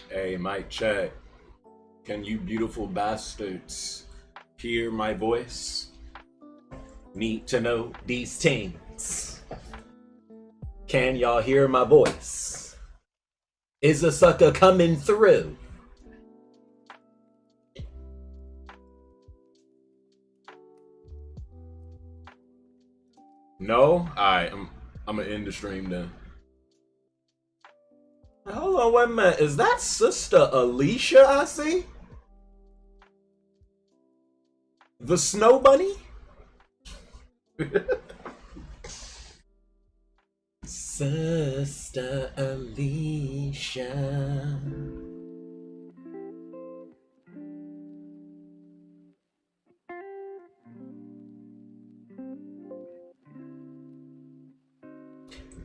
Hey, mic check. Can you beautiful bastards hear my voice? Need to know these things. Can y'all hear my voice? Is a sucker coming through? No? Alright, I'm gonna end the stream then. Hold on, wait a minute. Is that Sister Alicia I see? The Snow Bunny? Sister Alicia.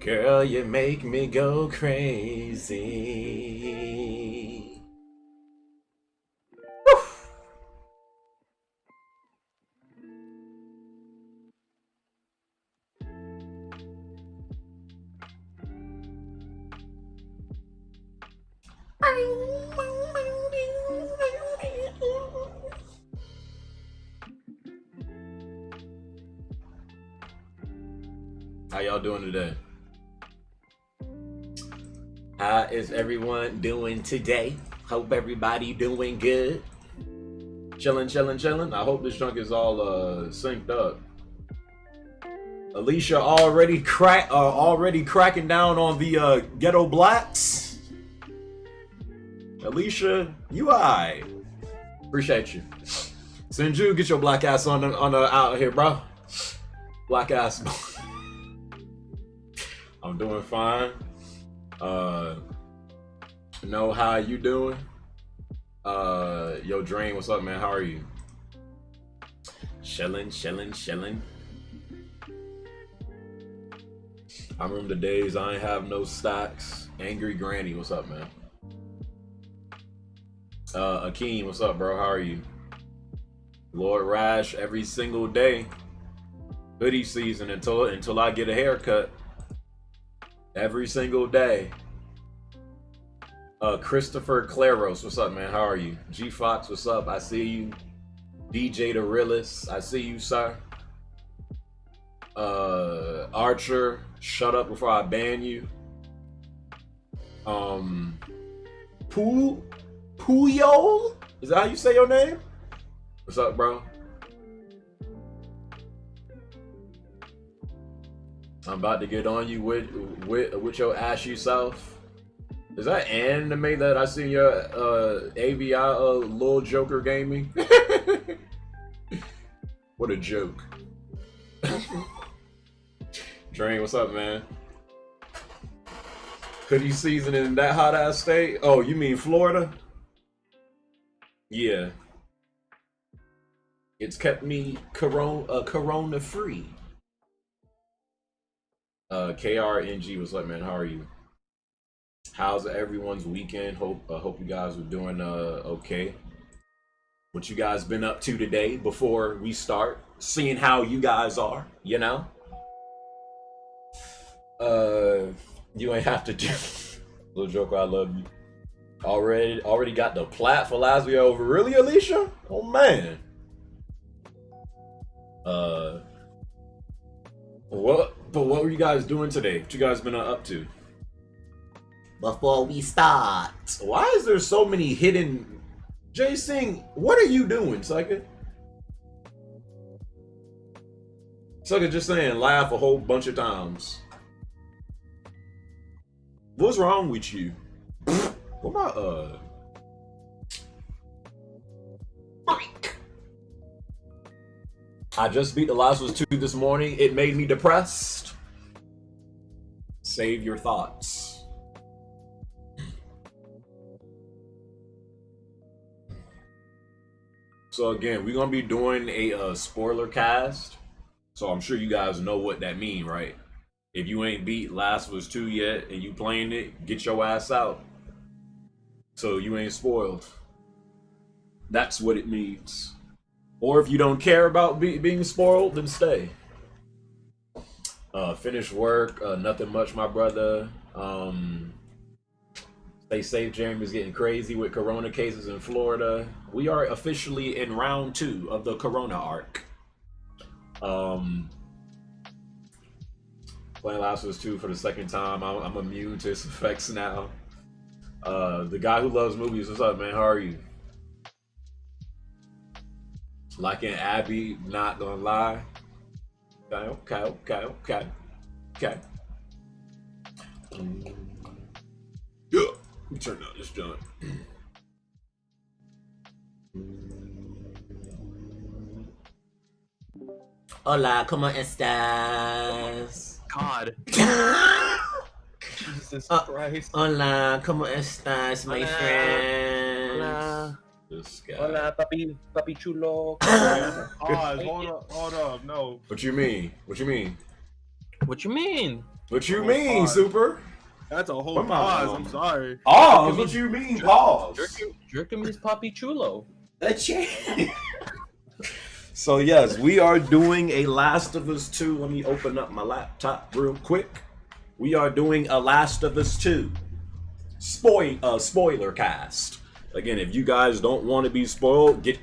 Girl, you make me go crazy. Woo. How y'all doing today? How is everyone doing today? Hope everybody doing good. Chilling. I hope this junk is all synced up. Alicia already cracking down on the ghetto blacks. Alicia, you alright? Appreciate you. Sinju, get your black ass on the out here, bro. Black ass. I'm doing fine. Know how you doing? Yo, Drain, what's up, man? How are you? Chilling. I remember the days I ain't have no stocks. Angry Granny, what's up, man? Akeem, what's up, bro? How are you? Lord Rash, every single day. Hoodie season until I get a haircut. Every single day. Christopher Claros, what's up, man? How are you? G Fox, what's up? I see you. DJ the Realist, I see you, sir. Archer, shut up before I ban you. Puyol? Is that how you say your name? What's up, bro? I'm about to get on you with your ashy self. Is that anime that I see your AVI Lil Joker Gaming? What a joke. Drain, what's up, man? Hoodie season in that hot ass state? Oh, you mean Florida? Yeah. It's kept me corona free. KRNG, what's up, man? How are you? How's everyone's weekend? Hope you guys are doing okay. What you guys been up to today before we start? Seeing how you guys are, you know? You ain't have to do Little Joker, I love you. Already got the plat for Lasvia over. Really, Alicia? Oh man. What were you guys doing today? What you guys been up to? Before we start, why is there so many hidden? Jay Singh, what are you doing, sucker? Sucker just saying laugh a whole bunch of times. What's wrong with you? What about freak? I just beat The Last of Us 2 this morning. It made me depressed. Save your thoughts. So again, we're gonna be doing a spoiler cast. So I'm sure you guys know what that means, right? If you ain't beat Last of Us 2 yet and you playing it, get your ass out. So you ain't spoiled. That's what it means. Or if you don't care about being spoiled, then stay. Finish work, nothing much, my brother. Stay safe, Jeremy's getting crazy with corona cases in Florida. We are officially in round 2 of the corona arc. Playing Last of Us 2 for the second time. I'm immune to its effects now. The guy who loves movies, what's up, man? How are you? Liking Abby, not gonna lie. Okay. Yeah, let me turn down this joint. Hola, ¿cómo estás? God. Jesus Christ. Hola, ¿cómo estás, my friend? Hola. This guy. Hola, papi chulo. Hold up, no. What you mean? What you mean? What you mean, Super? That's a whole Come pause. on. I'm sorry. Pause? What you mean, pause? Jerkin means papi chulo. So yes, we are doing a Last of Us 2. Let me open up my laptop real quick. We are doing a Last of Us 2 spoiler cast. Again, if you guys don't want to be spoiled, get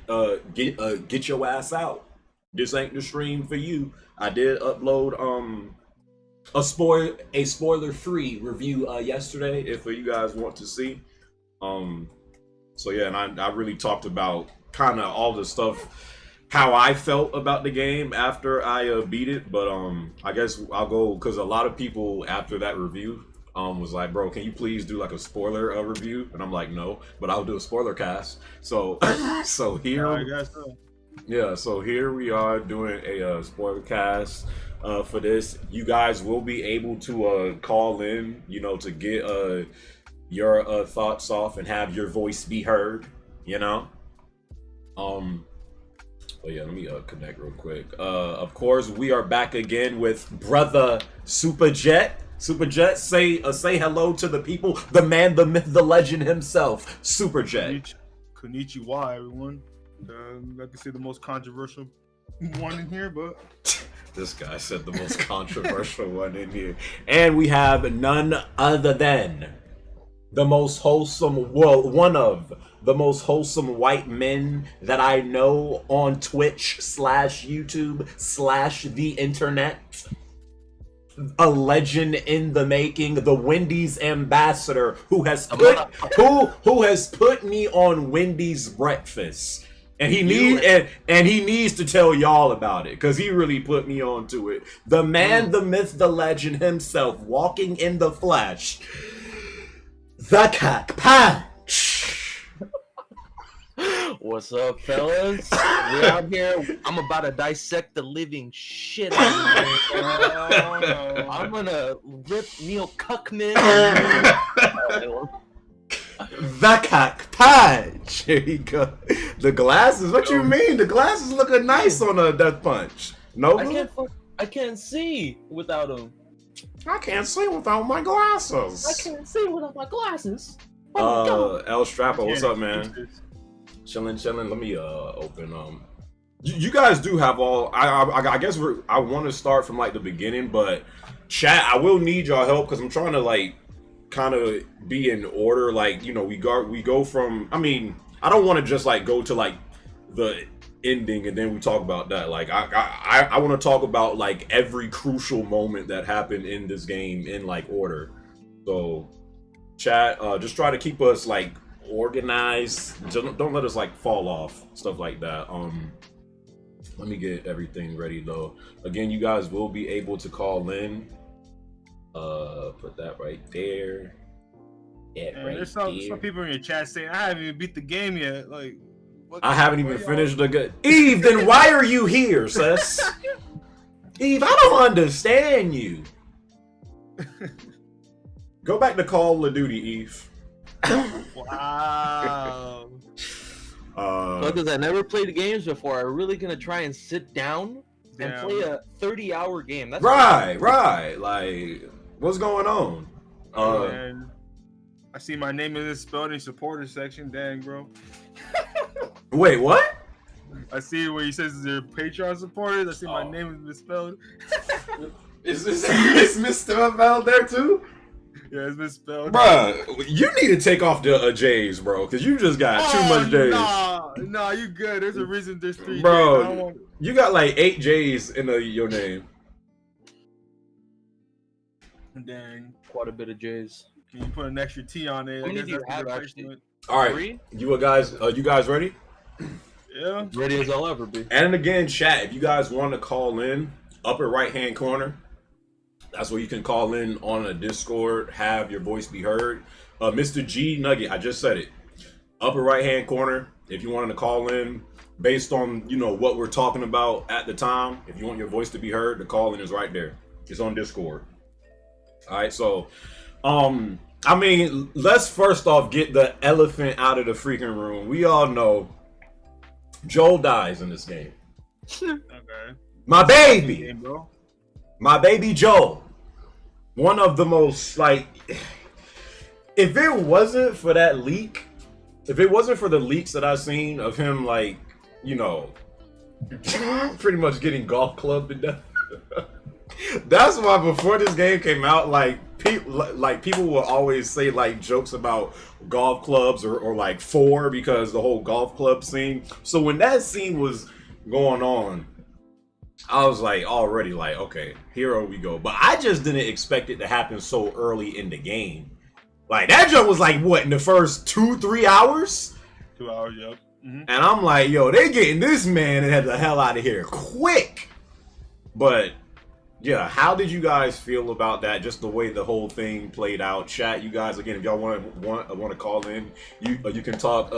your ass out. This ain't the stream for you. I did upload a spoiler-free review yesterday if you guys want to see. So yeah, and I really talked about kind of all the stuff, how I felt about the game after I beat it. But I guess I'll go, because a lot of people after that review was like, bro, can you please do like a spoiler review? And I'm like, no, but I'll do a spoiler cast. So so here, I guess so. Yeah, so here we are doing a spoiler cast for this. You guys will be able to call in, you know, to get your thoughts off and have your voice be heard, you know. But yeah, let me connect real quick. Of course, we are back again with brother Superjet. Superjet, say hello to the people. The man, the myth, the legend himself, Superjet. Konnichiwa, everyone. I can say the most controversial one in here, but This guy said the most controversial one in here. And we have none other than the most wholesome, well, one of the most wholesome white men that I know on Twitch / YouTube / the internet. A legend in the making, the Wendy's ambassador, who has put me on Wendy's breakfast. And he needs to tell y'all about it, because he really put me onto it. The man, the myth, the legend himself, walking in the flesh. The Cock Punch. What's up, fellas? We're out here. I'm about to dissect the living shit out of you. I'm gonna rip Neil Cuckman. The Cock Punch. Here you go. The glasses. What you mean? The glasses looking nice on a Death Punch. No, I can't see without them. I can't see without my glasses. I can't see without my glasses. Oh, El Strappo, what's up, man? Chilling. Let me open. You guys do have all. I guess I want to start from like the beginning, but chat, I will need y'all help because I'm trying to like kind of be in order. Like, you know, we go from. I mean, I don't want to just like go to like the ending and then we talk about that. Like, I want to talk about like every crucial moment that happened in this game in like order. So, chat, just try to keep us like organized. Don't let us like fall off, stuff like that. Let me get everything ready though. Again, you guys will be able to call in. Put that right there. There's some people in your chat saying I haven't even beat the game yet. Like, I haven't even finished the good. Eve, then why are you here, sis? Eve, I don't understand you. Go back to Call of Duty, Eve. Wow. Because I never played games before, I'm really gonna try and sit down and play a 30-hour game. That's right. Like, what's going on? And I see my name is spelled in supporter section. Dang, bro. Wait, what? I see where he says they're Patreon supporters. I see my name is misspelled. Is Mr. Mel there too? Yeah, it's misspelled. Bruh, you need to take off the J's, bro, because you just got too much J's. Nah, you good. There's a reason there's 3 J's. I Bro, don't want... you got like 8 J's in your name. Dang. Quite a bit of J's. Can you put an extra T on it? How many do you have, the actually? replacement. All right, 3? you guys ready? Yeah. Ready as I'll ever be. And again, chat, if you guys want to call in, upper right-hand corner, that's where you can call in on a Discord, have your voice be heard. Mr. G Nugget, I just said it. Upper right-hand corner, if you wanted to call in based on, what we're talking about at the time, if you want your voice to be heard, the call-in is right there. It's on Discord. All right, so, let's first off get the elephant out of the freaking room. We all know Joel dies in this game. Okay. My baby! Game, bro. My baby Joel. One of the most, if it wasn't for that leak, if it wasn't for the leaks that I've seen of him, pretty much getting golf clubbed to death. That's why before this game came out, people will always say jokes about golf clubs or 4 because the whole golf club scene. So when that scene was going on, I was already okay, here we go. But I just didn't expect it to happen so early in the game. That joke was what, in the first 2-3 hours? 2 hours, yep. Mm-hmm. And I'm yo, they getting this man and the hell out of here quick. But yeah, how did you guys feel about that? Just the way the whole thing played out. Chat, you guys, again, if y'all want to call in, you can talk.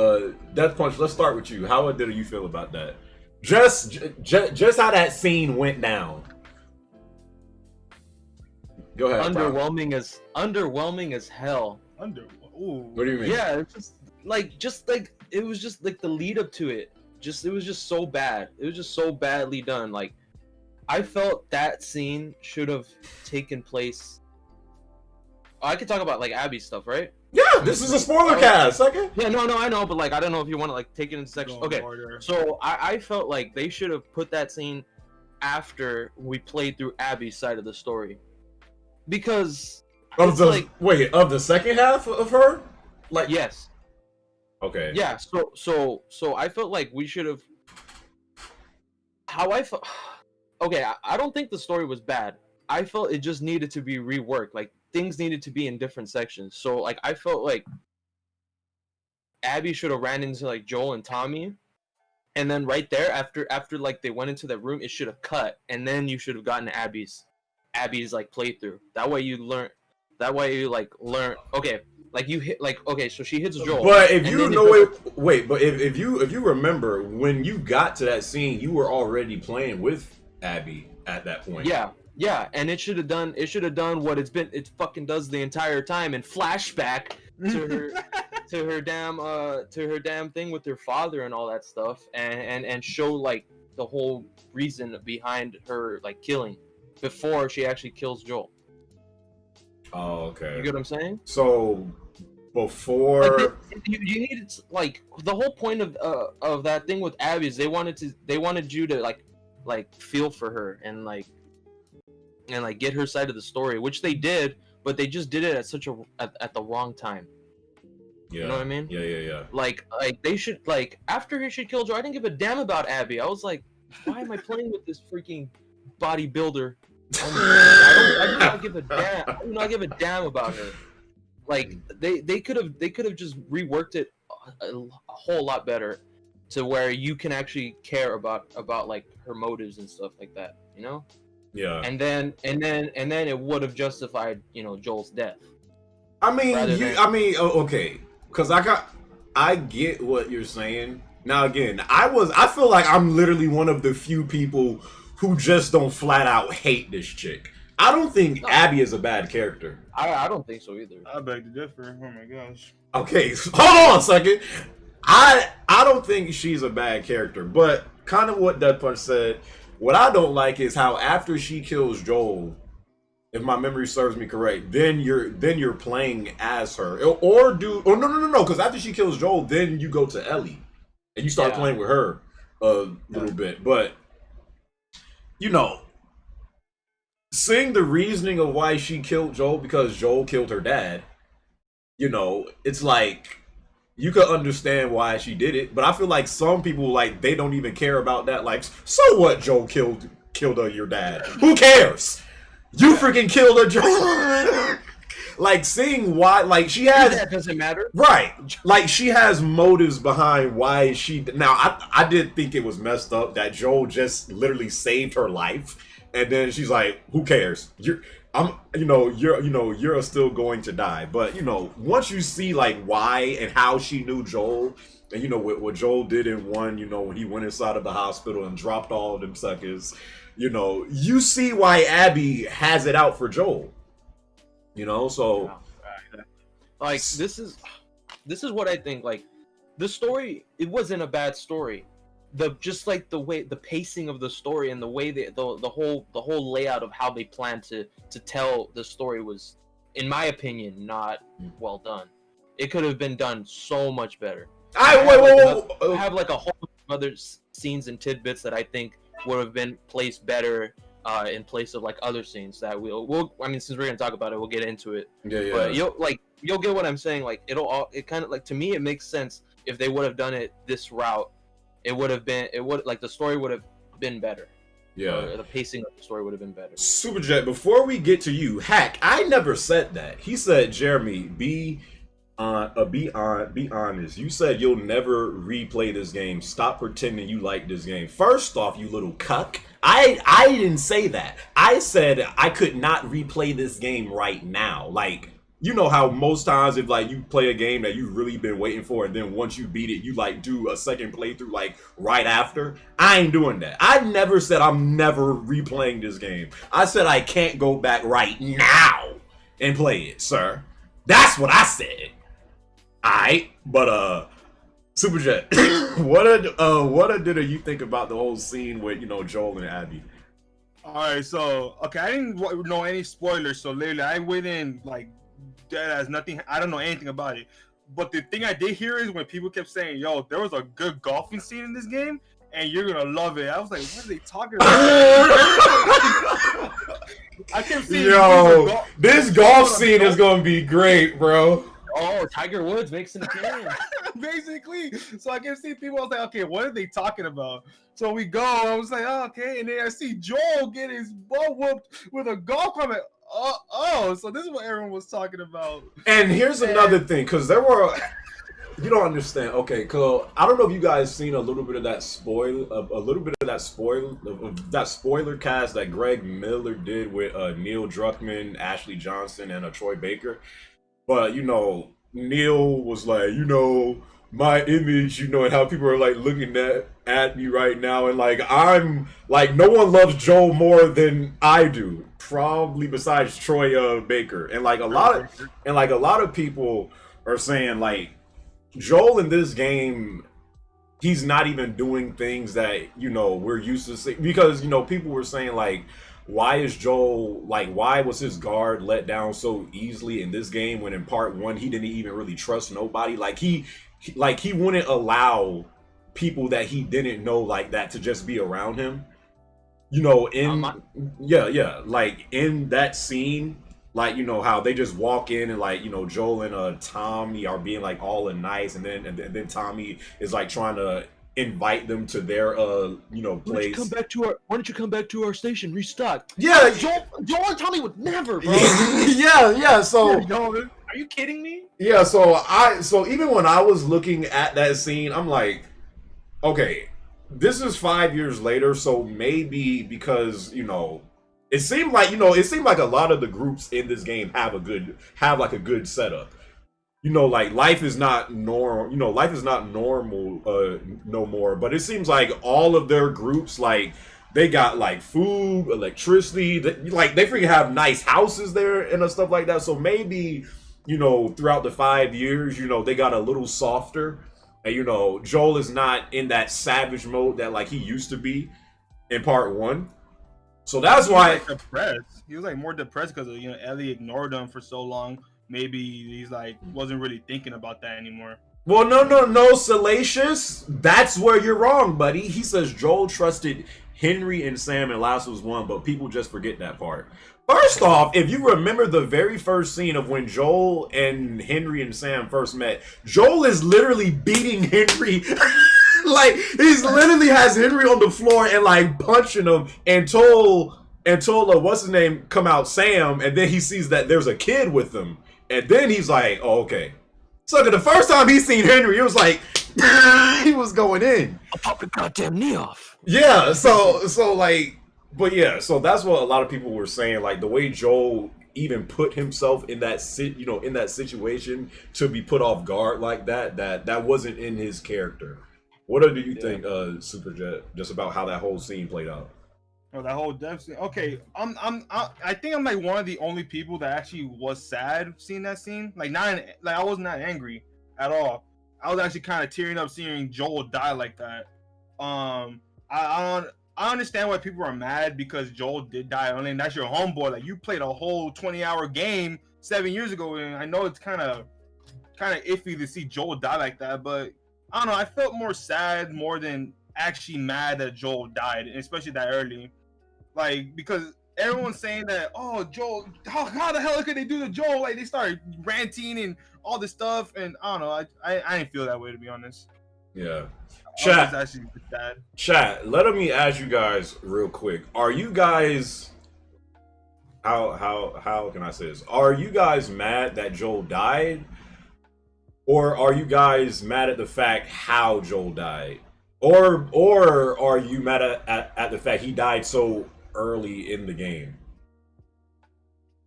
Death Punch, let's start with you. How did you feel about that? Just how that scene went down. Go ahead. Underwhelming as hell. Ooh. What do you mean? Yeah, it's just it was just the lead up to it. It was just so bad. It was just so badly done. I felt that scene should have taken place. I could talk about Abby's stuff, right? Yeah, this is a spoiler cast. Okay. Yeah, no, I know, but I don't know if you want to take it in sections. Okay, so I felt they should have put that scene after we played through Abby's side of the story, because of the second half of her, yes. Okay. Yeah, so I felt we should have. How I felt. Okay, I don't think the story was bad. I felt it just needed to be reworked. Things needed to be in different sections. So I felt Abby should have ran into Joel and Tommy, and then right there after they went into that room, it should have cut, and then you should have gotten Abby's playthrough. That way you learn. Learn. Okay, you hit okay. So she hits Joel. But if you know but if you remember when you got to that scene, you were already playing with Abby at that point. Yeah, and it should have done what it fucking does the entire time, and flashback to her to her damn thing with her father and all that stuff, and show the whole reason behind her killing before she actually kills Joel. Oh, okay. You get what I'm saying? So before you needed the whole point of that thing with Abby is they wanted you to feel for her and get her side of the story, which they did, but they just did it at the wrong time. Yeah. You know what I mean? Yeah. They should after she killed Joe, I didn't give a damn about Abby. I was why am I playing with this freaking bodybuilder? I do not give a damn. I do not give a damn about her. They could have just reworked it a whole lot better, to where you can actually care about her motives and stuff like that, Yeah. And then it would have justified, Joel's death. Okay, because I get what you're saying. Now again, I feel like I'm literally one of the few people who just don't flat out hate this chick. I don't think Abby is a bad character. I don't think so either. I beg to differ. Oh my gosh. Okay, hold on a second. I don't think she's a bad character, but kind of what Death Punch said, what I don't like is how after she kills Joel, if my memory serves me correct, then you're playing as her. No, because after she kills Joel, then you go to Ellie and you start playing with her a little bit. But seeing the reasoning of why she killed Joel because Joel killed her dad, you know, it's like you could understand why she did it, but I feel like some people like they don't even care about that. Like, so what? Joel killed your dad. Who cares? You freaking killed her, Joel. Like seeing why, like she has that doesn't matter, right? Like she has motives behind why she. Now I did think it was messed up that Joel just literally saved her life, and then she's like, "Who cares? You're still going to die." But you know, once you see like why and how she knew Joel, and you know what Joel did in one, you know, when he went inside of the hospital and dropped all of them suckers, you know, you see why Abby has it out for Joel. You know, so like this is what I think. Like the story, it wasn't a bad story. Just like the way the pacing of the story and the way the whole layout of how they planned to tell the story was, in my opinion, not well done. It could have been done so much better. I have like a whole other scenes and tidbits that I think would have been placed better in place of like other scenes that we'll I mean, since we're gonna talk about it, we'll get into it. Yeah. But you'll get what I'm saying. Like it kind of like, to me, it makes sense if they would have done it this route. The story would have been better. Yeah. The pacing of the story would have been better. Superjet, before we get to you, Hack, I never said that. He said, Jeremy, be honest. You said you'll never replay this game. Stop pretending you like this game. First off, you little cuck. I didn't say that. I said I could not replay this game right now. Like, you know how most times if like you play a game that you've really been waiting for, and then once you beat it, you like do a second playthrough like right after. I ain't doing that. I never said I'm never replaying this game. I said I can't go back right now and play it, sir. That's what I said. Alright, but Superjet, what did you think about the whole scene with, you know, Joel and Abby? Alright, so okay, I didn't know any spoilers, so literally I went in like dead as nothing. I don't know anything about it. But the thing I did hear is when people kept saying, "Yo, there was a good golfing scene in this game, and you're gonna love it." I was like, "What are they talking about?" I kept seeing this golf scene is gonna be great, bro. Oh, Tiger Woods makes an appearance. Basically. So I kept seeing people, I was like, okay, what are they talking about? So we go, I was like, oh, okay. And then I see Joel get his butt whooped with a golf club. So this is what everyone was talking about. And here's another thing, because there were... You don't understand. Okay, cause I don't know if you guys seen a little bit of that spoiler cast that Greg Miller did with Neil Druckmann, Ashley Johnson, and Troy Baker. But you know, Neil was like, you know, my image, you know, and how people are like looking at me right now, and like I'm like, no one loves Joel more than I do, probably besides Troy Baker, and like a lot of people are saying like Joel in this game, he's not even doing things that, you know, we're used to seeing, because, you know, people were saying like, why is Joel, like, why was his guard let down so easily in this game when in part one he didn't even really trust nobody? Like he wouldn't allow people that he didn't know like that to just be around him. You know, like in that scene, like, you know, how they just walk in and like, you know, Joel and Tommy are being like all nice, and then Tommy is like trying to invite them to their you know, place. Why don't you come back to our station, restock? Yeah, Joel and Tommy would never, bro. yeah. So are you kidding me? Yeah, so even when I was looking at that scene, I'm like, okay, this is 5 years later, so maybe because, you know, it seemed like a lot of the groups in this game have a good setup. You know, like life is not normal. You know, life is not normal no more. But it seems like all of their groups, like they got like food, electricity. Like they freaking have nice houses there and stuff like that. So maybe, you know, throughout the 5 years, you know, they got a little softer. And you know, Joel is not in that savage mode that like he used to be in part one. So that's why like depressed. He was like more depressed because, you know, Ellie ignored him for so long. Maybe he's like wasn't really thinking about that anymore. Well, no, Salacious. That's where you're wrong, buddy. He says Joel trusted Henry and Sam in Last was One, but people just forget that part. First off, if you remember the very first scene of when Joel and Henry and Sam first met, Joel is literally beating Henry. Like, he's literally has Henry on the floor and like punching him until what's his name come out, Sam, and then he sees that there's a kid with him. And then he's like, oh, okay. So the first time he seen Henry, it was like he was going in. I'll pop your goddamn knee off. Yeah, so like, but yeah, so that's what a lot of people were saying. Like the way Joel even put himself in that in that situation to be put off guard like that wasn't in his character. What do you think, Superjet, just about how that whole scene played out? Oh, that whole death scene. Okay, I think I'm like one of the only people that actually was sad seeing that scene. Like I was not angry at all. I was actually kind of tearing up seeing Joel die like that. I understand why people are mad because Joel did die. I mean, that's your homeboy. Like you played a whole 20-hour game 7 years ago, and I know it's kind of iffy to see Joel die like that. But I don't know. I felt more sad more than actually mad that Joel died, and especially that early. Like, because everyone's saying that, oh, Joel, how the hell could they do to Joel? Like, they started ranting and all this stuff, and I don't know. I didn't feel that way, to be honest. Yeah. Chat. Actually sad. Chat. Let me ask you guys real quick. Are you guys? How can I say this? Are you guys mad that Joel died, or are you guys mad at the fact how Joel died, or are you mad at the fact he died so early in the game?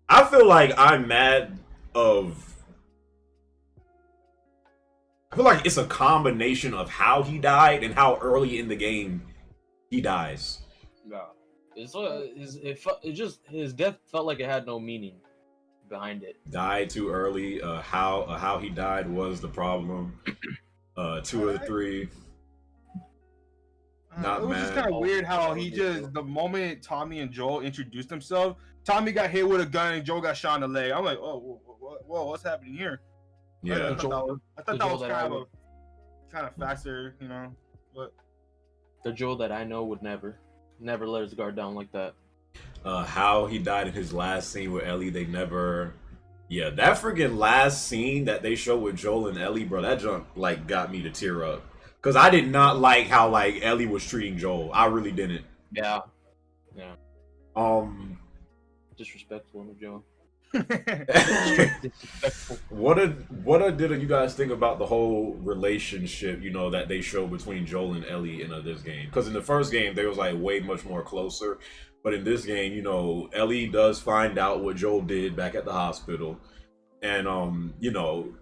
I feel like I'm mad of. I feel like it's a combination of how he died and how early in the game he dies. No, his death felt like it had no meaning behind it. Died too early. How he died was the problem. 2 of the 3. Not it was mad. just kind of weird how he just the moment Tommy and Joel introduced themselves, Tommy got hit with a gun and Joel got shot in the leg. I'm like, oh, whoa, what's happening here? Yeah, I thought that was kind of faster, you know. But the Joel that I know would never let his guard down like that. How he died in his last scene with Ellie, they never. Yeah, that freaking last scene that they showed with Joel and Ellie, bro, that junk like got me to tear up. Cause I did not like how like Ellie was treating Joel. I really didn't. Yeah. Disrespectful of Joel. What did you guys think about the whole relationship, that they showed between Joel and Ellie in this game? Because in the first game they was like way much more closer, but in this game, Ellie does find out what Joel did back at the hospital, and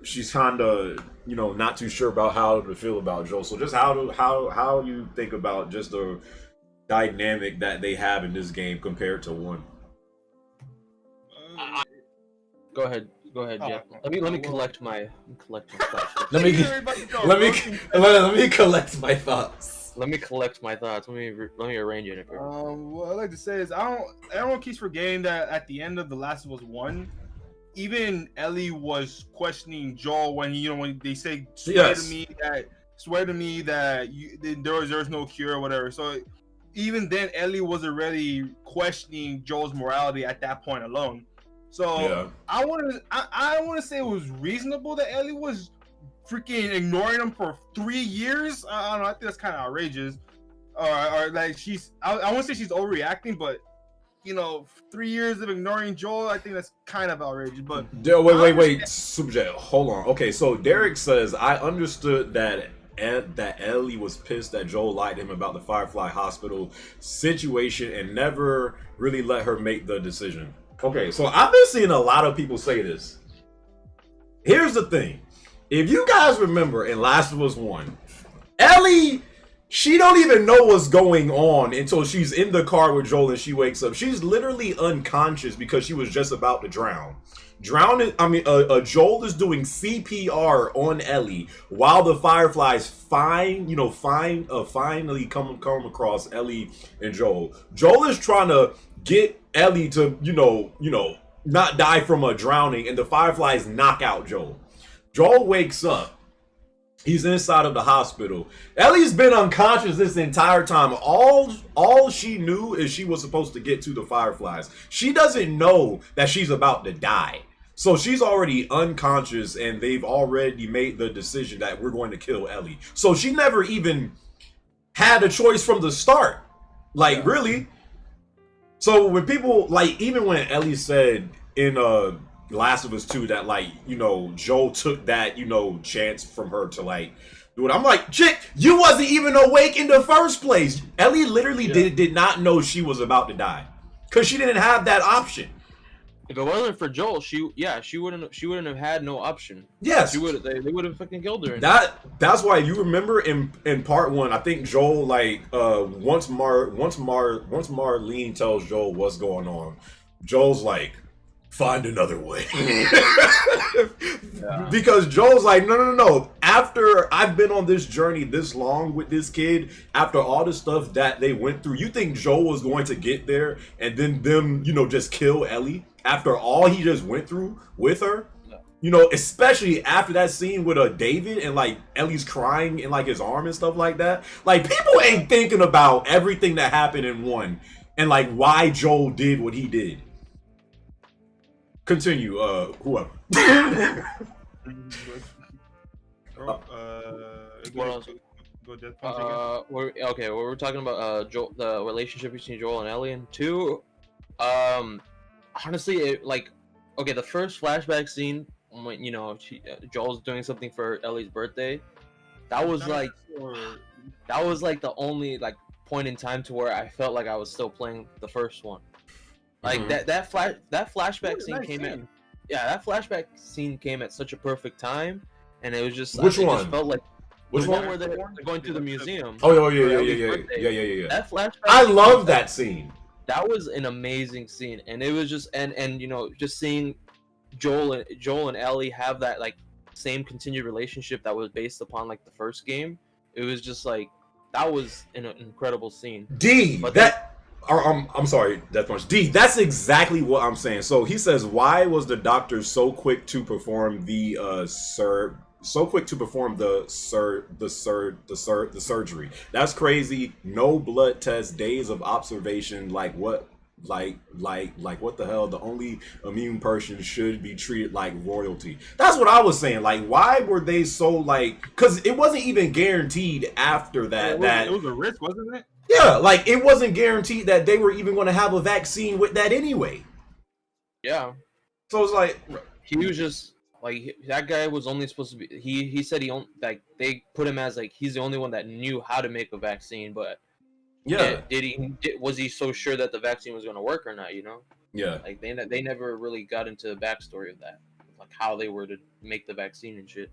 she's kind of not too sure about how to feel about Joel. So just how you think about just the dynamic that they have in this game compared to 1? Go ahead, Jeff. Let me collect my thoughts. Let me collect my thoughts. Let me collect my thoughts. Let me arrange it. What I like to say is everyone keeps forgetting that at the end of The Last of Us 1, even Ellie was questioning Joel when when they say swear to me that there's no cure or whatever. So even then, Ellie was already questioning Joel's morality at that point alone. So yeah. I want to say it was reasonable that Ellie was freaking ignoring him for 3 years. I don't know. I think that's kind of outrageous. Or like I won't say she's overreacting, but 3 years of ignoring Joel, I think that's kind of outrageous. But wait, Superjet, hold on. Okay, so Derek says I understood that Ellie was pissed that Joel lied to him about the Firefly Hospital situation and never really let her make the decision. Okay, so I've been seeing a lot of people say this. Here's the thing. If you guys remember in Last of Us 1, Ellie, she don't even know what's going on until she's in the car with Joel and she wakes up. She's literally unconscious because she was just about to drown. Joel is doing CPR on Ellie while the Fireflies finally come across Ellie and Joel. Joel is trying to get Ellie to, not die from a drowning, and the Fireflies knock out Joel. Joel wakes up, He's inside of the hospital. Ellie's been unconscious this entire time. All she knew is she was supposed to get to the Fireflies. She doesn't know that she's about to die. So she's already unconscious, and they've already made the decision that we're going to kill Ellie. So she never even had a choice from the start. Like, really? So when people, like, even when Ellie said in Last of Us 2 that, like, you know, Joel took that, you know, chance from her to, like, do it. I'm like, chick, you wasn't even awake in the first place. Ellie literally did not know she was about to die. Because she didn't have that option. If it wasn't for Joel, she wouldn't have had no option. Yes. They would have fucking killed her. That's why you remember in part 1, I think Joel, like, once Marlene tells Joel what's going on, Joel's like, find another way. Because Joel's like, no. After I've been on this journey this long with this kid, after all the stuff that they went through, you think Joel was going to get there and then them, you know, just kill Ellie after all he just went through with her? No. You know, especially after that scene with David and like Ellie's crying in like his arm and stuff like that. Like, people ain't thinking about everything that happened in 1 and like why Joel did what he did. Continue, whoever. We're talking about Joel, the relationship between Joel and Ellie, and 2. Honestly, the first flashback scene when, you know, Joel's doing something for Ellie's birthday, that was like the only like point in time to where I felt like I was still playing the first one. Like that flashback scene came at that flashback scene came at such a perfect time, and it was just which one? Just felt like which the one where they're going to the museum. Oh yeah. That flashback. I love that scene. That was an amazing scene, and it was just and you know, just seeing Joel and Ellie have that like same continued relationship that was based upon like the first game. It was just like that was an incredible scene. I'm sorry, Death Punch. That's exactly what I'm saying. So he says, why was the doctor so quick to perform the surgery? That's crazy. No blood test, days of observation. Like what? Like what the hell? The only immune person should be treated like royalty. That's what I was saying. Like, why were they so like? Because it wasn't even guaranteed after that. It was a risk, wasn't it? Yeah, like it wasn't guaranteed that they were even going to have a vaccine with that anyway. Yeah. So it's like he was just like that guy was only supposed to be. He said he only like they put him as like he's the only one that knew how to make a vaccine, but yeah, was he so sure that the vaccine was going to work or not? You know? Yeah. Like they never really got into the backstory of that, like how they were to make the vaccine and shit.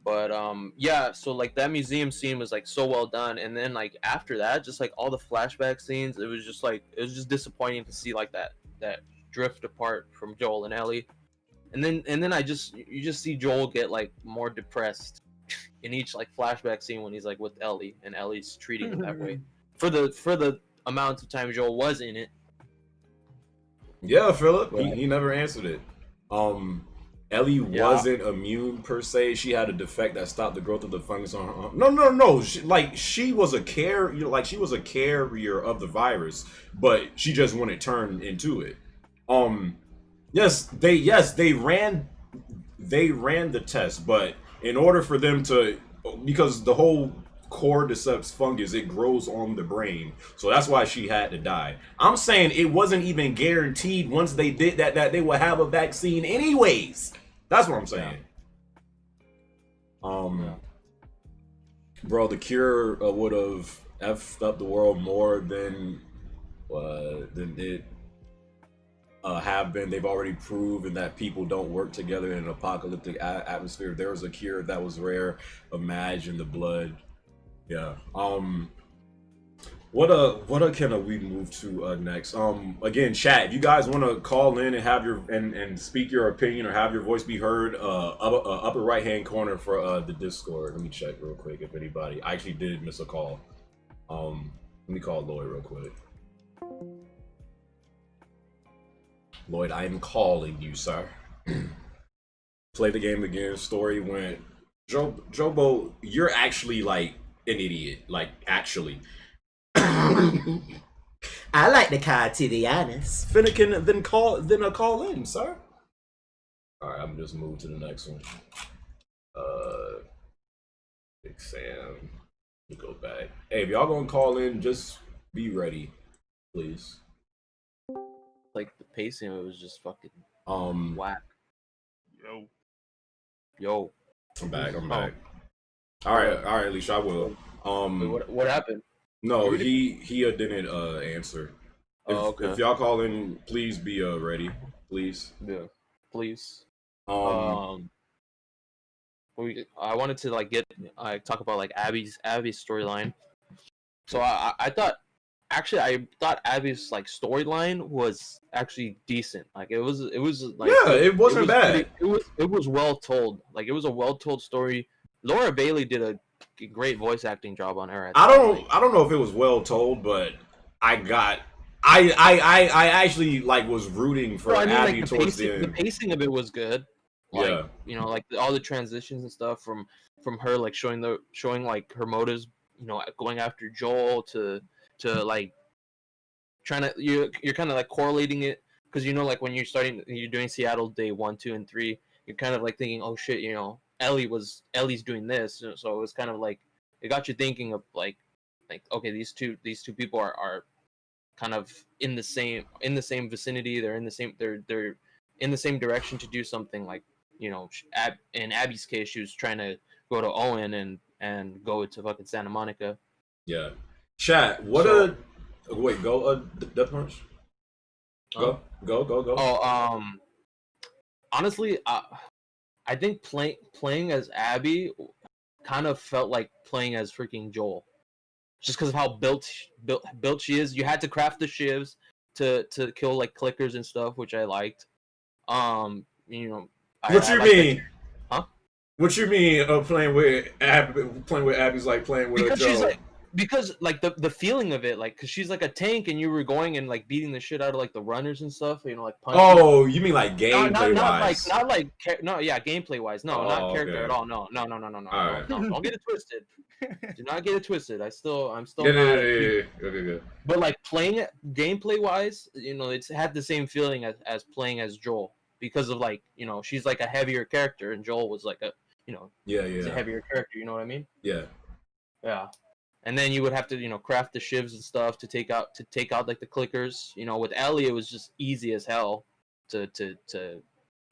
But yeah, so like that museum scene was like so well done, and then like after that, just like all the flashback scenes, it was just disappointing to see like that drift apart from Joel and Ellie, and then you just see Joel get like more depressed in each like flashback scene when he's like with Ellie, and Ellie's treating him that way for the amount of time Joel was in it. Yeah, Philip, he never answered it. Ellie wasn't immune per se. She had a defect that stopped the growth of the fungus on her arm. No. She was a carrier of the virus, but she just wouldn't turn into it. They ran the test, but in order for them to, because the whole cordyceps fungus, it grows on the brain, so that's why she had to die. I'm saying it wasn't even guaranteed once they did that they would have a vaccine anyways. That's what I'm saying. Bro, the cure would have effed up the world more than it have been. They've already proven that people don't work together in an apocalyptic atmosphere. If there was a cure that was rare, imagine the blood. Yeah. What can we move to next? Again, chat, if you guys want to call in and have your and speak your opinion or have your voice be heard, upper right hand corner for the Discord. Let me check real quick if anybody. I actually did miss a call. Let me call Lloyd real quick. Lloyd, I am calling you, sir. Play the game again. Story went Jobo, you're actually like an idiot. Like actually. I like the car, to be honest. Finnegan, then call in, sir. All right, I'm just move to the next one. Big Sam. We go back. Hey, if y'all gonna call in, just be ready, please. Like the pacing of it was just fucking whack. Yo. I'm back. All right, Alicia, I will. Wait, what happened? No, he didn't answer. Okay. If y'all call in, please be ready, please. Yeah, please. Um, I wanted to like talk about like Abby's storyline. So I thought Abby's like storyline was actually decent. Like it was like yeah, it wasn't bad. It was well told. Like it was a well told story. Laura Bailey did a great voice acting job on her. I don't know if it was well told, but I actually like was rooting for Abby like, towards the end. The pacing of it was good. Like, yeah, you know, like all the transitions and stuff from her like showing like her motives, you know, going after Joel to like trying to you're kind of like correlating it because you know like when you're doing Seattle day 1, 2, and 3, you're kind of like thinking, oh shit, you know, Ellie's doing this, so it was kind of like it got you thinking of like okay, these two people are kind of in the same vicinity. They're in the same direction to do something. Like, you know, in Abby's case, she was trying to go to Owen and go to fucking Santa Monica. Yeah. Chat. Wait. Go. Death Punch. Go. Oh, honestly, I think playing as Abby kind of felt like playing as freaking Joel. Just because of how built she is. You had to craft the shivs to kill like clickers and stuff, which I liked. You know. What you mean? Huh? What you mean? Playing with Abby's like playing with because a Joe. She's like, because like the feeling of it, like, because she's like a tank, and you were going and like beating the shit out of like the runners and stuff, you know, like punching. Oh, you mean like gameplay wise? Gameplay wise. No, not character at all. No. Right. No, don't get it twisted. Do not get it twisted. I'm still Yeah. Good. But like playing it gameplay wise, you know, it's had the same feeling as playing as Joel, because of like, you know, she's like a heavier character and Joel was like a, you know, he's a heavier character, you know what I mean? Yeah. And then you would have to, you know, craft the shivs and stuff to take out like the clickers. You know, with Ellie it was just easy as hell to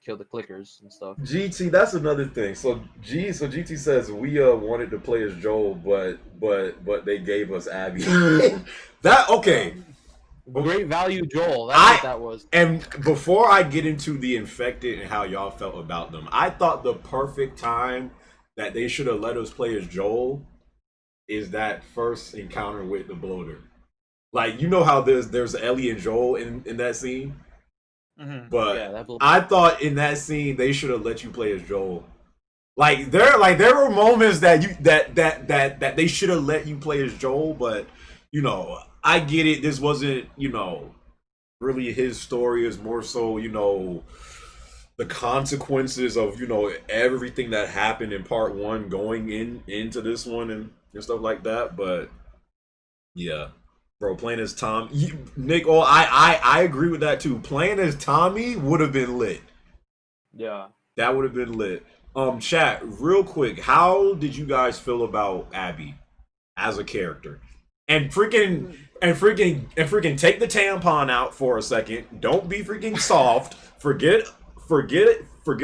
kill the clickers and stuff. GT, that's another thing. So GT says we wanted to play as Joel, but they gave us Abby. That okay. Great value Joel. That's what that was. And before I get into the infected and how y'all felt about them, I thought the perfect time that they should have let us play as Joel is that first encounter with the bloater. Like, you know how there's Ellie and Joel in that scene? Mm-hmm. But yeah, I thought in that scene they should have let you play as Joel. Like there were moments that they should have let you play as Joel, but you know, I get it. This wasn't, you know, really his story. Is more so, you know, the consequences of, you know, everything that happened in part 1 going into this one and stuff like that. But yeah, bro, playing as Tom, Nick. Oh, I agree with that too. Playing as Tommy would have been lit. Yeah, that would have been lit. Chat, real quick, how did you guys feel about Abby as a character? And freaking take the tampon out for a second. Don't be freaking soft. Forget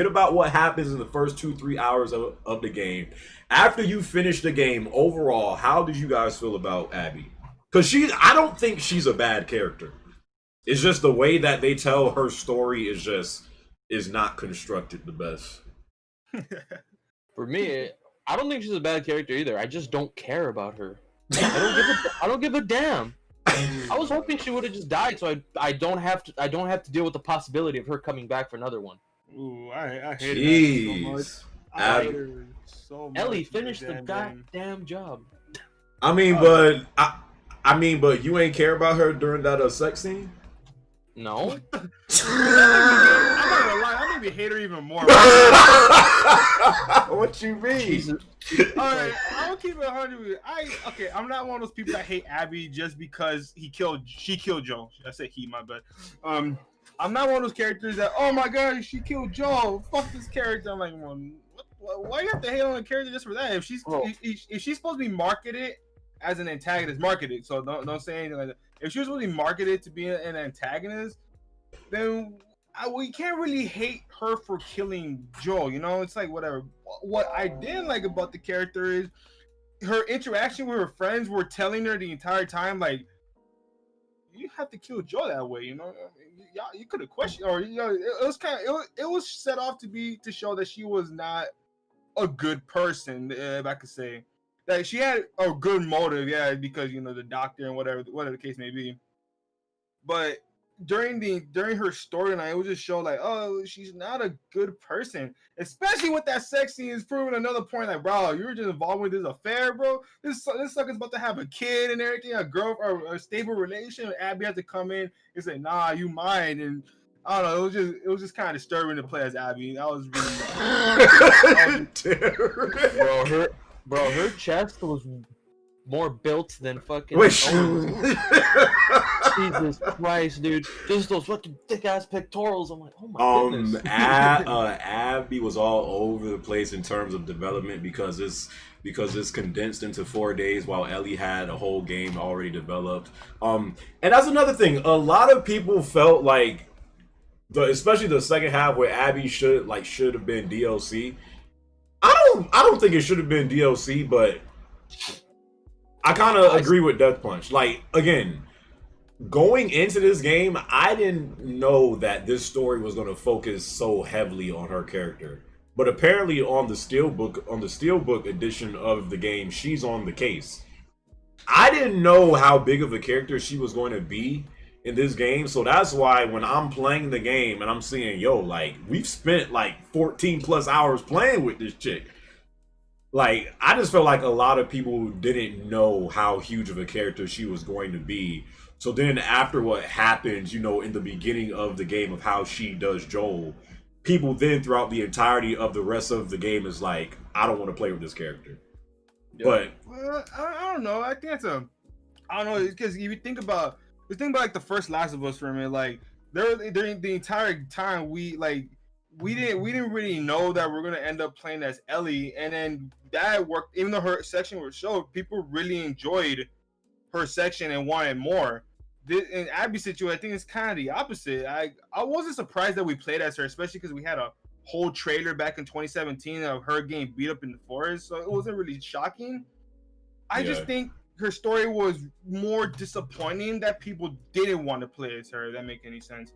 about what happens in the first 2-3 hours of the game. After you finish the game, overall, how did you guys feel about Abby? Because I don't think she's a bad character. It's just the way that they tell her story is not constructed the best. For me, I don't think she's a bad character either. I just don't care about her. I don't give a damn. I was hoping she would have just died, so I don't have to deal with the possibility of her coming back for another one. Ooh, I hate that so much. Ellie, finish the goddamn job. I mean, but you ain't care about her during that sex scene? No. I'm not gonna lie. I me hate her even more. What you mean? Jesus. All right, I'll keep it 100. I'm not one of those people that hate Abby just because she killed Joe. I said he, my bad. I'm not one of those characters that, oh my god, she killed Joe. Fuck this character. I'm like, well, why do you have to hate on a character just for that? If she's supposed to be marketed as an antagonist, marketed. So don't say anything like that. If she was really marketed to be an antagonist, then we can't really hate her for killing Joel. You know, it's like whatever. What I didn't like about the character is her interaction with her friends were telling her the entire time, like, you have to kill Joel that way. You know, you could have questioned, or you know, it was set off to show that she was not a good person, if I could say. Like, she had a good motive, yeah, because, you know, the doctor and whatever the case may be. But during her storyline, it would just show like, oh, she's not a good person. Especially with that sex scene is proving another point, like, bro, you were just involved with this affair, bro. This sucker's about to have a kid and everything, a girl or a stable relation. Abby had to come in and say, nah, you mine. And I don't know, it was just kind of disturbing to play as Abby. That was Terrible. Bro, her chest was more built than fucking. Which? Jesus Christ, dude! Just those fucking thick ass pectorals. I'm like, oh my goodness. Abby was all over the place in terms of development because it's condensed into 4 days, while Ellie had a whole game already developed. And that's another thing. A lot of people felt like especially the second half where Abby should have been DLC. I don't think it should have been DLC, but I kind of agree with Death Punch. Like, again, going into this game, I didn't know that this story was going to focus so heavily on her character. But apparently on the Steelbook edition of the game, she's on the case. I didn't know how big of a character she was going to be in this game, so that's why when I'm playing the game and I'm seeing, yo, like, we've spent like 14 plus hours playing with this chick. Like, I just felt like a lot of people didn't know how huge of a character she was going to be. So then after what happens, you know, in the beginning of the game of how she does Joel, people then throughout the entirety of the rest of the game is like, I don't want to play with this character. Yeah. But I don't know. I think that's I don't know, because if you think about like the first Last of Us for a minute, like during the entire time we didn't really know that we're gonna end up playing as Ellie, and then that worked. Even though her section was showed, people really enjoyed her section and wanted more. In Abby's situation, I think it's kind of the opposite. I wasn't surprised that we played as her, especially because we had a whole trailer back in 2017 of her getting beat up in the forest, so it wasn't really shocking. I just think her story was more disappointing that people didn't want to play as her. If that make any sense?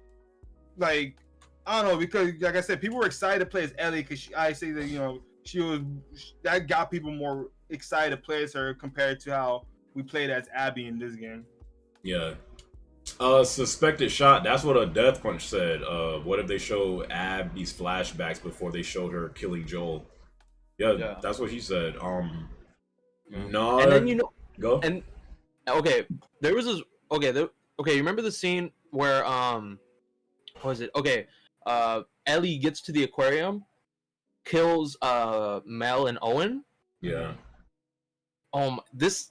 Like, I don't know, because like I said, people were excited to play as Ellie because I say that, you know, that got people more excited to play as her compared to how we played as Abby in this game. Yeah. Suspected shot. That's what a Death Punch said. What if they show Abby's flashbacks before they showed her killing Joel? Yeah. That's what he said. No. And then, you know, go. And okay, there was this. Okay, you remember the scene where what was it? Okay, Ellie gets to the aquarium, kills Mel and Owen. Yeah. This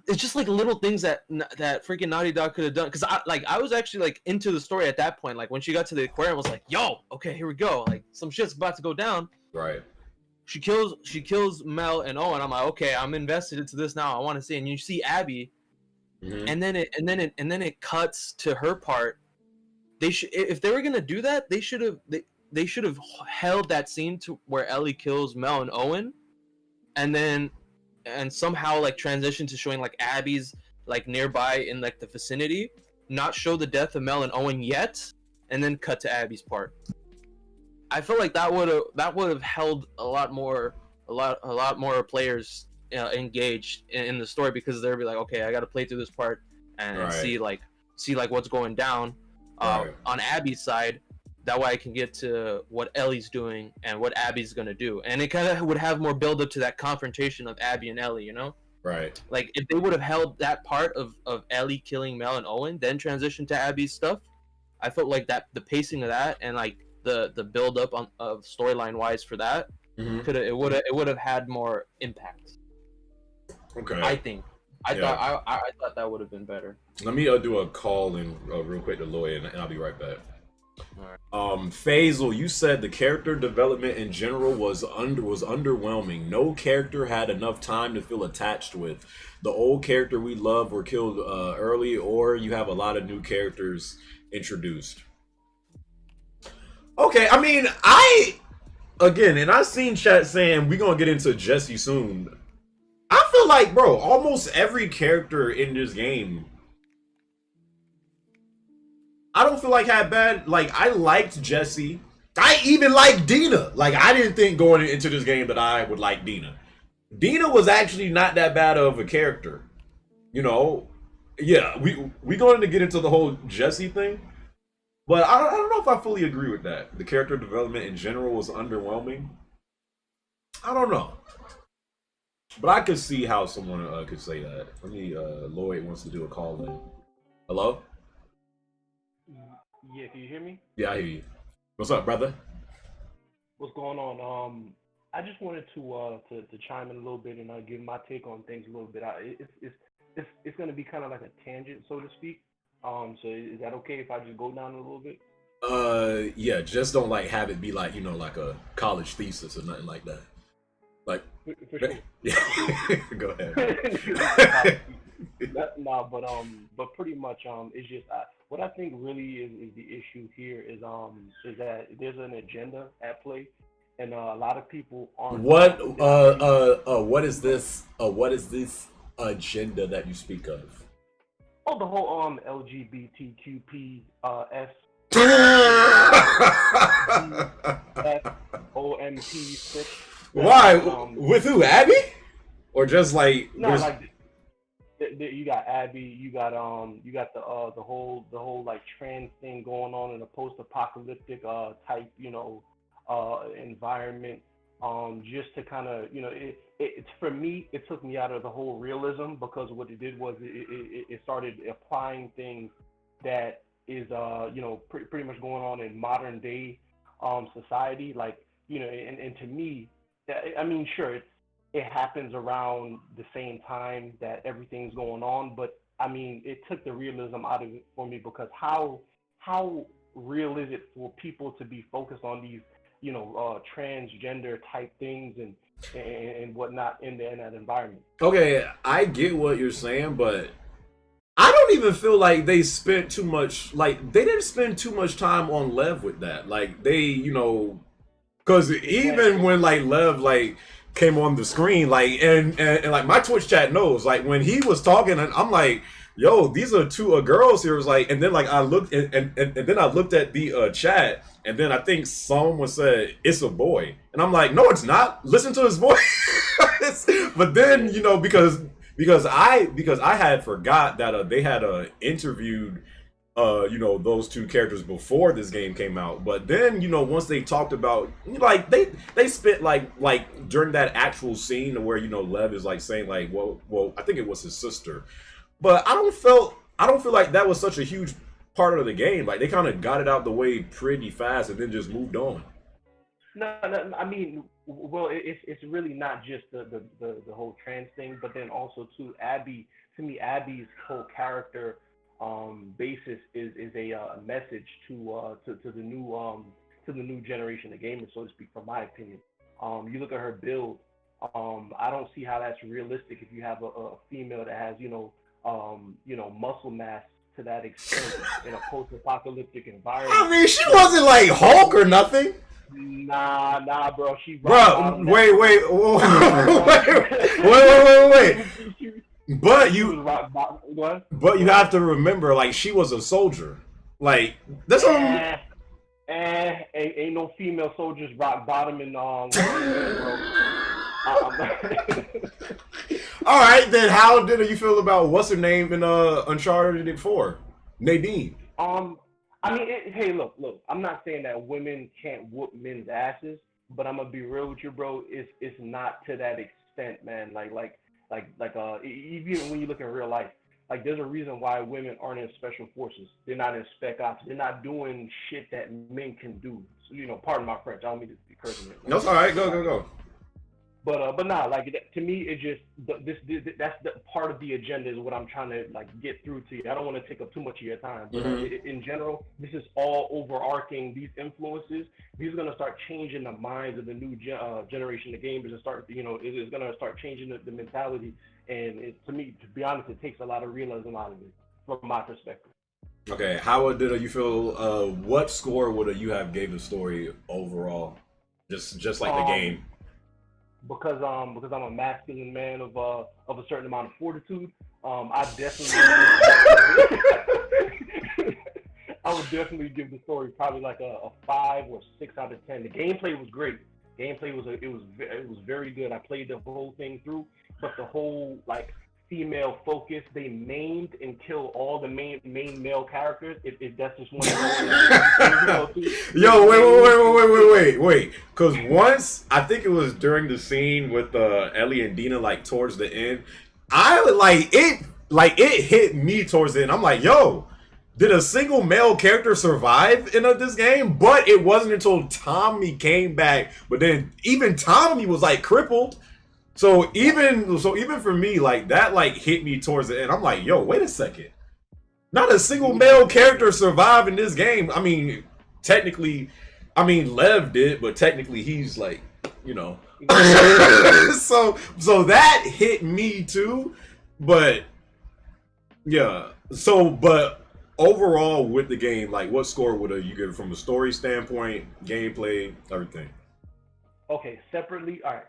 it's just like little things that freaking Naughty Dog could have done, because I was actually like into the story at that point. Like when she got to the aquarium, I was like, yo, okay, here we go. Like some shit's about to go down. Right. She kills Mel and Owen. I'm like, okay, I'm invested into this now. I want to see. And you see Abby, and then it cuts to her part. If they were gonna do that, they should have held that scene to where Ellie kills Mel and Owen, and somehow like transition to showing like Abby's like nearby in like the vicinity, not show the death of Mel and Owen yet, and then cut to Abby's part. I feel like that would have held a lot more players engaged in the story, because they'll be like, okay, I got to play through this part and see what's going down on Abby's side. That way I can get to what Ellie's doing and what Abby's gonna do, and it kind of would have more build up to that confrontation of Abby and Ellie, you know? Right. Like if they would have held that part of Ellie killing Mel and Owen, then transition to Abby's stuff, I felt like that the pacing of that and like the build up on of storyline wise for that, Mhm. it would have had more impact. Okay. I think. I Yeah. thought I thought that would have been better. Let me do a call in real quick to Lloyd, and I'll be right back. Alright. Faisal, you said the character development in general was underwhelming. No character had enough time to feel attached with. The old character we loved were killed early, or you have a lot of new characters introduced. Okay, I mean, and I seen chat saying we're gonna get into Jesse soon. I feel like, bro, almost every character in this game, I don't feel like had bad. Like, I liked Jesse. I even liked Dina. Like, I didn't think going into this game that I would like Dina. Dina was actually not that bad of a character. You know, yeah, we going to get into the whole Jesse thing, but I don't know if I fully agree with that. The character development in general was underwhelming. I don't know. But I could see how someone could say that. Let me, Lloyd wants to do a call in. Hello? Yeah, can you hear me? Yeah, I hear you. What's up, brother? What's going on? I just wanted to chime in a little bit and give my take on things a little bit. It's going to be kind of like a tangent, so to speak. So is that okay if I just go down a little bit? Yeah, just don't like have it be like, you know, like a college thesis or nothing like that. Like, For sure. yeah. Go ahead. But pretty much it's just what I think really is the issue here is that there's an agenda at play, and a lot of people aren't. What is this? What is this agenda that you speak of? Oh, the whole LGBTQP S OMP6. Why? With who? Abby? Or just like? No, like you got Abby, you got the whole like trans thing going on in a post-apocalyptic type environment. Just to kind of it's for me, it took me out of the whole realism, because what it did was it started applying things that is pretty much going on in modern day society, like and to me, I mean, sure, it happens around the same time that everything's going on, but I mean, it took the realism out of it for me, because how real is it for people to be focused on these transgender type things and whatnot in that environment? Okay, I get what you're saying, but I don't even feel like they spent too much. Like, they didn't spend too much time on Lev with that. Like, they, because even when like Lev like came on the screen, like and like my Twitch chat knows, like when he was talking, and I'm like, yo, these are two girls here. It was like, and then like I looked and then I looked at the chat, and then I think someone said it's a boy, and I'm like, no, it's not. Listen to his voice. But then because I had forgot that they had interviewed those two characters before this game came out. But then once they talked about, like, they spent like during that actual scene where Lev is like saying like, well I think it was his sister, but I don't feel like that was such a huge part of the game. Like, they kind of got it out the way pretty fast and then just moved on. No, I mean, well, it's really not just the whole trans thing, but then also too, Abby. To me, Abby's whole character basis is a message to the new generation of gamers, so to speak. From my opinion, you look at her build. I don't see how that's realistic if you have a female that has muscle mass to that extent in a post-apocalyptic environment. I mean, she wasn't like Hulk or nothing. Nah, bro. Bro, wait. But you have to remember, like, she was a soldier. Like, that's ain't no female soldiers rock bottom in bro. All right, then how did you feel about what's her name in Uncharted 4? Nadine. I mean, hey, look. I'm not saying that women can't whoop men's asses, but I'm gonna be real with you, bro. It's not to that extent, man. Like, even when you look in real life, Like, there's a reason why women aren't in special forces. They're not in spec ops. They're not doing shit that men can do. So, you know, pardon my French. I don't mean to be cursing. That's all right. Go. But nah, like to me, it just that's the part of the agenda is what I'm trying to like get through to you. I don't want to take up too much of your time, but in general, this is all overarching. These influences, these are gonna start changing the minds of the new generation of gamers, and start, you know, it's gonna start changing the mentality. And to me, to be honest, it takes a lot of realism out of it from my perspective. Okay, how did you feel? What score would you have gave the story overall? Just like the game. Because I'm a masculine man of a certain amount of fortitude, I definitely I would definitely give the story probably like a 5 or 6 out of 10. The gameplay was great. Gameplay was very good. I played the whole thing through, but the whole like female focus, they maimed and killed all the main male characters. If that's just one. Yo, wait. Because once, I think it was during the scene with Ellie and Dina, like towards the end, it hit me towards the end. I'm like, yo, did a single male character survive in this game? But it wasn't until Tommy came back. But then even Tommy was like crippled. So even for me, like that, like hit me towards the end. I'm like, yo, wait a second. Not a single male character survived in this game. I mean, technically, Lev did, but technically he's like, you know. so that hit me too. But yeah. But overall with the game, like what score would you give it from a story standpoint, gameplay, everything? Okay, separately, all right.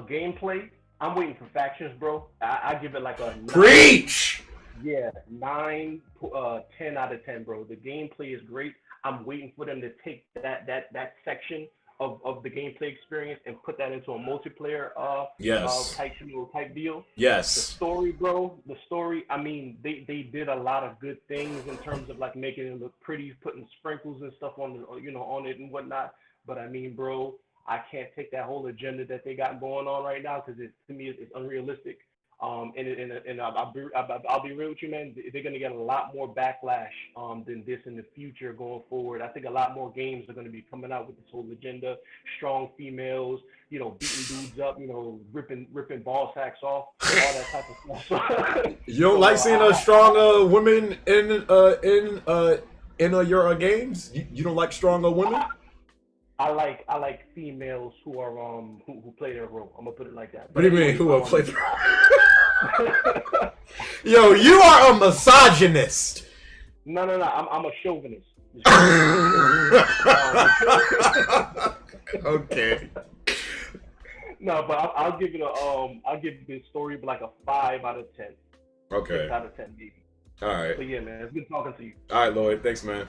Gameplay, I'm waiting for factions, bro. I give it like a 9. Preach! Yeah, 9, 10 out of 10, bro. The gameplay is great. I'm waiting for them to take that section of the gameplay experience and put that into a multiplayer type deal. Yes. The story, bro. The story. I mean, they did a lot of good things in terms of like making it look pretty, putting sprinkles and stuff on on it and whatnot. But I mean, bro, I can't take that whole agenda that they got going on right now because to me it's unrealistic. And I'll be real with you, man. They're gonna get a lot more backlash than this in the future going forward. I think a lot more games are gonna be coming out with this whole agenda. Strong females, beating dudes up, ripping ball sacks off, all that type of stuff. You don't like seeing a strong women in your games? You don't like stronger women? I like females who are who play their role. I'm gonna put it like that. What do you mean who will play their role? Yo, you are a misogynist. No. I'm a chauvinist. Okay. No, but I'll give this story like a 5 out of 10. Okay. 6 out of 10 maybe. All right. But yeah, man, it's good talking to you. All right, Lloyd. Thanks, man.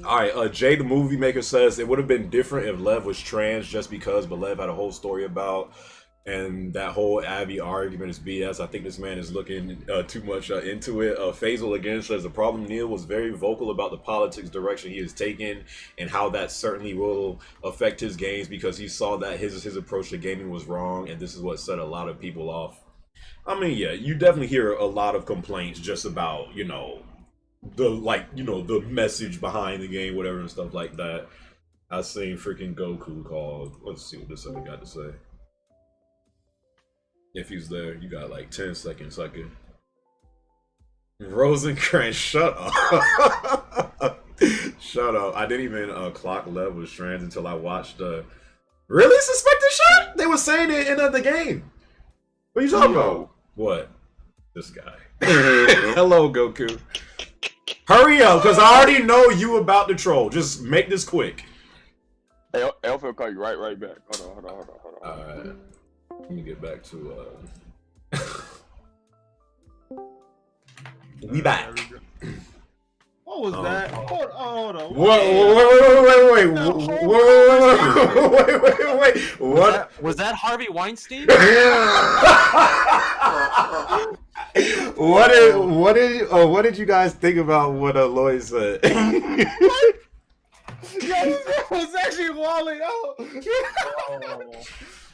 All right, Jay the movie maker says it would have been different if Lev was trans just because, but Lev had a whole story about, and that whole Abby argument is BS. I think this man is looking too much into it. Faisal again says the problem, Neil was very vocal about the politics direction he is taking and how that certainly will affect his games because he saw that his approach to gaming was wrong, and this is what set a lot of people off. I mean, yeah, you definitely hear a lot of complaints just about, the message behind the game, whatever, and stuff like that. I seen freaking Goku called. Let's see what this other got to say. If he's there, you got like 10 seconds, sucker. Rosencrantz, shut up. Shut up. I didn't even clock Lev was trans until I watched really suspected shit? They were saying it in the game. What are you talking about? What? This guy. Hello, Goku. Hurry up, because I already know you about to troll. Just make this quick. Hey, Alpha will call you right back. Hold on. Alright. Let me get back to we back. What was that? Hold on. Wait. What? Was that Harvey Weinstein? What did you guys think about what Lloyd said? That was actually walling out.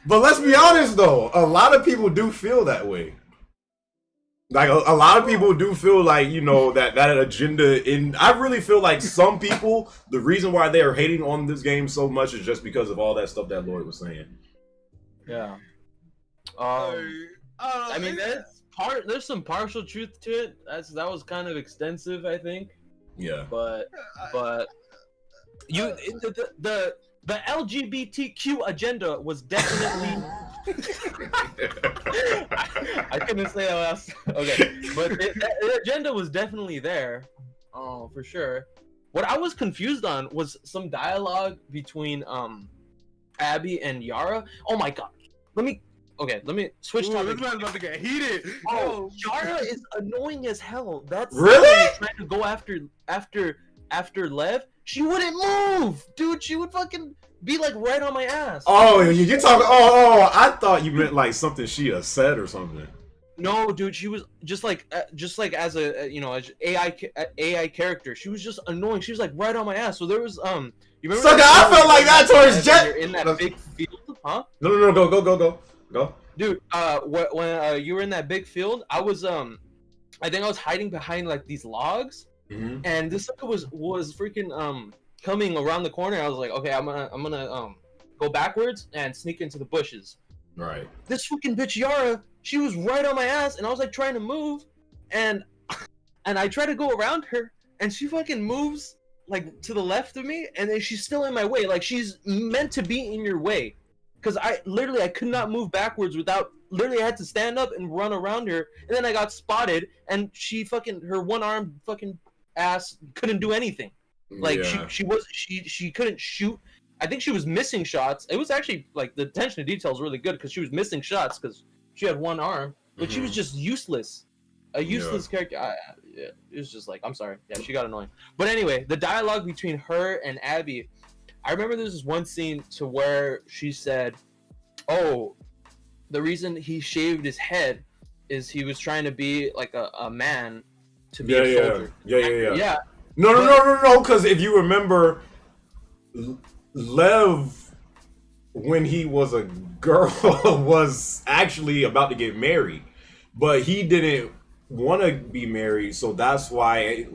But let's be honest though, a lot of people do feel that way. Like a lot of people do feel like, you know, that agenda in I really feel like some people, the reason why they are hating on this game so much is just because of all that stuff that Lloyd was saying. Yeah. I mean, there's some partial truth to it. That was kind of extensive, I think. Yeah. But the LGBTQ agenda was definitely. I couldn't say that last. Okay, but the agenda was definitely there. Oh, for sure. What I was confused on was some dialogue between Abby and Yara. Oh my god. Let me switch topics. This man's about to get heated. Oh, Yara is annoying as hell. That's really trying to go after Lev. She wouldn't move, dude. She would fucking be like right on my ass. Oh, you talking? Oh, I thought you meant like something she had said or something. No, dude. She was just like as a as AI character. She was just annoying. She was like right on my ass. So there was you remember? Sucker, I felt like that towards Jet. In that big field, huh? No, go. Dude, when you were in that big field, I was I think I was hiding behind like these logs, and this sucker was freaking coming around the corner. I was like, okay, I'm gonna go backwards and sneak into the bushes. Right. This fucking bitch Yara, she was right on my ass, and I was like trying to move, and I try to go around her, and she fucking moves like to the left of me, and then she's still in my way. Like she's meant to be in your way. Because I could not move backwards without, literally I had to stand up and run around her, and then I got spotted, and her one arm fucking ass couldn't do anything. Like she couldn't shoot. I think she was missing shots. It was actually like the attention to detail is really good because she was missing shots because she had one arm, but she was just useless. A useless character. It was just like, I'm sorry. Yeah, she got annoying. But anyway, the dialogue between her and Abby. I remember there was one scene to where she said, "Oh, the reason he shaved his head is he was trying to be like a man to be a soldier." Yeah. No. Because if you remember, Lev, when he was a girl, was actually about to get married, but he didn't want to be married, so that's why,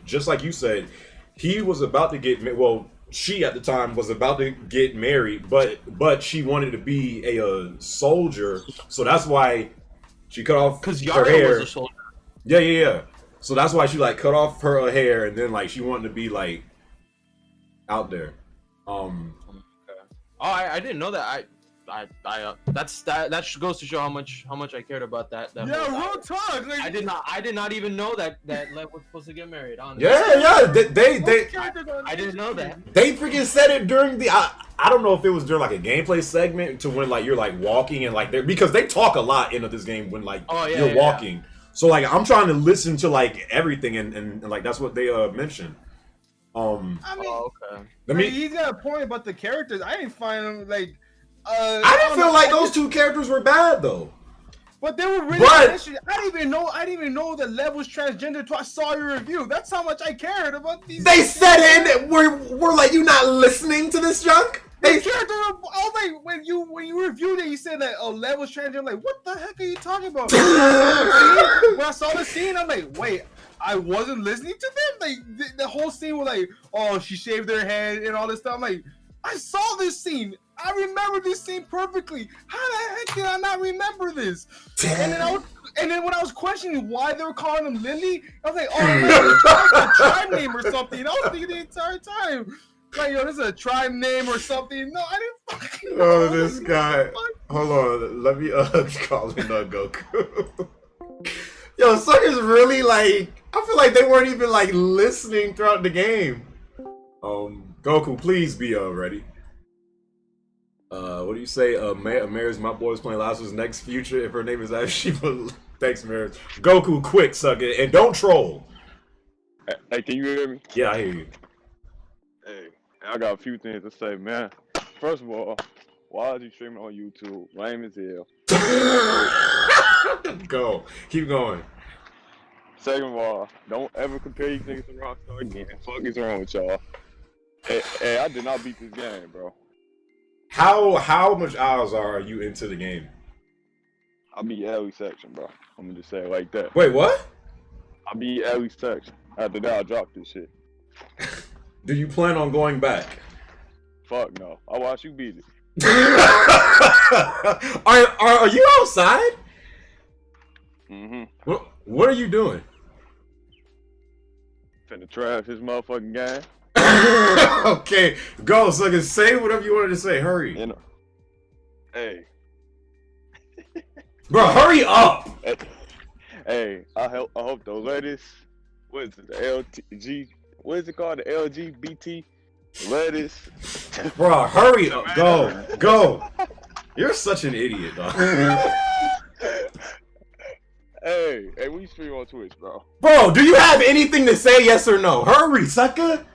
just like you said, he was about to get she at the time was about to get married, but she wanted to be a soldier, so that's why she cut off because her Yara hair. was a soldier. Yeah. So that's why she like cut off her hair, and then like she wanted to be like out there. I didn't know that. That goes to show how much I cared about that. Yeah, real talk. Like, I did not even know that Lev was supposed to get married. Honestly. Yeah. They I didn't know that. They freaking said it during the. I don't know if it was during like a gameplay segment to when like you're like walking and like because they talk a lot into this game when like you're walking. Yeah. So like I'm trying to listen to like everything and like that's what they mentioned. I mean, he's got a point about the characters. I didn't find them like. I didn't feel like those two characters were bad though. But they were really. I didn't even know that Lev was transgender until I saw your review. That's how much I cared about these. They said it. We're like, you not listening to this junk? The character. I was like, when you reviewed it, you said that Lev was transgender. I'm like, what the heck are you talking about? When I saw the scene, I'm like, wait. I wasn't listening to them. Like the whole scene was like, oh, she shaved her head and all this stuff. I'm like, I saw this scene. I remember this scene perfectly. How the heck did I not remember this? And then when I was questioning why they were calling him Lindy, I was like, oh, it's like a tribe name or something. I was thinking the entire time, like, yo, this is a tribe name or something. No, I didn't fucking know. Oh, this guy. Hold on, let me call in Goku. Yo, suckers really like. I feel like they weren't even like listening throughout the game. Goku, please be ready. What do you say? Maris, my boy's playing Lazo's next future. If her name is Ashiba, thanks, Maris. Goku, quick, sucker, and don't troll. Hey, can you hear me? Yeah, I hear you. Hey, I got a few things to say, man. First of all, why is he streaming on YouTube? Lame as hell. Go, keep going. Second of all, don't ever compare these niggas to Rockstar again. Fuck is wrong with y'all? Hey, I did not beat this game, bro. How much hours are you into the game? I'll be Ellie section, bro. I'm gonna just say it like that. Wait, what? I'll be Ellie section. After that, I'll drop this shit. Do you plan on going back? Fuck no. I'll watch you beat it. Are you outside? Mm-hmm. What are you doing? Finna trash his motherfucking game. Okay, go. So I can say whatever you wanted to say. Hurry, You know. Hey. bro. Hurry up. Hey, I hope those ladies, what is it, the LTG, what is it called, the LGBT ladies? Bro, hurry up. Go. You're such an idiot, dog. Hey, we stream on Twitch, bro. Bro, do you have anything to say? Yes or no? Hurry, sucker.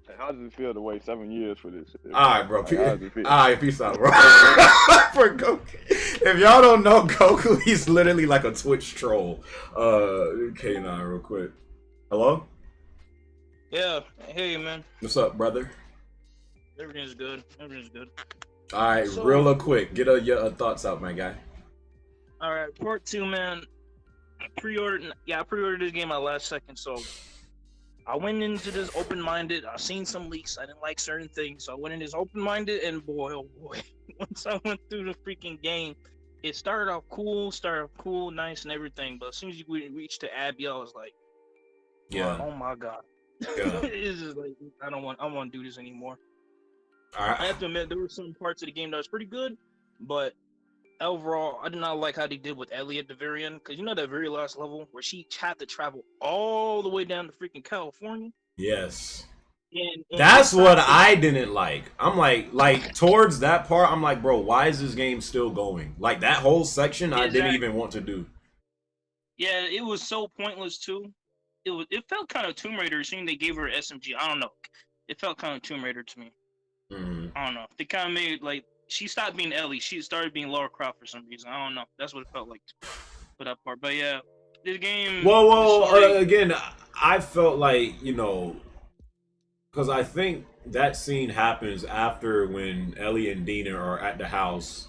Hey, how does it feel to wait 7 years for this shit? All right, bro. Like, how does it feel? All right, peace out, bro. For Goku. If y'all don't know Goku, he's literally like a Twitch troll. K9, real quick. Hello? Yeah, hey man. What's up, brother? Everything's good. Everything's good. All right, So- real quick. Get your thoughts out, my guy. All right, part 2, man. I pre-ordered this game at last second, so I went into this open-minded. I seen some leaks. I didn't like certain things, so I went in this open-minded, and boy, oh boy, once I went through the freaking game, it started off cool, nice, and everything. But as soon as you reached to Abby, I was like, Yeah. oh my god, Yeah. it's just like I don't want to do this anymore. All I right. have to admit, there were some parts of the game that was pretty good, but overall, I did not like how they did with Ellie at the very end. Because you know that very last level where she had to travel all the way down to freaking California? Yes. And That's what I didn't like. I'm like towards that part, I'm like, bro, why is this game still going? Like that whole section, I didn't even want to do. Yeah, it was so pointless too. It felt kind of Tomb Raider, seeing they gave her an SMG. I don't know. It felt kind of Tomb Raider to me. Mm-hmm. I don't know. They kind of made like she stopped being Ellie. She started being Lara Croft for some reason. I don't know. That's what it felt like for that part. But yeah, this game. Whoa. Again, I felt like, because I think that scene happens after when Ellie and Dina are at the house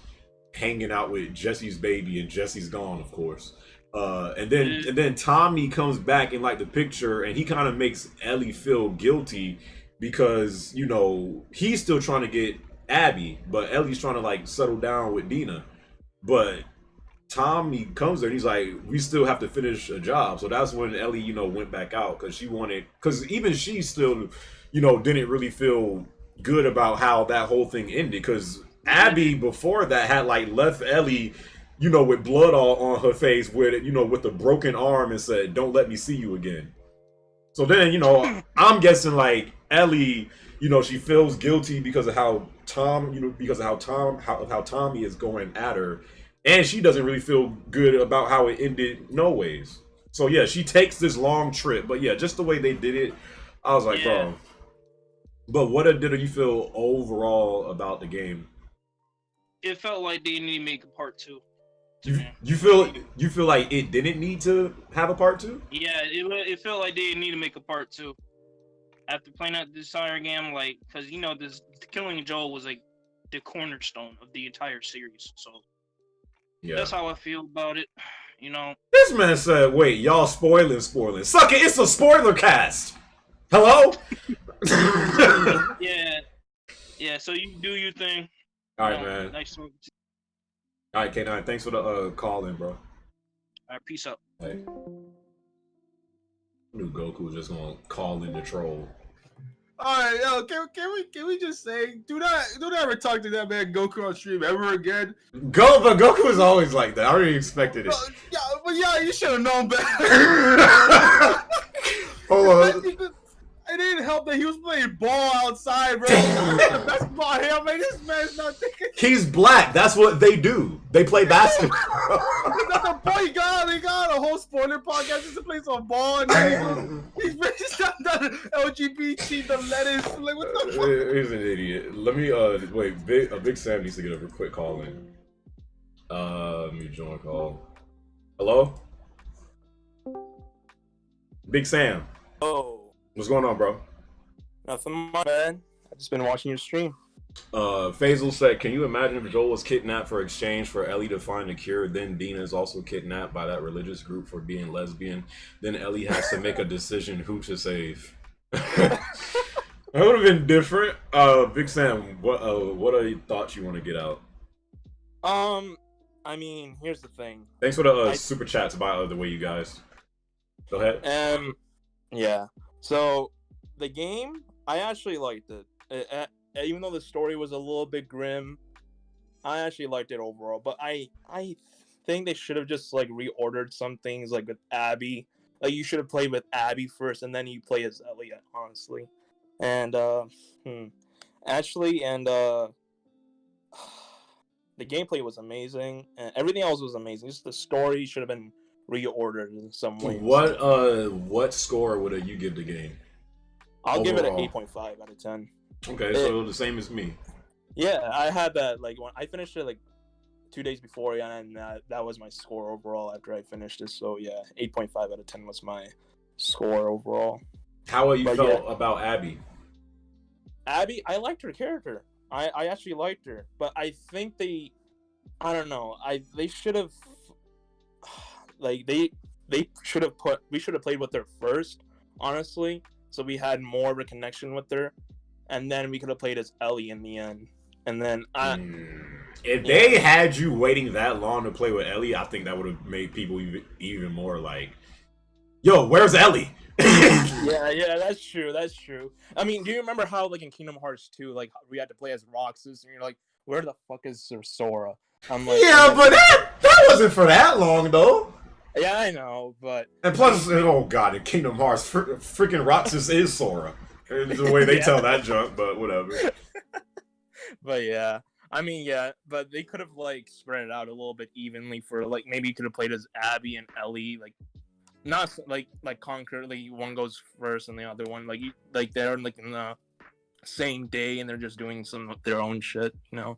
hanging out with Jesse's baby, and Jesse's gone, of course. And then Tommy comes back in like the picture, and he kind of makes Ellie feel guilty because he's still trying to get Abby, but Ellie's trying to like settle down with Dina. But Tommy comes there and he's like, we still have to finish a job. So that's when Ellie, went back out because even she still, didn't really feel good about how that whole thing ended. Because Abby before that had like left Ellie, with blood all on her face, with the broken arm, and said, "Don't let me see you again." So then, I'm guessing like Ellie, she feels guilty because of how Tommy is going at her, and she doesn't really feel good about how it ended no ways. So yeah, she takes this long trip, but yeah, just the way they did it, I was like, bro. But what did you feel overall about the game? It felt like they need to make a part 2. You feel like it didn't need to have a part 2? Yeah, it felt like they need to make a part 2. After playing out this entire game, like, because this killing Joel was like the cornerstone of the entire series. So yeah, that's how I feel about it. This man said, "Wait, y'all spoiling? Suck it! It's a spoiler cast." Hello. Yeah. So you do your thing. All right, man. Nice talking to you. All right, K9. Thanks for the call in, bro. All right, peace out. Hey. I knew Goku was just gonna call in the troll. All right, yo, can we just say, do not ever talk to that man Goku on stream ever again. But Goku was always like that. I already expected it. Yeah, you should have known better. Hold on. It didn't help that he was playing ball outside, bro. The basketball here, man. This man's not thinking. He's black. That's what they do. They play basketball. That's the point. He got a whole spoiler podcast just to play some ball, and then he's done LGBT, the lettuce. Like, what the fuck? He's an idiot. Let me wait. Big Sam needs to get a quick call in. Let me join call. Hello, Big Sam. Oh, What's going on, bro? nothing much, man. I've just been watching your stream. Faisal said, "Can you imagine if Joel was kidnapped for exchange for Ellie to find a cure? Then Dina is also kidnapped by that religious group for being lesbian. Then Ellie has to make a decision who to save." That would have been different. Big Sam, what are your thoughts you want to get out? I mean, here's the thing. Thanks for the super chats, by the way, you guys. Go ahead. Yeah. So the game, I actually liked it. Even though the story was a little bit grim, I actually liked it overall. But I think they should have just like reordered some things, like with Abby. Like you should have played with Abby first, and then you play as Ellie. Honestly, and actually, and the gameplay was amazing, and everything else was amazing. Just the story should have been reordered in some ways. What score would you give the game? I'll overall? give it an 8.5 out of 10. Okay, so the same as me. Yeah, I had that like when I finished it like 2 days before, and that was my score overall after I finished it. So yeah, 8.5 out of 10 was my score overall. How you felt about Abby? Abby, I liked her character. I actually liked her, but I think they should have like we should have played with her first, honestly, so we had more of a connection with her, and then we could have played as Ellie in the end. And then if they had you waiting that long to play with Ellie, I think that would have made people even more like, yo, where's Ellie? yeah, that's true. I mean, do you remember how like in Kingdom Hearts 2, like we had to play as Roxas, and you're like, where the fuck is Sora? I'm like, yeah, but that wasn't for that long though. Yeah, I know, but and plus, oh god, in Kingdom Hearts, freaking Roxas is Sora. It's the way they tell that junk, but whatever. But yeah, I mean, yeah, but they could have like spread it out a little bit evenly for like maybe you could have played as Abby and Ellie, like. Not like concurrently, one goes first and the other one like they're like in the same day and they're just doing some of their own shit, you know?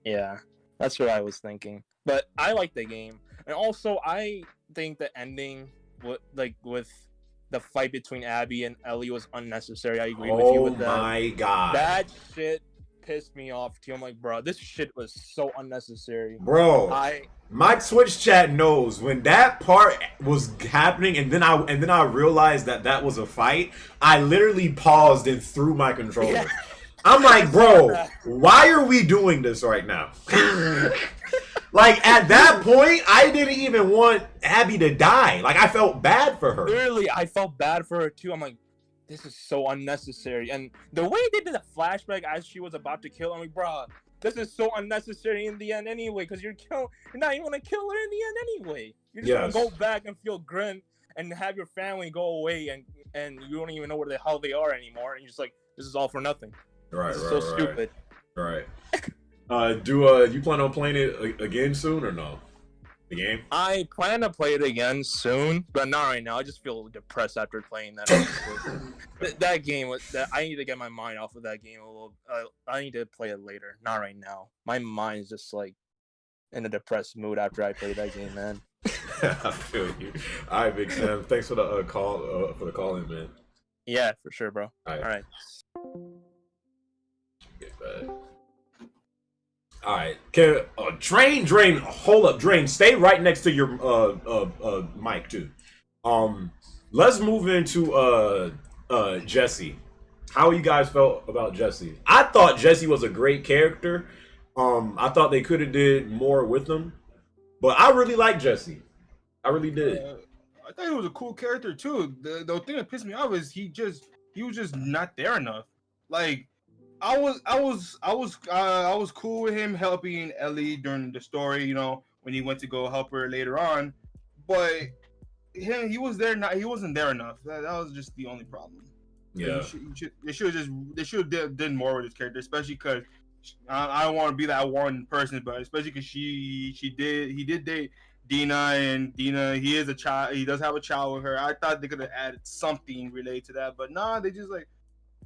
Yeah, that's what I was thinking. But I like the game, and also I think the ending with the fight between Abby and Ellie was unnecessary. I agree with you with that. Oh my god, that shit pissed me off too. I'm like, bro, this shit was so unnecessary. Bro, my Twitch chat knows when that part was happening, and then I realized that was a fight. I literally paused and threw my controller. Yeah. I'm like, bro, why are we doing this right now? Like at that point, I didn't even want Abby to die. Like I felt bad for her. Literally, I felt bad for her too. I'm like, this is so unnecessary. And the way they did the flashback as she was about to kill, I'm like, bro, this is so unnecessary in the end anyway, because you're not even gonna kill her in the end anyway. You're just gonna go back and feel grim and have your family go away, and you don't even know where the hell they are anymore, and you're just like, this is all for nothing. Right, this is so stupid. Right. Do you plan on playing it again soon or no? The game? I plan to play it again soon, but not right now. I just feel depressed after playing that. That game I need to get my mind off of that game a little. I need to play it later, not right now. My mind is just like in a depressed mood after I play that game, man. I feel you. All right, Big Sam. Thanks for the call in, man. Yeah, for sure, bro. All right. All right. Drain. Hold up, Drain. Stay right next to your mic too. Let's move into Jesse. How you guys felt about Jesse? I thought Jesse was a great character. I thought they could have did more with him, but I really like Jesse. I really did. I thought he was a cool character too. The thing that pissed me off is he was just not there enough. Like I was cool with him helping Ellie during the story, you know, when he went to go help her later on, but he wasn't there enough. That was just the only problem. Yeah, they should have done more with his character, especially because I don't want to be that one person, but especially because he did date Dina, and Dina, he is a child. He does have a child with her. I thought they could have added something related to that, but nah, they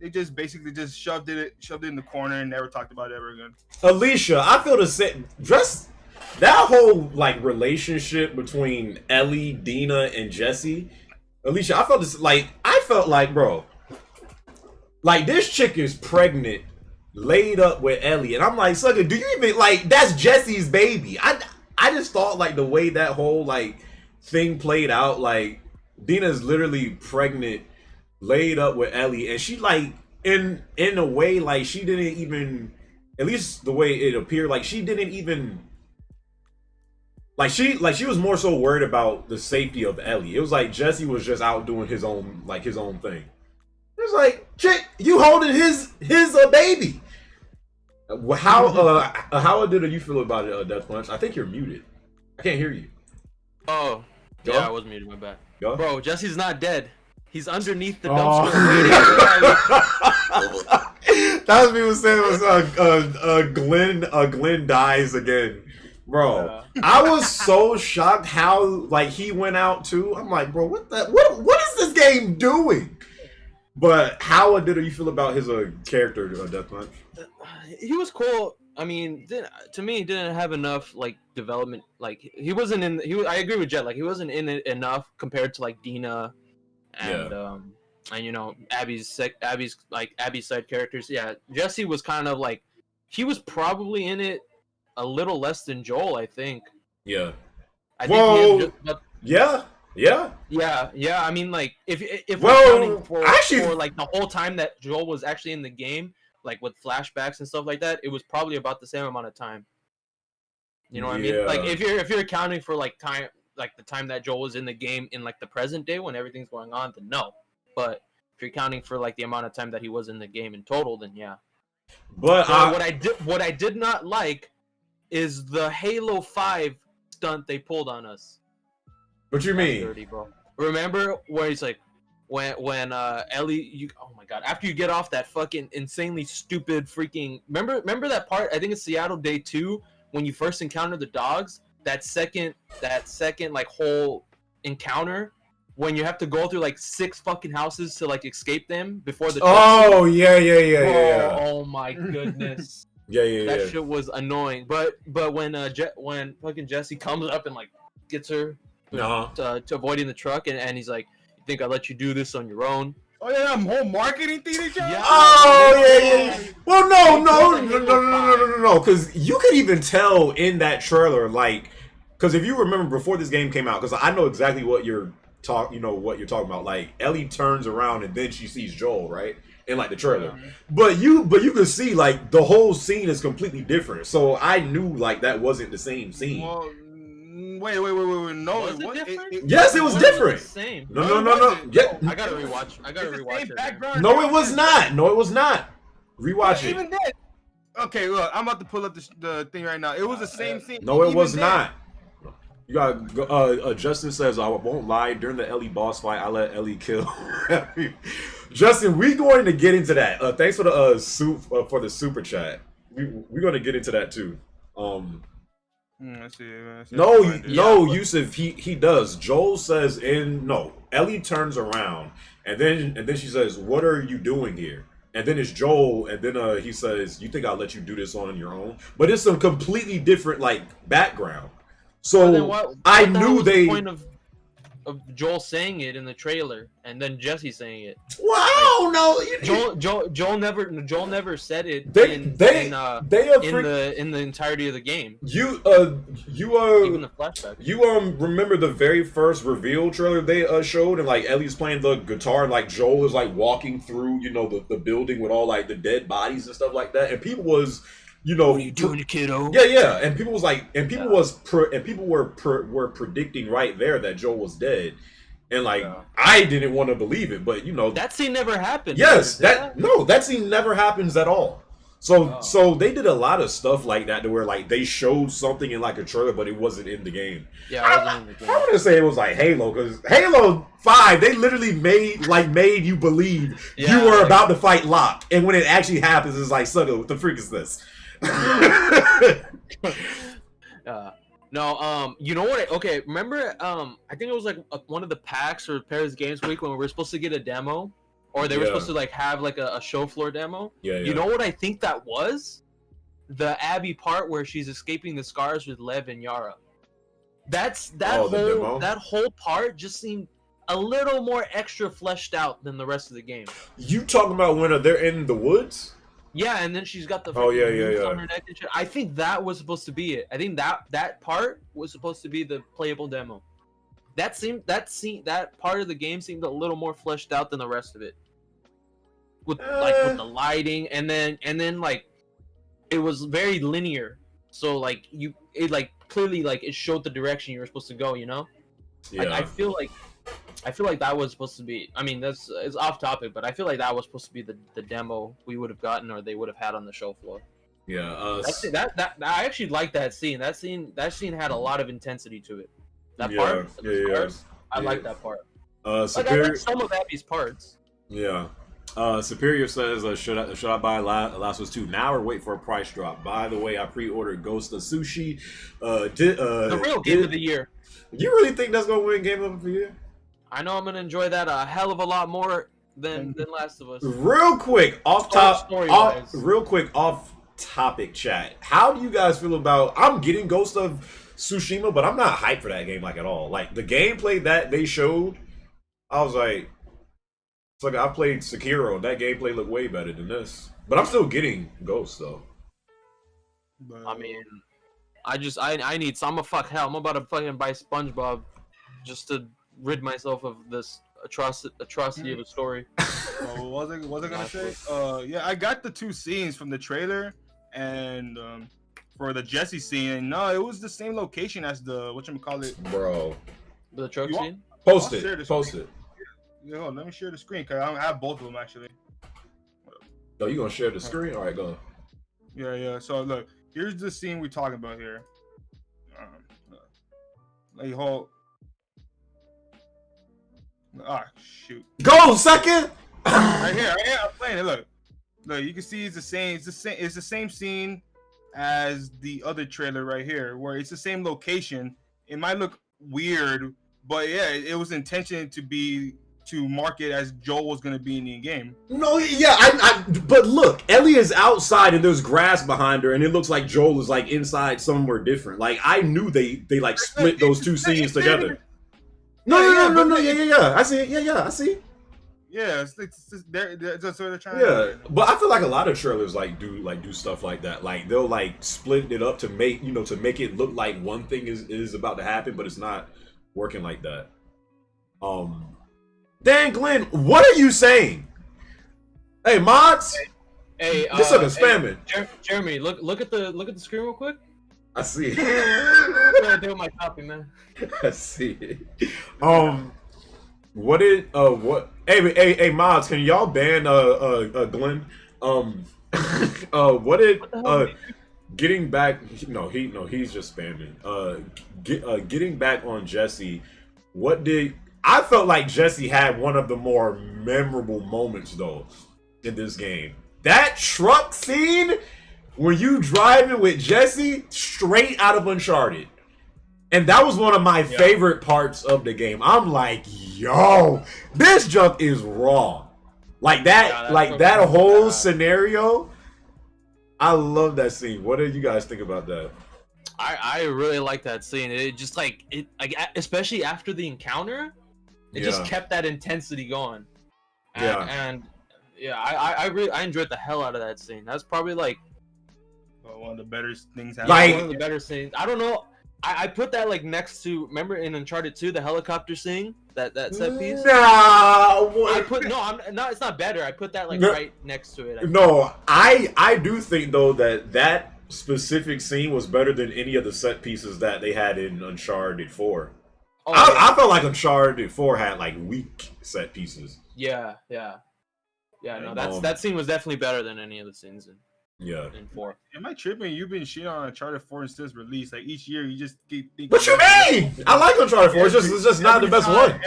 just basically just shoved it in the corner and never talked about it ever again. Alicia, I feel the same. Just that whole like relationship between Ellie, Dina, and Jesse. Alicia, I felt like, bro, like this chick is pregnant laid up with Ellie, and I'm like, sucker, do you even like? That's Jesse's baby. I just thought like the way that whole like thing played out, like Dina's literally pregnant, laid up with Ellie, and she like in a way like she didn't even, at least the way it appeared, like she didn't even. Like she was more so worried about the safety of Ellie. It was like Jesse was just out doing his own thing. It's like, chick, you holding his baby. How did you feel about it, Death Punch? I think you're muted. I can't hear you. Oh, Go? yeah, I was muted. My bad. Go? Bro, Jesse's not dead. He's underneath the Oh. dumpster. That's what people saying was Glenn dies again. Bro, I was so shocked how like he went out too. I'm like, bro, what is this game doing? But how did you feel about his character, Death Punch? He was cool. I mean, to me, he didn't have enough like development. Like he wasn't in. I agree with Jet. Like he wasn't in it enough compared to like Dina, and you know Abby's side characters. Yeah, Jesse was kind of like he was probably in it a little less than Joel, I think. Yeah. I think yeah. I mean, like if Well, we're counting for like the whole time that Joel was actually in the game, like with flashbacks and stuff like that, it was probably about the same amount of time. You know what I mean? Like if you're accounting for like time, like the time that Joel was in the game in like the present day when everything's going on, then no. But if you're counting for like the amount of time that he was in the game in total, then yeah. But what I did not like is the Halo 5 stunt they pulled on us. What you mean? Dirty, bro. Remember where he's like, when Ellie, oh my god, after you get off that fucking insanely stupid freaking, remember that part? I think it's Seattle Day 2 when you first encounter the dogs. That second like whole encounter when you have to go through like 6 fucking houses to like escape them before the. Oh yeah. Oh my goodness. Yeah. That shit was annoying. But when fucking Jesse comes up and like gets her to avoiding the truck and he's like, "You think I'll let you do this on your own?" Oh yeah, that whole marketing thing they got. Yeah. Oh yeah. Well, no. Because you could even tell in that trailer, like, because if you remember before this game came out, because I know exactly what you're talking about. Like Ellie turns around and then she sees Joel, right? In like the trailer, but you could see like the whole scene is completely different. So I knew like that wasn't the same scene. Well, wait. No, Was it different? Yes, it was different. The same. No. Yeah. I gotta rewatch. It. Background. No, it was not. Rewatch it. Even then. Okay, look, I'm about to pull up the thing right now. It was the same scene. No, it even was then. not. You got Justin says, I won't lie, during the Ellie boss fight I let Ellie kill. Justin, we're going to get into that. Thanks for the for the super chat. We're going to get into that too. Let's see. No, Yusuf, he does. Joel says Ellie turns around and then she says, "What are you doing here?" And then it's Joel, and then he says, "You think I'll let you do this on your own?" But it's some completely different like background. So I knew they. The point of Joel saying it in the trailer, and then Jesse saying it. Wow, no. Joel never said it in the entirety of the game. You even the flashback. You remember the very first reveal trailer they showed, and like Ellie's playing the guitar, and like Joel is like walking through, the building with all like the dead bodies and stuff like that, and people was. What are you doing, kiddo? Yeah, and people was like, and people were predicting right there that Joel was dead, and like I didn't want to believe it, but that scene never happened. Yes, that scene never happens at all. So they did a lot of stuff like that to where like they showed something in like a trailer, but it wasn't in the game. Yeah, it wasn't in the game. I want to say it was like Halo, because Halo 5 they literally made you believe you were about to fight Locke, and when it actually happens, it's like, sucker, what the freak is this? No, you know what? Okay, remember? I think it was like one of the packs or Paris Games Week when we were supposed to get a demo, or they were supposed to like have like a show floor demo. Yeah. You know what I think that was? The Abby part where she's escaping the scars with Lev and Yara. That whole part just seemed a little more extra fleshed out than the rest of the game. You talking about when they're in the woods? Yeah, and then she's got the Oh, yeah, freaking yeah, noose yeah. on her neck and shit. I think that was supposed to be it. I think that part was supposed to be the playable demo. That part of the game seemed a little more fleshed out than the rest of it. With with the lighting and then like it was very linear. So like it clearly like it showed the direction you were supposed to go, you know? Yeah. Like I feel like that was supposed to be. I mean, it's off topic, but I feel like that was supposed to be the demo we would have gotten or they would have had on the show floor. Yeah. I actually like that scene. That scene had a lot of intensity to it. That Yeah, part, yeah. I like that part. Superior. I like some of Abby's parts. Yeah. Superior says, should I buy Last of Us 2 now or wait for a price drop? By the way, I pre-ordered Ghost of Sushi. The real game of the year. You really think that's gonna win Game of the Year? I know I'm gonna enjoy that a hell of a lot more than Last of Us. Real quick, off topic chat. How do you guys feel about? I'm getting Ghost of Tsushima, but I'm not hyped for that game like at all. Like the gameplay that they showed, I was like, it's like I played Sekiro. That gameplay looked way better than this. But I'm still getting Ghost though. I mean, I need some. I'm about to fucking buy SpongeBob just to rid myself of this atrocity of a story. What was I gonna say? Yeah, I got the 2 scenes from the trailer, and for the Jesse scene, no, it was the same location as the whatchamacallit. Bro. The truck scene? Post it. Yeah, hold on, let me share the screen because I have both of them actually. Oh, you gonna share the screen? All right, go. Yeah. So look, here's the scene we're talking about here. Like hold. Ah, shoot. Go, second. Right here, I'm playing it. Look, you can see it's the same scene as the other trailer right here, where it's the same location. It might look weird, but yeah, it was intention to market as Joel was gonna be in the game. No, yeah, but look, Ellie is outside and there's grass behind her, and it looks like Joel is like inside somewhere different. Like I knew they like split those 2 scenes together. No, yeah. I see it. Yeah, I see. Yeah, that's what they're trying. Yeah, but I feel like a lot of trailers do stuff like that. Like they'll like split it up to make it look like one thing is about to happen, but it's not working like that. Dan Glenn, what are you saying? Hey, mods. Hey, this is spamming. Jeremy, look at the screen real quick. I see it. What do I do with my copy, man? I see it. Hey, mods, can y'all ban Glenn? Getting back, he's just spamming. Getting back on Jesse, I felt like Jesse had one of the more memorable moments though in this game. That truck scene where you driving with Jesse straight out of Uncharted. And that was one of my favorite parts of the game. I'm like, yo, this junk is raw. Like that, that whole scenario. I love that scene. What did you guys think about that? I really like that scene. It just especially after the encounter, it just kept that intensity going. And I enjoyed the hell out of that scene. That's probably like one of the better things. One of the better scenes. I don't know. I put that like next to, remember in Uncharted 2, the helicopter scene, that set piece. It's not better. I put that like right next to it. I do think though that specific scene was better than any of the set pieces that they had in Uncharted 4. I felt like Uncharted 4 had like weak set pieces. Yeah. No, that scene was definitely better than any of the scenes in 4. Am I tripping? You've been shitting on Uncharted 4 since release. Like each year, you just keep thinking. What you mean? I like Uncharted 4. It's just not the best one.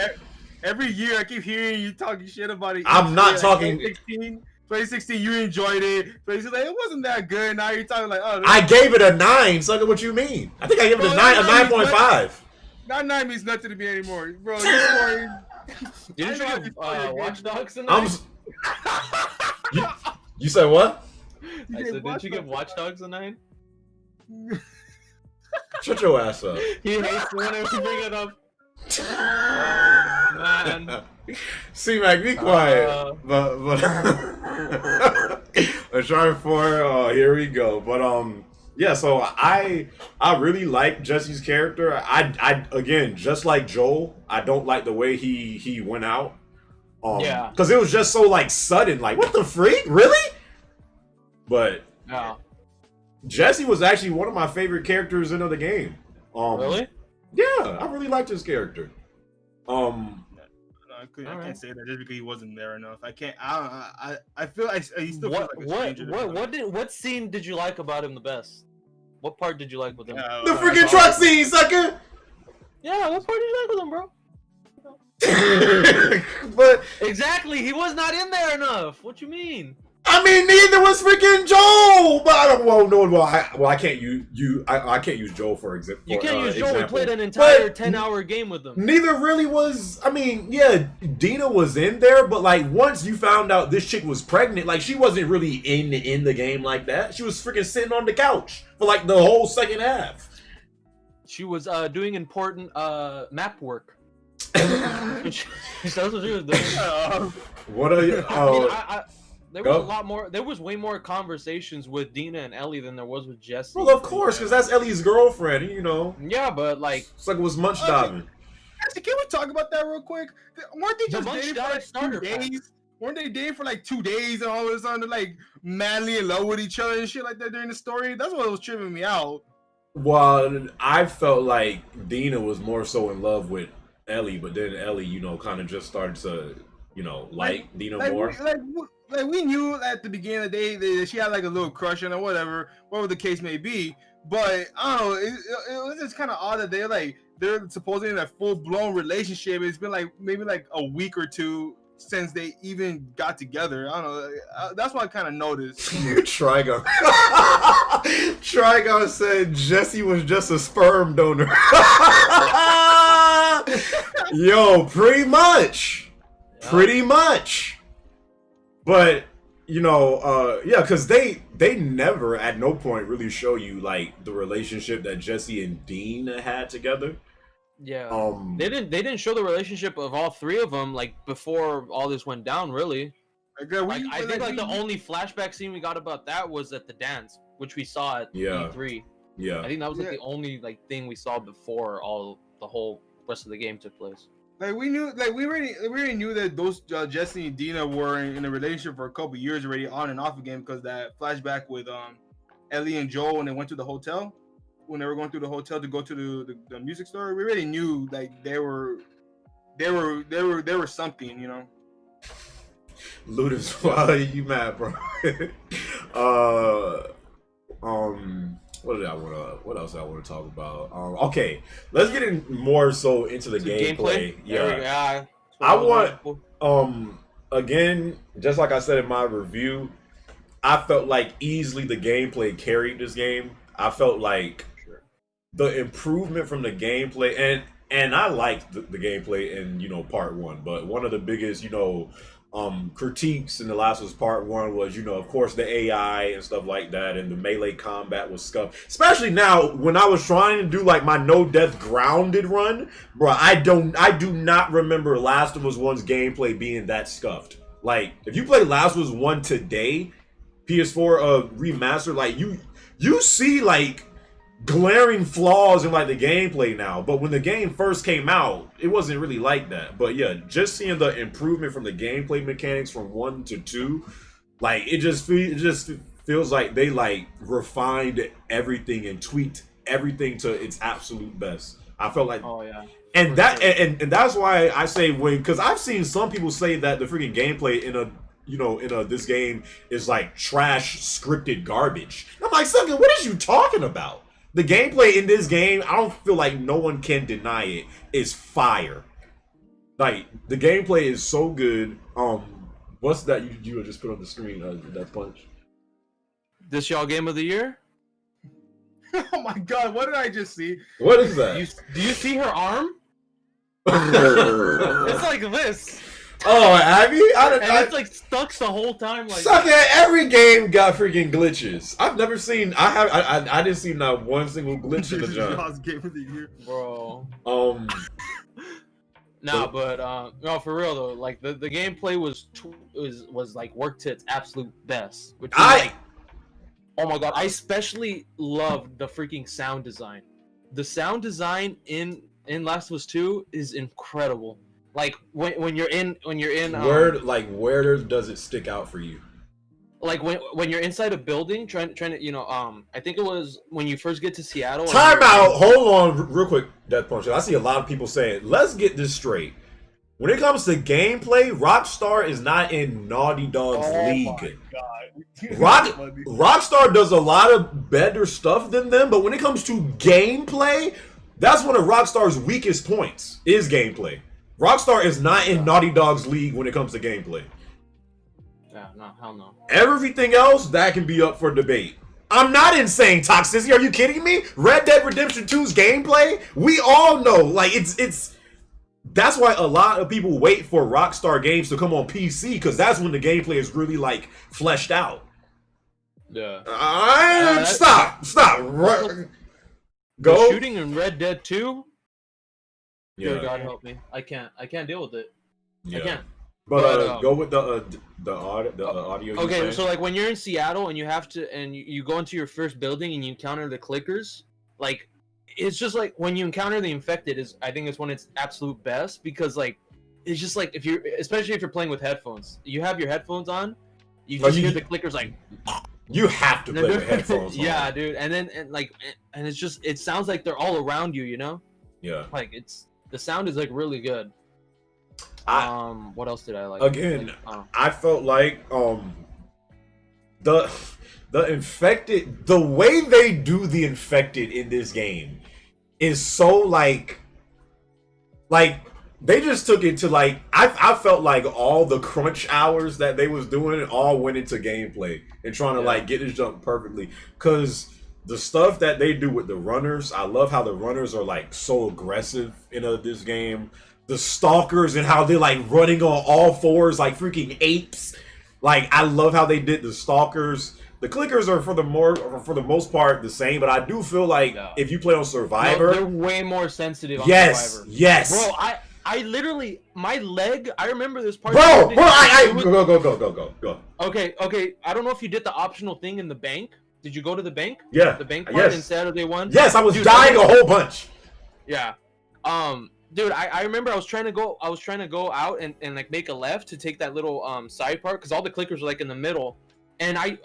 Every year, I keep hearing you talking shit about it. I'm not talking. 2016, you enjoyed it. 2016, it wasn't that good. Now you're talking like, oh. I gave it a 9. So what you mean? I think I gave it a 9.5. Not 9 means nothing to me anymore, bro. You're scoring. Didn't you give Watch Dogs a 9? You said what? I said, didn't you give Watch Dogs a 9? Shut your ass up. He hates whenever we bring it up. Man. C-Mac, be quiet. But Uncharted 4. Oh, here we go. But yeah. So I really like Jesse's character. I again, just like Joel, I don't like the way he went out. Yeah. Because it was just so like sudden. Like, what the freak? Really? But Yeah. Jesse was actually one of my favorite characters in the game. Really? Yeah, I really liked his character. No, I Alright. can't say that just because he wasn't there enough. I can't. I feel like he still feels like a stranger. What scene did you like about him the best? What part did you like with him? The freaking truck scene, sucker. Yeah, what part did you like with him, bro? But Exactly, he was not in there enough. What you mean? I mean, neither was freaking Joel. But I don't. I can't use I can't use Joel for example. You can't use Joel. We example. played an entire But 10-hour game with him. Neither really was. I mean, yeah, Dina was in there, but like once you found out this chick was pregnant, like she wasn't really in the game like that. She was freaking sitting on the couch for like the whole second half. She was doing important map work. That's what she was doing. What are you? There Go. was a lot more. There was way more conversations with Dina and Ellie than there was with Jesse. Well, of course, because that's Ellie's girlfriend. You know, Yeah, but like it's like it was munch diving. Actually, can we talk about that real quick? Weren't they The just Munch dating for Dive like starter 2 pack. days? Weren't they dating for like 2 days and all of a sudden they're like madly in love with each other and shit like that during the story? That's what was tripping me out. Well, I felt like Dina was more so in love with Ellie, but then Ellie, you know, kind of just started to, you know, like Dina more. We knew at the beginning of the day that she had like a little crush on her, whatever the case may be. But I don't know, it was just kind of odd that they're supposedly in a full blown relationship. It's been like maybe like a week or two since they even got together. I don't know. That's what I kind of noticed. Trigon. Trigon said Jesse was just a sperm donor. Yo, pretty much. Pretty much. But, you know, yeah, because they never at no point really show you like the relationship that Jesse and Dean had together. Yeah. They didn't show the relationship of all three of them like before all this went down. Really. I think the only flashback scene we got about that was at the dance, which we saw at E3. Yeah. I think that was like the only like thing we saw before the whole rest of the game took place. Like we already knew that those Jesse and Dina were in a relationship for a couple years already, on and off again, because that flashback with Ellie and Joel when they went to the hotel, when they were going through the hotel to go to the music store, we already knew like they were something, you know. Ludus, why are you mad, bro? What else I want to talk about? Okay, let's get in more so into the gameplay. Yeah. I want again, just like I said in my review, I felt like easily the gameplay carried this game. I felt like the improvement from the gameplay, and I liked the gameplay in, you know, part one, but one of the biggest, you know, critiques in The Last of Us Part 1 was, you know, of course the AI and stuff like that, and the melee combat was scuffed. Especially now when I was trying to do like my no death grounded run, bro, I do not remember Last of Us 1's gameplay being that scuffed. Like if you play Last of Us 1 today, PS4 remastered, like you see like glaring flaws in like the gameplay now, but when the game first came out, it wasn't really like that. But yeah, just seeing the improvement from the gameplay mechanics from 1 to 2, like it just feels like they like refined everything and tweaked everything to its absolute best. I felt like, and that and that's why I say because I've seen some people say that the freaking gameplay in this game is like trash scripted garbage. I'm like, sucker, what is you talking about? The gameplay in this game, I don't feel like no one can deny it, is fire. Like, the gameplay is so good. What's that you just put on the screen, that punch? This y'all game of the year? Oh my god, what did I just see? What is that? Do you see her arm? It's like this. Oh, Abby? It's like stuck the whole time. Like, suck it. Every game got freaking glitches. I've never seen. I didn't see not one single glitch in the jump. Game of the year, bro. Nah, but no, for real though, like the gameplay was like worked to its absolute best. Which was like, oh my god, I especially loved the freaking sound design. The sound design in Last of Us 2 is incredible. Like when you're in where does it stick out for you? Like when you're inside a building trying to I think it was when you first get to Seattle. Time out. Hold on real quick, Death Punch. I see a lot of people saying, let's get this straight. When it comes to gameplay, Rockstar is not in Naughty Dog's league. Rockstar does a lot of better stuff than them, but when it comes to gameplay, that's one of Rockstar's weakest points, is gameplay. Rockstar is not in Naughty Dog's league when it comes to gameplay. Yeah, no, hell no. Everything else, that can be up for debate. I'm not insane toxicity. Are you kidding me? Red Dead Redemption 2's gameplay, we all know. Like, it's that's why a lot of people wait for Rockstar games to come on PC, because that's when the gameplay is really, like, fleshed out. Yeah. Stop. Go. The shooting in Red Dead 2? Yeah. Dear God help me. I can't deal with it. Yeah. I can't. But go with the audio. Okay, so like when you're in Seattle and you have to, and you go into your first building and you encounter the clickers, like it's just like when you encounter the infected I think it's when it's absolute best, because like it's just like especially if you're playing with headphones, you have your headphones on, you just hear the clickers like. You have to play with headphones on. Yeah, dude, and it's just it sounds like they're all around you, you know? Yeah. Like the sound is like really good. What else did I like? Again, I felt like the infected, the way they do the infected in this game is so like they just took it to like I felt like all the crunch hours that they was doing all went into gameplay and trying to like get this jump perfectly, because the stuff that they do with the runners, I love how the runners are like so aggressive in this game. The stalkers and how they're like running on all fours like freaking apes. Like, I love how they did the stalkers. The clickers are for the most part the same, but I do feel like if you play on Survivor, they're way more sensitive on Survivor. Yes. Bro, I literally, my leg, I remember this part. Bro, go. Okay. I don't know if you did the optional thing in the bank. Did you go to the bank? Yeah. The bank part in Saturday 1? Yes, I was dying a whole bunch. Yeah. Dude, I remember I was trying to go out and like make a left to take that little side part, because all the clickers were like in the middle, and I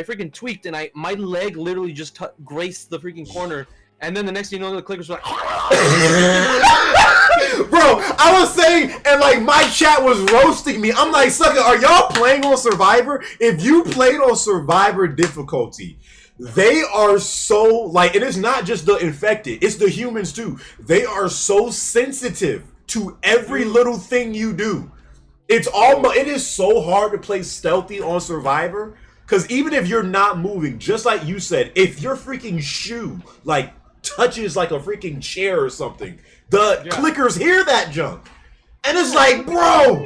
freaking tweaked, and my leg literally just graced the freaking corner, and then the next thing you know, the clickers were like Bro, I was saying, and like my chat was roasting me. I'm like, sucker, are y'all playing on Survivor? If you played on Survivor difficulty, they are so like, it is not just the infected, it's the humans too. They are so sensitive to every little thing you do. It is so hard to play stealthy on Survivor, because even if you're not moving, just like you said, if your freaking shoe like touches like a freaking chair or something, the clickers hear that junk, and it's like, bro,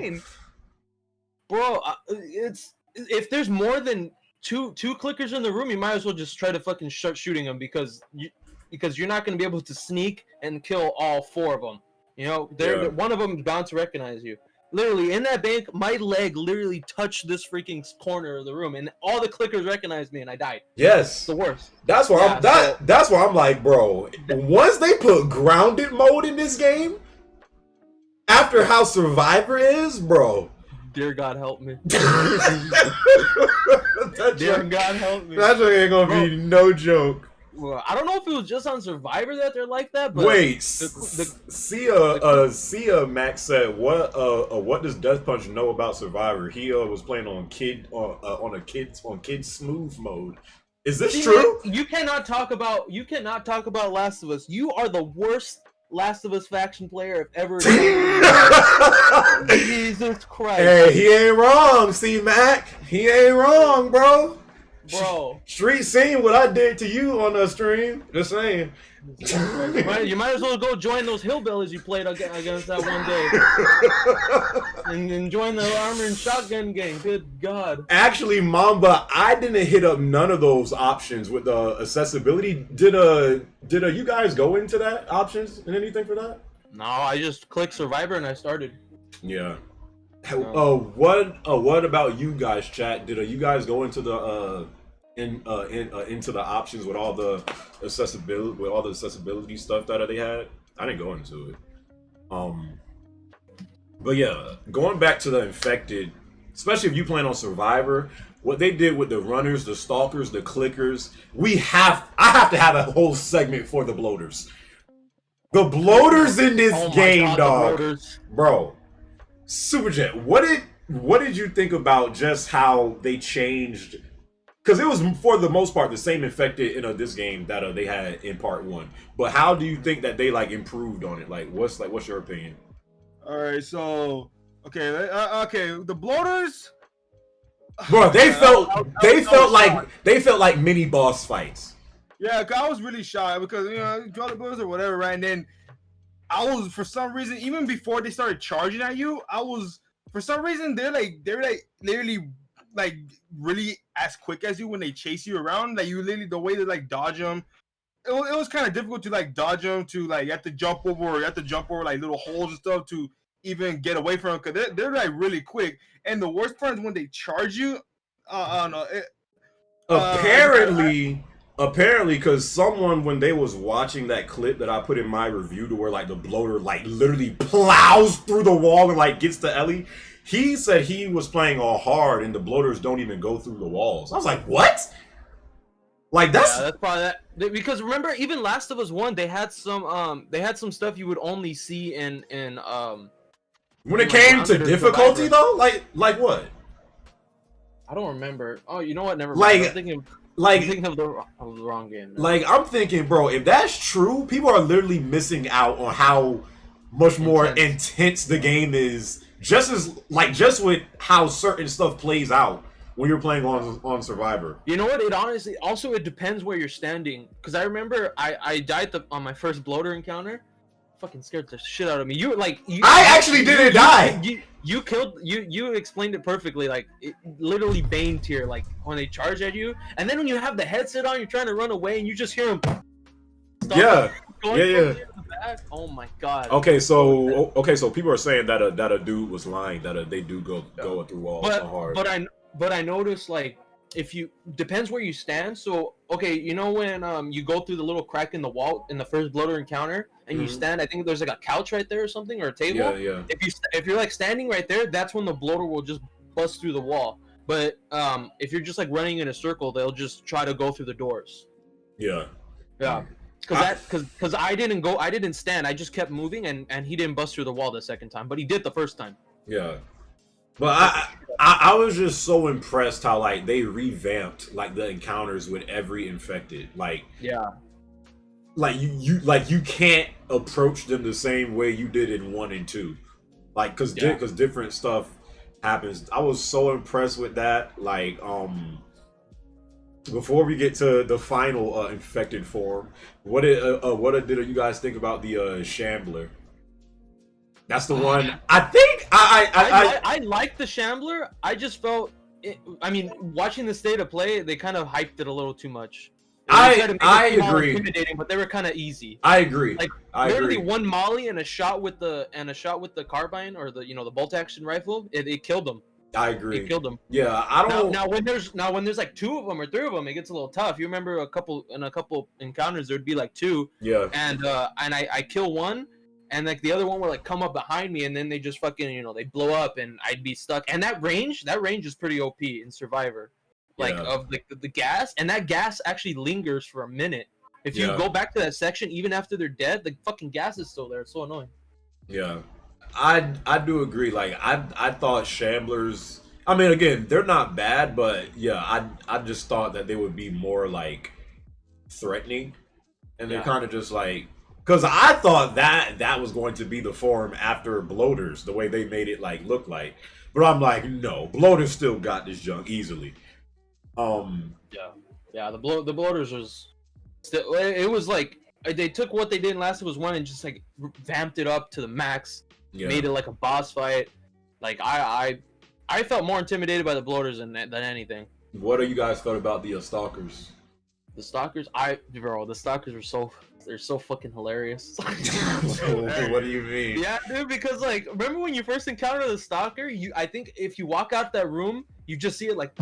it's if there's more than two clickers in the room, you might as well just try to fucking start shooting them, because you're not going to be able to sneak and kill all 4 of them. You know, one of them is bound to recognize you. Literally, in that bank, my leg literally touched this freaking corner of the room, and all the clickers recognized me, and I died. Yes, it's the worst. That's why that's why I'm like, bro. Once they put grounded mode in this game, after how Survivor is, bro. Dear God help me. Dear God help me. That ain't gonna be no joke. Well, I don't know if it was just on Survivor that they're like that, but wait, Sia Max said, what does Death Punch know about Survivor? He was playing on Kids Smooth mode. Is this true? You cannot talk about Last of Us. You are the worst Last of Us faction player I've ever seen. Jesus Christ. Hey, he ain't wrong, C-Mac. He ain't wrong, bro. Street seen what I did to you on the stream. Just saying. You might as well go join those hillbillies you played against that one day. and join the armor and shotgun gang. Good God. Actually, Mamba, I didn't hit up none of those options with the accessibility. Did you guys go into that options and anything for that? No, I just clicked Survivor and I started. Yeah. No. What about you guys, chat? Did you guys go into the into the options with all the accessibility stuff that they had? I didn't go into it. But yeah, going back to the infected, especially if you plan on Survivor, what they did with the runners, the stalkers, the clickers, I have to have a whole segment for the bloaters. The bloaters in this Oh my game, God, dog, the bloaters. bro. Superjet, what did you think about just how they changed? Because it was for the most part the same infected in this game that they had in part 1. But how do you think that they like improved on it? What's your opinion? All right, so okay, the bloaters. Bro, they felt like mini boss fights. Yeah, 'cause I was really shy because you draw the bloaters or whatever, right? And then I was, for some reason, even before they started charging at you, for some reason they're literally like really as quick as you when they chase you around. Like you literally, the way they like dodge them, it was kind of difficult to like dodge them, to like you have to jump over like little holes and stuff to even get away from them, because they're like really quick. And the worst part is when they charge you. I don't know. Apparently, because someone, when they was watching that clip that I put in my review, to where like the bloater like literally plows through the wall and like gets to Ellie, he said he was playing all hard and the bloaters don't even go through the walls. I was like, what? Like that's probably that. Because remember, even Last of Us 1, they had some stuff you would only see in when it came to difficulty though, like what? I don't remember. Oh, you know what? Never mind. I'm thinking of the wrong game. Like I'm thinking, bro, if that's true, people are literally missing out on how much more intense the game is. Just with how certain stuff plays out when you're playing on Survivor. You know what? It honestly also it depends where you're standing. Because I remember I died on my first bloater encounter. Fucking scared the shit out of me. I actually didn't die. You explained it perfectly. Like it literally Bane tier. Like when they charge at you, and then when you have the headset on, you're trying to run away, and you just hear them. Yeah. Oh my God. Okay, so people are saying that a dude was lying, that they do go through walls so hard. But I noticed, like, if you depends where you stand. So okay, you know when you go through the little crack in the wall in the first bloater encounter and you stand, I think there's like a couch right there or something, or a table. Yeah. If you're like standing right there, that's when the bloater will just bust through the wall. But if you're just like running in a circle, they'll just try to go through the doors. Yeah. Because I didn't stand. I just kept moving, and he didn't bust through the wall the second time, but he did the first time. Yeah. But I was just so impressed how like they revamped like the encounters with every infected. Like you can't approach them the same way you did in 1 and 2. Like because different stuff happens. I was so impressed with that. Like before we get to the final infected form, what did you guys think about the Shambler? That's the one. I think I like the Shambler. I just felt watching the state of play, they kind of hyped it a little too much. I agree. Intimidating, but they were kind of easy. I agree. Like literally one molly and a shot with the carbine, or the bolt action rifle, it killed them. I agree. It killed them. Yeah, I don't. Now when there's like 2 of them or 3 of them, it gets a little tough. You remember a couple encounters, there'd be like 2. Yeah. And I kill one, and like the other one would like come up behind me, and then they just fucking they blow up, and I'd be stuck. And that range is pretty OP in Survivor, like of the gas, and that gas actually lingers for a minute. If you go back to that section, even after they're dead, the fucking gas is still there. It's so annoying. Yeah. I do agree. Like I thought Shamblers, I mean, again, they're not bad, but yeah, I just thought that they would be more like threatening, and they're kind of just like, because I thought that was going to be the form after bloaters, the way they made it like look like, but I'm like, no, bloaters still got this junk easily. The bloaters was still, it was like they took what they did in Last of Us 1 and just like vamped it up to the max. Made it like a boss fight. Like I felt more intimidated by the bloaters than anything. What do you guys felt about the stalkers? The stalkers, the stalkers were so they're so fucking hilarious. What do you mean? Yeah, dude, because like, remember when you first encounter the stalker? I think if you walk out that room, you just see it like,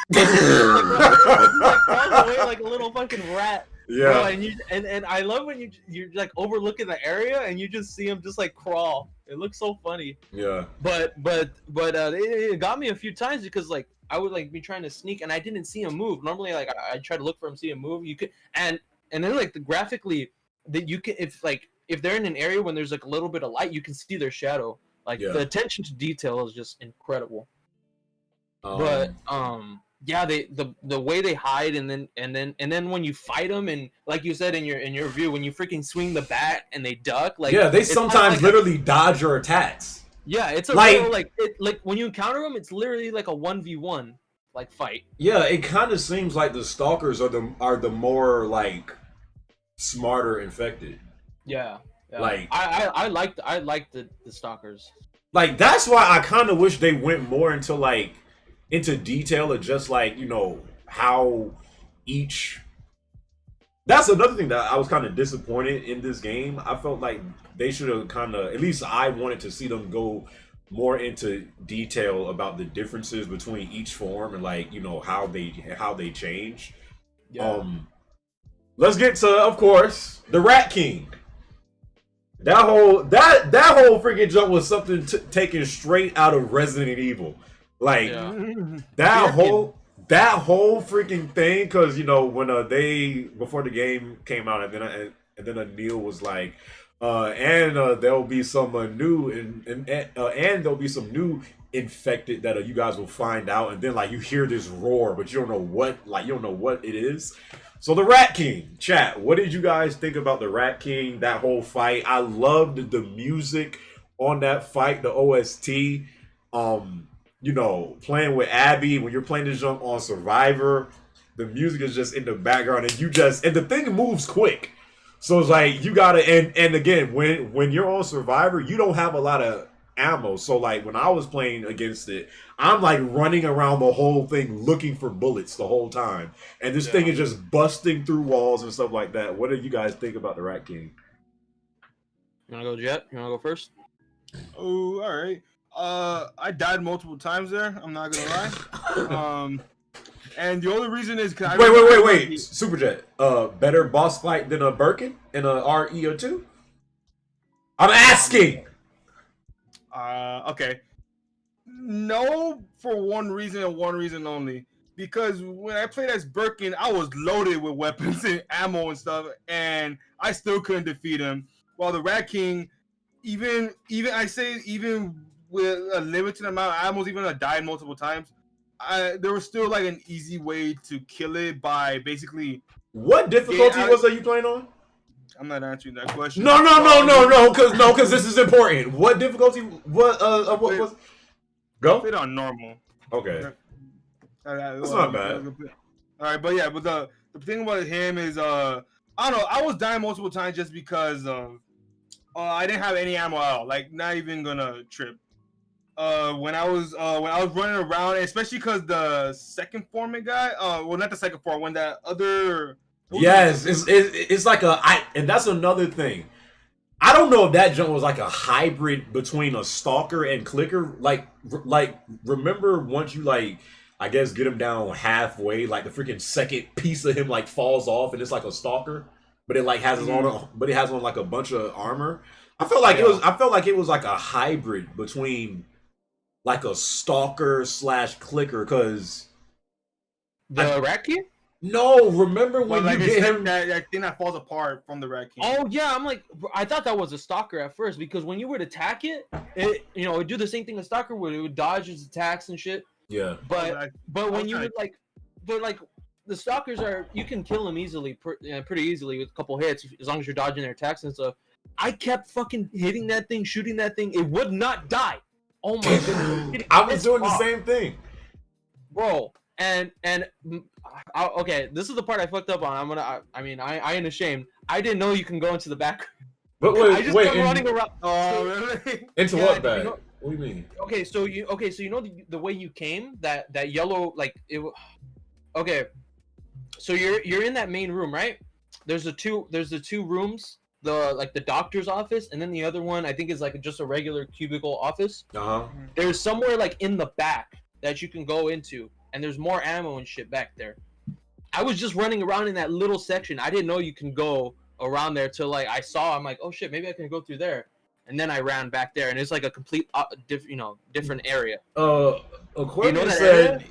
like crawls away like a little fucking rat. Yeah. Bro, and I love when you're like overlooking the area and you just see him just like crawl. It looks so funny. Yeah. But it got me a few times because like I would like be trying to sneak and I didn't see him move. Normally like I try to look for him, see him move. You could and then like graphically that you can if they're in an area when there's like a little bit of light, you can see their shadow. Like the attention to detail is just incredible. But yeah, the way they hide and then when you fight them and like you said in your review, when you freaking swing the bat and they duck, like they sometimes literally dodge your attacks. Yeah, it's a like, real like when you encounter them, it's literally like a 1v1 like fight. Yeah, it kind of seems like the stalkers are the more like smarter infected. Yeah. Like I liked the stalkers. Like that's why I kind of wish they went more into detail of just like, you know, how each. That's another thing that I was kind of disappointed in this game. I felt like they should have kind of, at least I wanted to see them go more into detail about the differences between each form and like, you know, how they change. Yeah. Let's get to, of course, the Rat King. That whole freaking jump was something taken straight out of Resident Evil. Like that whole freaking thing, because you know when before the game came out, and then Anil was like, there'll be some new and there'll be some new infected that you guys will find out, and then like you hear this roar, but you don't know what it is. So the Rat King, chat, what did you guys think about the Rat King? That whole fight, I loved the music on that fight, the OST. You know, playing with Abby, when you're playing this jump on Survivor, the music is just in the background and the thing moves quick. So it's like you gotta and again when you're on Survivor, you don't have a lot of ammo. So like when I was playing against it, I'm like running around the whole thing looking for bullets the whole time. And this thing is just busting through walls and stuff like that. What do you guys think about the Rat King? You wanna go, Jet? You wanna go first? Oh, all right. I died multiple times there. I'm not gonna lie. And the only reason is because wait, Superjet. Better boss fight than a Birkin in a RE02? I'm asking. Okay. No, for one reason and one reason only. Because when I played as Birkin, I was loaded with weapons and ammo and stuff, and I still couldn't defeat him. While the Rat King, even with a limited amount of ammo, even though I died multiple times, there was still like an easy way to kill it by basically. What difficulty was that you playing on? I'm not answering that question. No, because this is important. What difficulty? What was? Go. Played on normal. Okay. That's not bad. All right, but yeah, but the thing about him is, I don't know. I was dying multiple times just because I didn't have any ammo out. Like, not even gonna trip. When I was running around, especially because the second foreman guy, well, not the second foreman, when that other. Yes, it's like and that's another thing. I don't know if that jump was like a hybrid between a stalker and clicker. Like remember once you like, I guess get him down halfway, like the freaking second piece of him like falls off and it's like a stalker, but it like has on like a bunch of armor. I felt like it was like a hybrid between like a stalker / clicker, because the Rat King? No, remember when like you get him that thing that falls apart from the Rat King. Oh yeah, I'm like, I thought that was a stalker at first, because when you would attack it would do the same thing a stalker would. It would dodge its attacks and shit. Yeah. But when you would like the stalkers you can kill them easily, pretty easily with a couple hits as long as you're dodging their attacks and stuff. I kept fucking hitting that thing, shooting that thing. It would not die. Oh my goodness. I was doing the same thing, bro. And okay, this is the part I fucked up on. I ain't ashamed. I didn't know you can go into the back. But wait, kept running around. Oh, really? Into what bag? What do you mean? Okay, so you know the way you came, that yellow, like it. Okay, so you're in that main room, right? there's the two rooms, the doctor's office, and then the other one I think is like just a regular cubicle office. Uh-huh. There's somewhere like in the back that you can go into, and there's more ammo and shit back there. I was just running around in that little section. I didn't know you can go around there till like I'm like, oh shit, maybe I can go through there. And then I ran back there, and it's like a complete, different area. Aquarius said,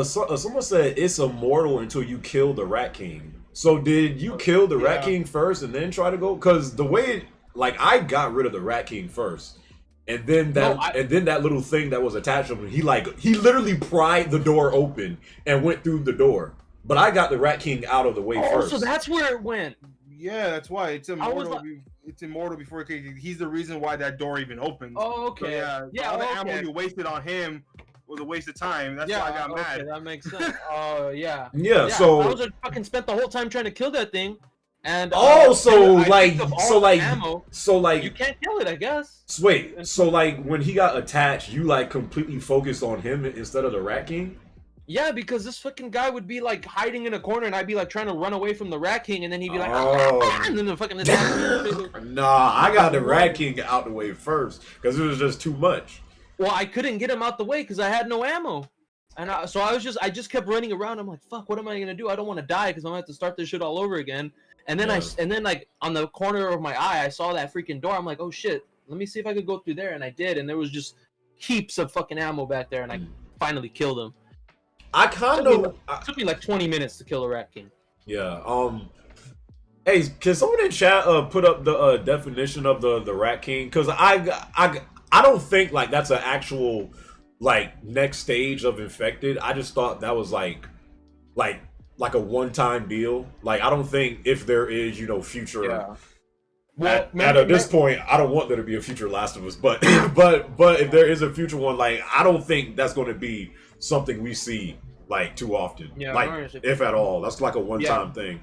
someone said it's immortal until you kill the Rat King. So did you kill the Rat King first and then try to go? Because the way, I got rid of the Rat King first, and then that little thing that was attached to him, he literally pried the door open and went through the door. But I got the Rat King out of the way first. So that's where it went. Yeah, that's why it's immortal. It's immortal before he's the reason why that door even opens. Oh, okay. So all the ammo you wasted on him was a waste of time. That's why I got mad. That makes sense. Oh, yeah. Yeah. So I was fucking spent the whole time trying to kill that thing, and so you can't kill it, I guess. Wait, so when he got attached, you completely focused on him instead of the Rat King? Yeah, because this fucking guy would be hiding in a corner, and I'd be trying to run away from the Rat King, and then he'd be like, and then the fucking Nah, I got the Rat King out the way first because it was just too much. Well, I couldn't get him out the way because I had no ammo, and I just kept running around. I'm like, fuck, what am I gonna do? I don't want to die because I'm gonna have to start this shit all over again. And then on the corner of my eye, I saw that freaking door. I'm like, oh shit, let me see if I could go through there, and I did, and there was just heaps of fucking ammo back there, and I finally killed him. It took me 20 minutes to kill a Rat King. Yeah. Hey, can someone in chat put up the definition of the Rat King? Because I don't think that's an actual next stage of infected. I just thought that was like a one-time deal. I don't think if there is future. Yeah. Well, at this point, I don't want there to be a future Last of Us, but if there is a future one, I don't think that's going to be something we see too often. Yeah, if at all. That's a one-time thing.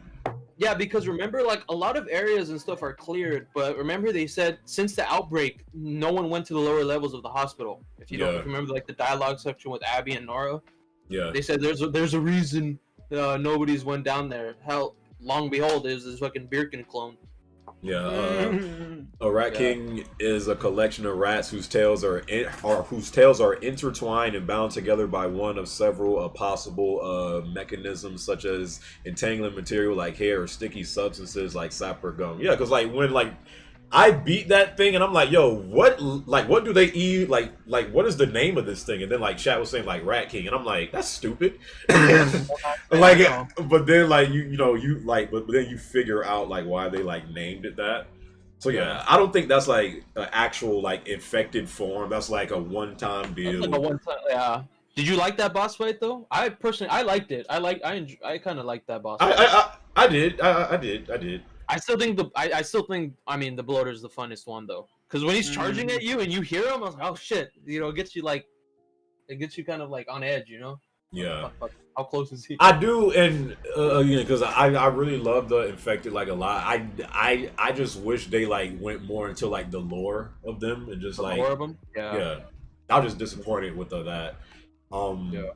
Yeah, because remember, a lot of areas and stuff are cleared, but remember they said since the outbreak, no one went to the lower levels of the hospital. If you don't remember, the dialogue section with Abby and Nora. Yeah. They said there's a reason nobody's went down there. Hell, long behold, it was this fucking Birkin clone. Yeah, a Rat King is a collection of rats whose tails are intertwined and bound together by one of several possible mechanisms, such as entangling material like hair or sticky substances like sap or gum. Yeah, because when I beat that thing and I'm like, yo, what do they eat? What is the name of this thing? And then chat was saying Rat King, and I'm like, that's stupid. But then but then you figure out why they named it that. So yeah, I don't think that's an actual infected form. That's a one-time deal. That's a one-time, yeah. Did you like that boss fight though? I liked it. I kind of liked that boss fight. I did. I still think the bloater is the funnest one though, because when he's charging at you and you hear him, I was like, oh shit, it gets you kind of on edge, Yeah. How close is he? I do, and because I really love the infected a lot. I just wish they went more into the lore of them and just lore of them. Yeah. I was just disappointed with that. Jeez,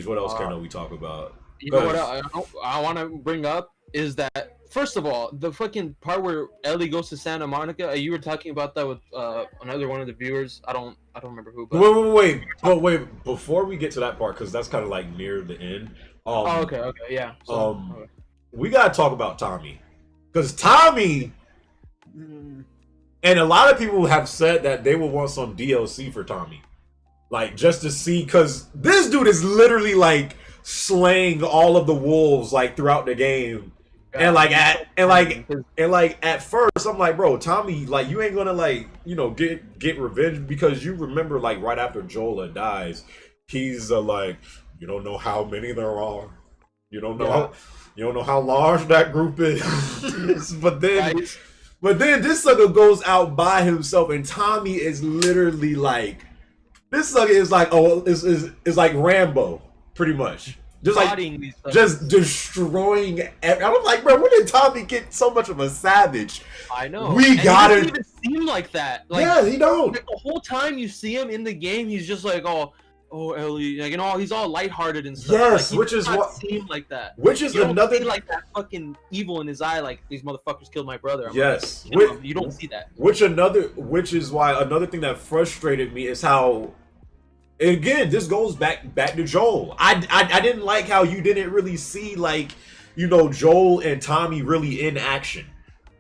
what else can we talk about? You know what I want to bring up is that, first of all, the fucking part where Ellie goes to Santa Monica, you were talking about that with another one of the viewers. I don't remember who. But... Wait, before we get to that part, because that's kind of near the end. Okay, yeah. So, we gotta talk about Tommy, because Tommy, and a lot of people have said that they will want some DLC for Tommy, just to see, because this dude is literally slaying all of the wolves throughout the game. And at first I'm like, bro, Tommy, you ain't gonna get revenge, because you remember right after Jola dies, he's you don't know how many there are, you don't know how large that group is. but then this sucker goes out by himself, and Tommy is literally this sucker is is like Rambo pretty much. Just destroying. I was like, bro, when did Tommy get so much of a savage? I know. He doesn't even seem like that. Yeah, he don't. The whole time you see him in the game, he's just oh, oh Ellie, like, he's all lighthearted and stuff. Yes, like, which is what seem like that. Which is you don't another see, like, that fucking evil in his eye, like these motherfuckers killed my brother. yes, like, you don't see that. Which is why another thing that frustrated me is how. Again, this goes back to Joel. I didn't like how you didn't really see, like, Joel and Tommy really in action.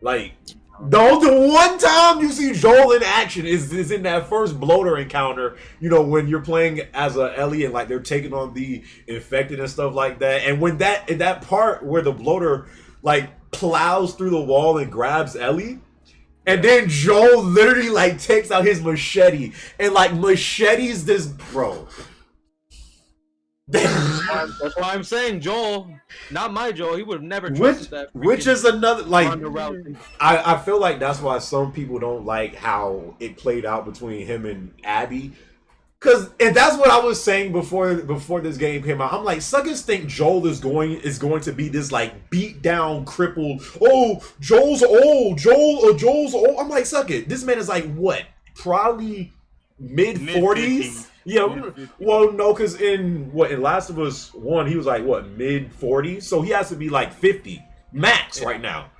Like, the one time you see Joel in action is in that first bloater encounter, when you're playing as a Ellie and, like, they're taking on the infected and stuff like that. And when that part where the bloater, like, plows through the wall and grabs Ellie, and then Joel literally, like, takes out his machete and, like, machetes this bro. That's why I'm saying Joel, not my Joel. He would have never trusted that. Which is another, like, route. I feel like that's why some people don't like how it played out between him and Abby. And that's what I was saying before this game came out. I'm like, suckers think Joel is going to be this, like, beat down, crippled. Oh, Joel's old. Joel's old. I'm like, suck it. This man is like what? Probably mid 40s. Yeah. Well, no, because in Last of Us 1, he was like what, mid 40s. So he has to be like 50 max right now.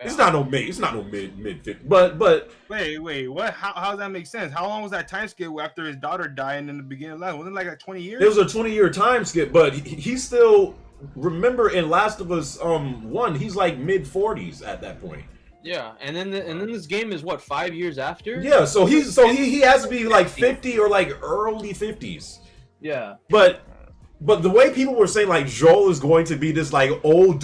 It's not no mid 50. But wait, what? How does that make sense? How long was that time skip after his daughter died in the beginning of life? Wasn't it like 20 years? It was a 20-year time skip, but he still, remember in Last of Us 1, he's like mid 40s at that point. Yeah, and then this game is what, 5 years after? Yeah, so he has to be like 50 or like early 50s. Yeah. But the way people were saying, like, Joel is going to be this, like, old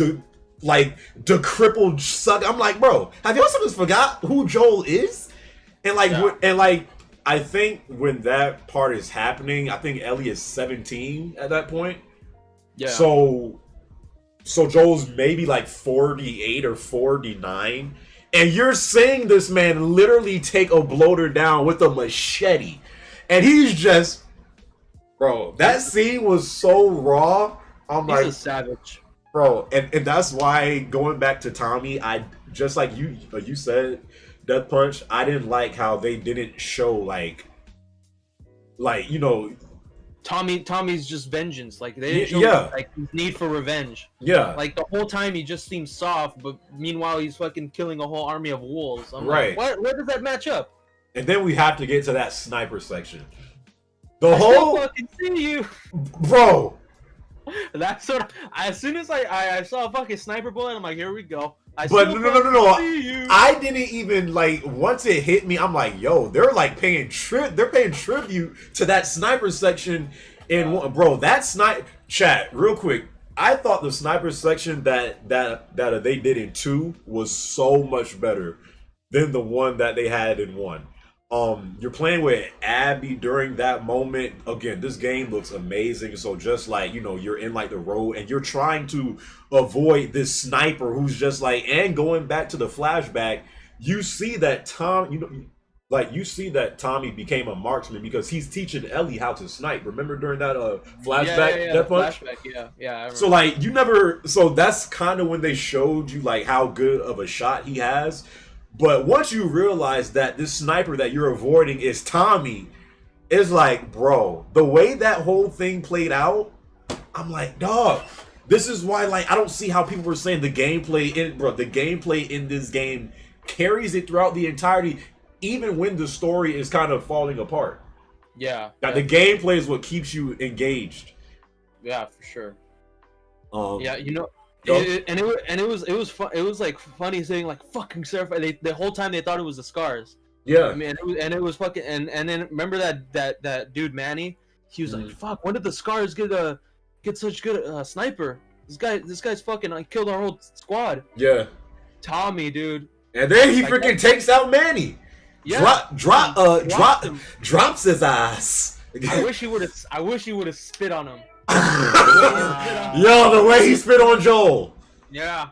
like decrepit suck. I'm like, bro, have you also forgot who Joel is? And like, I think when that part is happening, I think Ellie is 17 at that point. Yeah. So Joel's maybe like 48 or 49, and you're seeing this man literally take a bloater down with a machete, and he's just, bro. That scene was so raw. I'm He's a savage. Bro, and that's why, going back to Tommy, I just like you said, Death Punch, I didn't like how they didn't show like Tommy's just vengeance. Like, they didn't show like his need for revenge. Yeah. Like, the whole time he just seems soft, but meanwhile he's fucking killing a whole army of wolves. I'm right. Like, where does that match up? And then we have to get to that sniper section. I still fucking see you, bro. That's what. As soon as I saw a fucking sniper bullet, I'm like, here we go. But no. I didn't even, like, once it hit me, I'm like, yo, they're like paying tribute to that sniper section in one. Bro, that sniper chat, real quick. I thought the sniper section that they did in 2 was so much better than the one that they had in 1. You're playing with Abby during that moment. Again, this game looks amazing. So just like, you're in like the road and you're trying to avoid this sniper who's just like, and going back to the flashback, you see that Tommy became a marksman because he's teaching Ellie how to snipe. Remember during that flashback? Death Punch? Flashback, yeah. So like so that's kind of when they showed you like how good of a shot he has. But once you realize that this sniper that you're avoiding is Tommy, it's like, bro, the way that whole thing played out, I'm like, dog, this is why, like, I don't see how people were saying the gameplay in this game carries it throughout the entirety, even when the story is kind of falling apart. Yeah. That the gameplay is what keeps you engaged. Yeah, for sure. Yeah, it was like funny saying like fucking certified. The whole time they thought it was the scars. Yeah. I mean, it was fucking and then remember that dude Manny? He was like, fuck, when did the scars get such good sniper? This guy's fucking like killed our whole squad. Yeah. Tommy, dude. And then he freaking takes out Manny. Yeah. Drops his ass. I wish he would have spit on him. Yo, the way he spit on Joel. Yeah,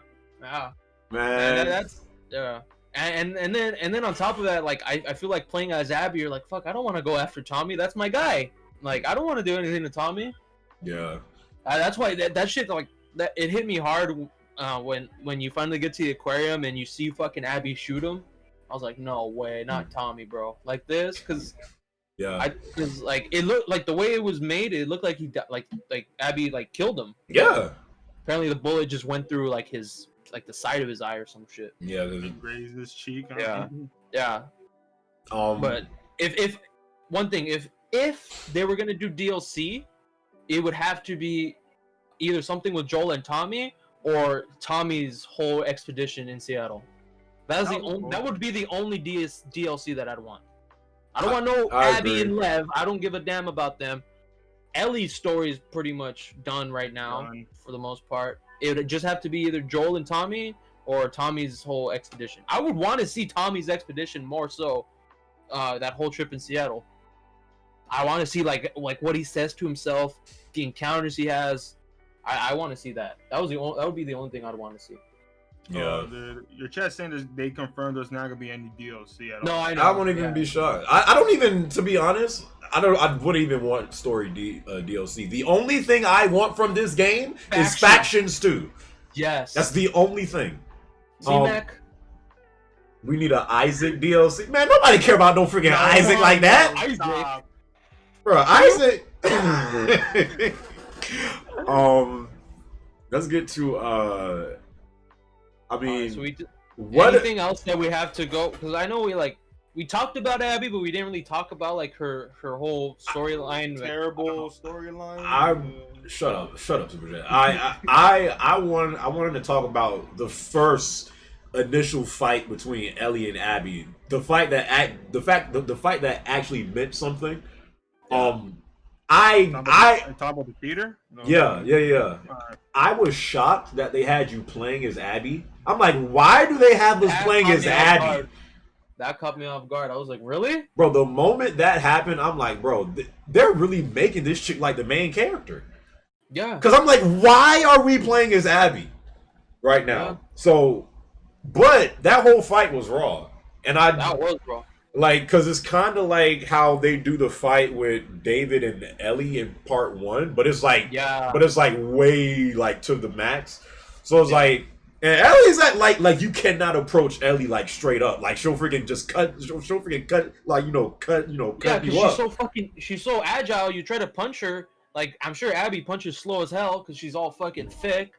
man. That's and then on top of that, like I feel like playing as Abby, you're like, fuck, I don't want to go after Tommy. That's my guy. Like, I don't want to do anything to Tommy. Yeah. That's why that shit, like, that it hit me hard when you finally get to the aquarium and you see fucking Abby shoot him. I was like, no way, not Tommy, bro. Like this, because Yeah. Because like it looked like the way it was made, it looked like he like Abby like killed him. Yeah. Apparently, the bullet just went through like the side of his eye or some shit. Yeah. Grazed his cheek. Yeah. Yeah. But if one thing, if they were gonna do DLC, it would have to be either something with Joel and Tommy or Tommy's whole expedition in Seattle. That would be the only DLC that I'd want. I don't want no Abby and Lev. I don't give a damn about them. Ellie's story is pretty much done right now for the most part. It would just have to be either Joel and Tommy or Tommy's whole expedition. I would want to see Tommy's expedition more so. That whole trip in Seattle. I want to see like what he says to himself, the encounters he has. I want to see that. That would be the only thing I'd want to see. Yeah. Your chat saying that they confirmed there's not gonna be any DLC at all. No, I know. I won't even be shocked. I don't even, to be honest, I wouldn't even want story DLC. The only thing I want from this game is factions too. Yes. That's the only thing. Z-Mac. We need an Isaac DLC. Man, nobody care about no freaking Isaac like that. Isaac. Bro, Isaac. Let's get to I mean, So what anything else that we have to go? Because I know we talked about Abby, but we didn't really talk about like her whole storyline. Terrible storyline. Shut up, Super Jet. I wanted to talk about the first initial fight between Ellie and Abby. The fight that actually meant something. Talk about the theater. No. Yeah. I was shocked that they had you playing as Abby. I'm like, why do they have us playing as Abby? That caught me off guard. I was like, really? Bro, the moment that happened, I'm like, bro, they're really making this chick like the main character. Yeah. Because I'm like, why are we playing as Abby right now? Yeah. So, but that whole fight was raw. And that was raw. Like, because it's kind of like how they do the fight with David and Ellie in part 1, but it's like, way like to the max. So it's like, and Ellie's like you cannot approach Ellie like straight up. Like she'll freaking just cut, like cut you up. She's so agile. You try to punch her, like I'm sure Abby punches slow as hell because she's all fucking thick.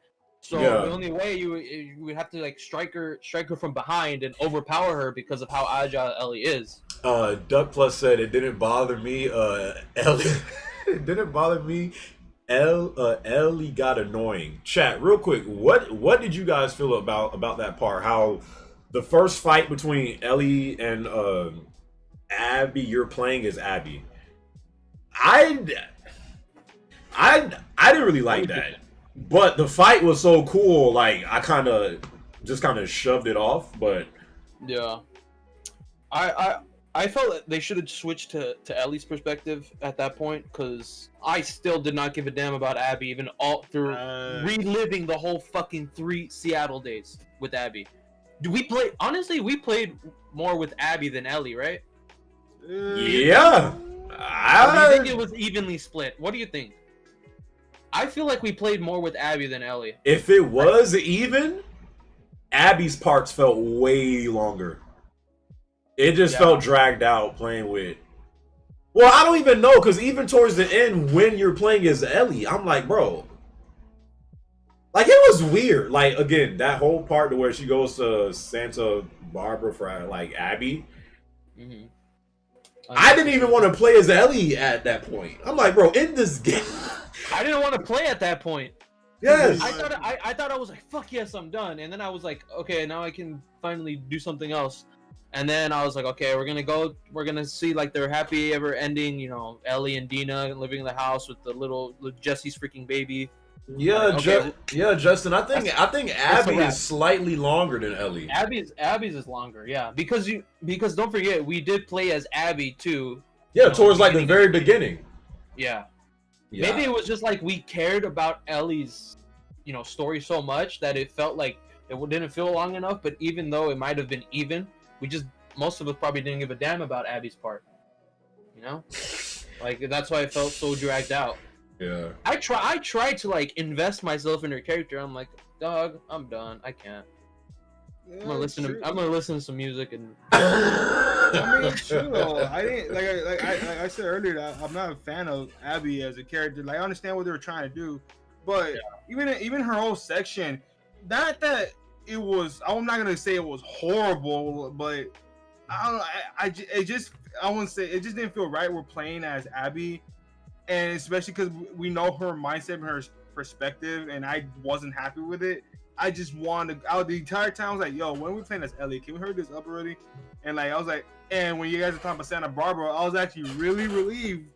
So the only way you would have to like strike her from behind and overpower her because of how agile Ellie is. Duck Plus said it didn't bother me. Ellie, it didn't bother me. Ellie got annoying. Chat, real quick. What did you guys feel about that part? How the first fight between Ellie and Abby, you're playing as Abby. I didn't really like that. But the fight was so cool, like I kind of shoved it off. But yeah, I felt that they should have switched to Ellie's perspective at that point because I still did not give a damn about Abby even all through reliving the whole fucking 3 Seattle days with Abby. We played more with Abby than Ellie, right? Yeah. Or do you think it was evenly split? What do you think? I feel like we played more with Abby than Ellie. If it was even, Abby's parts felt way longer. It just felt dragged out playing with. Well, I don't even know, because even towards the end, when you're playing as Ellie, I'm like, bro. Like, it was weird. Like, again, that whole part to where she goes to Santa Barbara for, like, Abby. Mm-hmm. I didn't even want to play as Ellie at that point. I'm like, bro, in this game. I didn't want to play at that point. Yes. I thought I was like, fuck yes, I'm done. And then I was like, okay, now I can finally do something else. And then I was like, okay, we're gonna see like their happy ever ending, you know, Ellie and Dina living in the house with the little Jesse's freaking baby. Yeah, Justin. I think Abby is slightly longer than Ellie. Abby's is longer, yeah. Because don't forget, we did play as Abby too. Yeah, towards like the very beginning. Yeah. Maybe it was just like we cared about Ellie's, you know, story so much that it felt like it didn't feel long enough. But even though it might have been even, most of us probably didn't give a damn about Abby's part. You know, like that's why it felt so dragged out. Yeah. I tried to like invest myself in her character. I'm like, dog, I'm done. I can't. Yeah, I'm gonna listen true. to I'm gonna listen to some music and. I mean, it's true though. I didn't like I said earlier that I'm not a fan of Abby as a character. Like I understand what they were trying to do, but even her whole section, not that it was. I'm not gonna say it was horrible, but I don't know. It just I wouldn't say it just didn't feel right. We're playing as Abby, and especially because we know her mindset and her perspective, and I wasn't happy with it. I just wanted out the entire time. I was like, "Yo, when are we playing as Ellie? Can we hurry this up already?" And like, I was like, and when you guys were talking about Santa Barbara, I was actually really relieved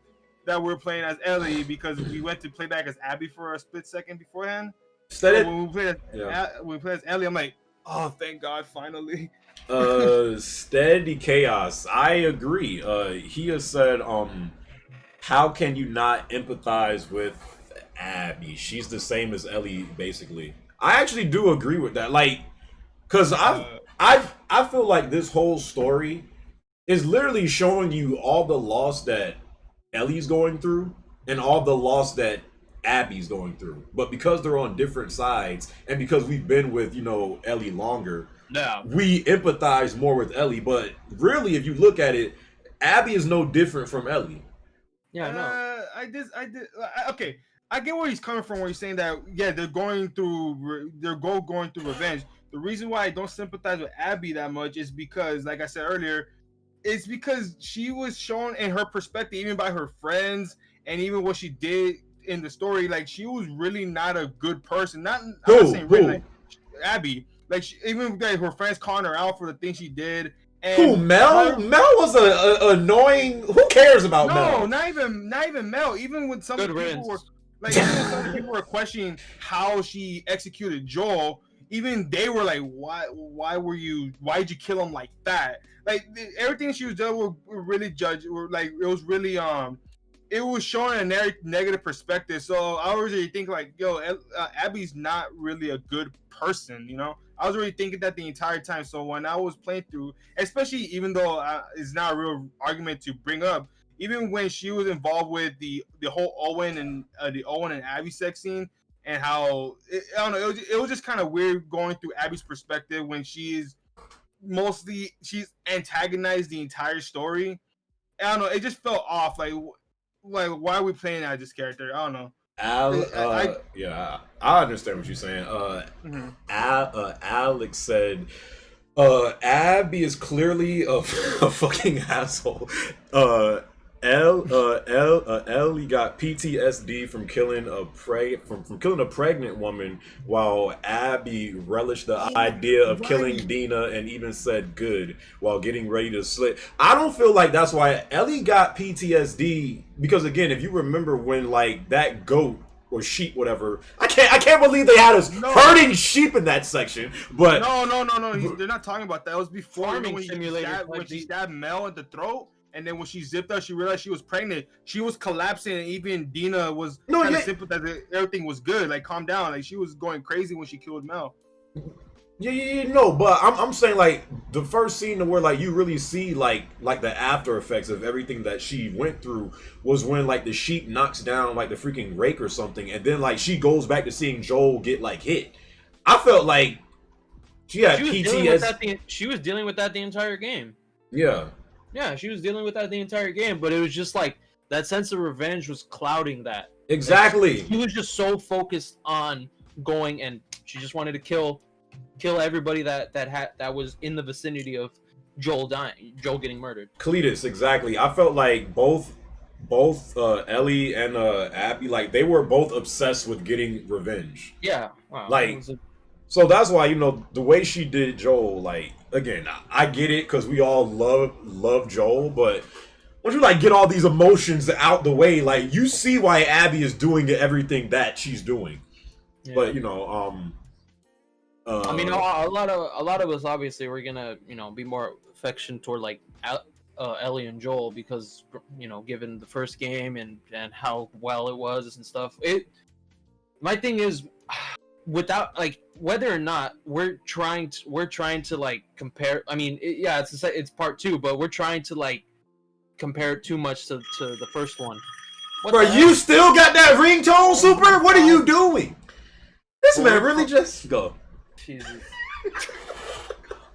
that we're playing as Ellie because we went to play back as Abby for a split second beforehand. So when we played as Ellie, I'm like, "Oh, thank God, finally." Steady Chaos. I agree. He has said, how can you not empathize with Abby? She's the same as Ellie, basically. I actually do agree with that. Like, cause I feel like this whole story is literally showing you all the loss that Ellie's going through and all the loss that Abby's going through. But because they're on different sides and because we've been with, you know, Ellie longer, we empathize more with Ellie. But really, if you look at it, Abby is no different from Ellie. Yeah, no. Okay, I get where he's coming from. Where he's saying that, yeah, they're going through revenge. The reason why I don't sympathize with Abby that much is because, like I said earlier, it's because she was shown in her perspective, even by her friends, and even what she did in the story. Like, she was really not a good person. I'm not saying really, like, Abby. Like, even like, her friends calling her out for the things she did. And who, Mel? Mel was a annoying. Who cares about Mel? No, not even Mel. Even when some people were like, even when some people were questioning how she executed Joel, even they were like, why'd you kill him like that? Like everything she was doing were really judged. Were like it was really it was showing a negative perspective. So I was really thinking like, yo, Abby's not really a good person, you know. I was really thinking that the entire time. So when I was playing through, especially even though it's not a real argument to bring up, even when she was involved with the whole Owen and Abby sex scene, and how I don't know, it was just kind of weird going through Abby's perspective when she's antagonized the entire story. I don't know, it just felt off. Like why are we playing as this character? I don't know. Yeah, I understand what you're saying. Alex said, Abby is clearly a fucking asshole. Ellie got PTSD from killing a pregnant woman, while Abby relished the idea of killing Dina and even said good while getting ready to slit. I don't feel like that's why Ellie got PTSD, because again, if you remember when like that goat or sheep, whatever, I can't believe they had us herding sheep in that section. But no, they're not talking about that. It was before Farming simulator when she stabbed Mel at the throat. And then when she zipped up, she realized she was pregnant. She was collapsing, and even Dina was kind of sympathizing. Everything was good. Like, calm down. Like, she was going crazy when she killed Mel. But I'm saying like the first scene where like you really see like the after effects of everything that she went through was when like the sheep knocks down like the freaking rake or something, and then like she goes back to seeing Joel get like hit. I felt like she had PTSD. She was dealing with that the entire game. Yeah, she was dealing with that the entire game, but it was just like that sense of revenge was clouding that. Exactly. Like, she was just so focused on going, and she just wanted to kill everybody that was in the vicinity of Joel getting murdered. Cletus, exactly. I felt like both Ellie and Abby, like they were both obsessed with getting revenge. Yeah, wow, like so that's why, you know, the way she did Joel, like, again, I get it because we all love Joel, but once you like get all these emotions out the way, like you see why Abby is doing everything that she's doing. Yeah. But you know, I mean, a lot of us obviously we're gonna, you know, be more affection toward like Ellie and Joel because, you know, given the first game and how well it was and stuff. My thing is, without like whether or not we're trying to like compare. I mean, it's part 2, but we're trying to like compare it too much to the first one. Bro, you still got that ringtone, Super? What are you doing? This man really just go. Jesus.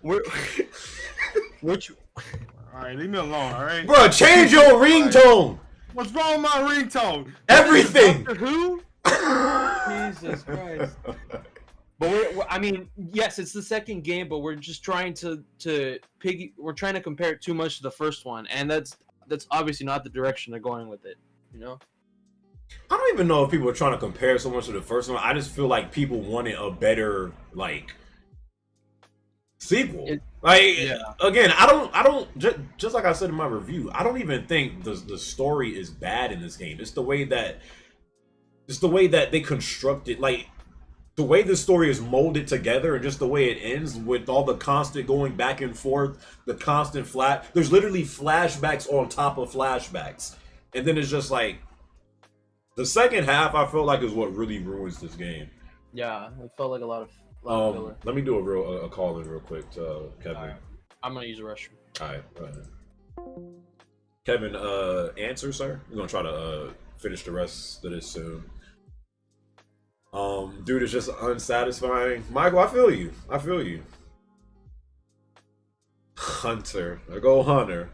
Which All right, leave me alone. All right. Bro, change your ringtone. What's wrong with my ringtone? Everything. Doctor Who? Jesus Christ. But I mean, yes, it's the second game, but we're just trying we're trying to compare it too much to the first one, and that's obviously not the direction they're going with it, you know? I don't even know if people are trying to compare so much to the first one. I just feel like people wanted a better like sequel. Again, I don't just like I said in my review, I don't even think the story is bad in this game. It's the way that they constructed, like the way the story is molded together, and just the way it ends with all the constant going back and forth, the constant there's literally flashbacks on top of flashbacks, and then it's just like the second half I felt like is what really ruins this game. Yeah, it felt like a lot of filler. Let me do a call in real quick to Kevin. Right. I'm gonna use the restroom. All right, go ahead. Kevin, answer, sir. We're gonna try to finish the rest of this soon. Dude, it's just unsatisfying. Michael, I feel you. Hunter, I go Hunter.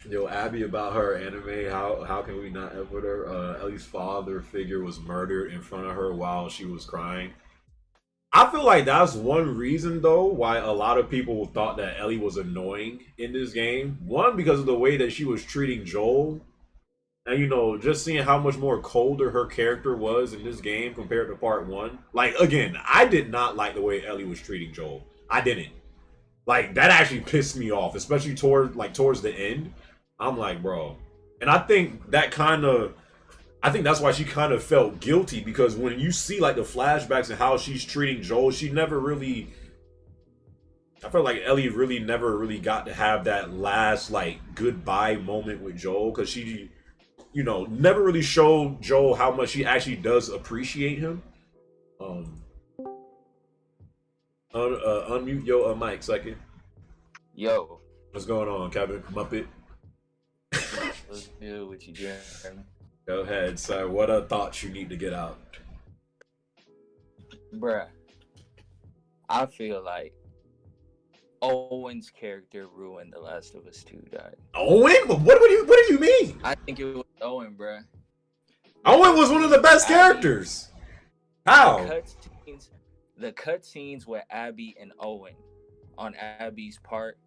Yo, Abby, about her anime, how can we not F with her? Ellie's father figure was murdered in front of her while she was crying. I feel like that's one reason though why a lot of people thought that Ellie was annoying in this game. One, because of the way that she was treating Joel. And you know, just seeing how much more colder her character was in this game compared to part one. Like, again, I did not like the way Ellie was treating Joel. I didn't. Like, that actually pissed me off, especially towards the end. I'm like, bro. And I think that's why she kind of felt guilty, because when you see like the flashbacks and how she's treating Joel, I felt like Ellie really never really got to have that last like goodbye moment with Joel, because she, you know, never really showed Joel how much she actually does appreciate him. Unmute your mic second. Yo. What's going on, Kevin? Muppet? What's good with you, Jeremy? Go ahead, sir. What are thoughts you need to get out? Bruh, I feel like Owen's character ruined The Last of Us 2, dog. Owen? What do you mean? I think it was Owen, bruh. Owen was one of the best characters. How? The cutscenes with Abby and Owen on Abby's part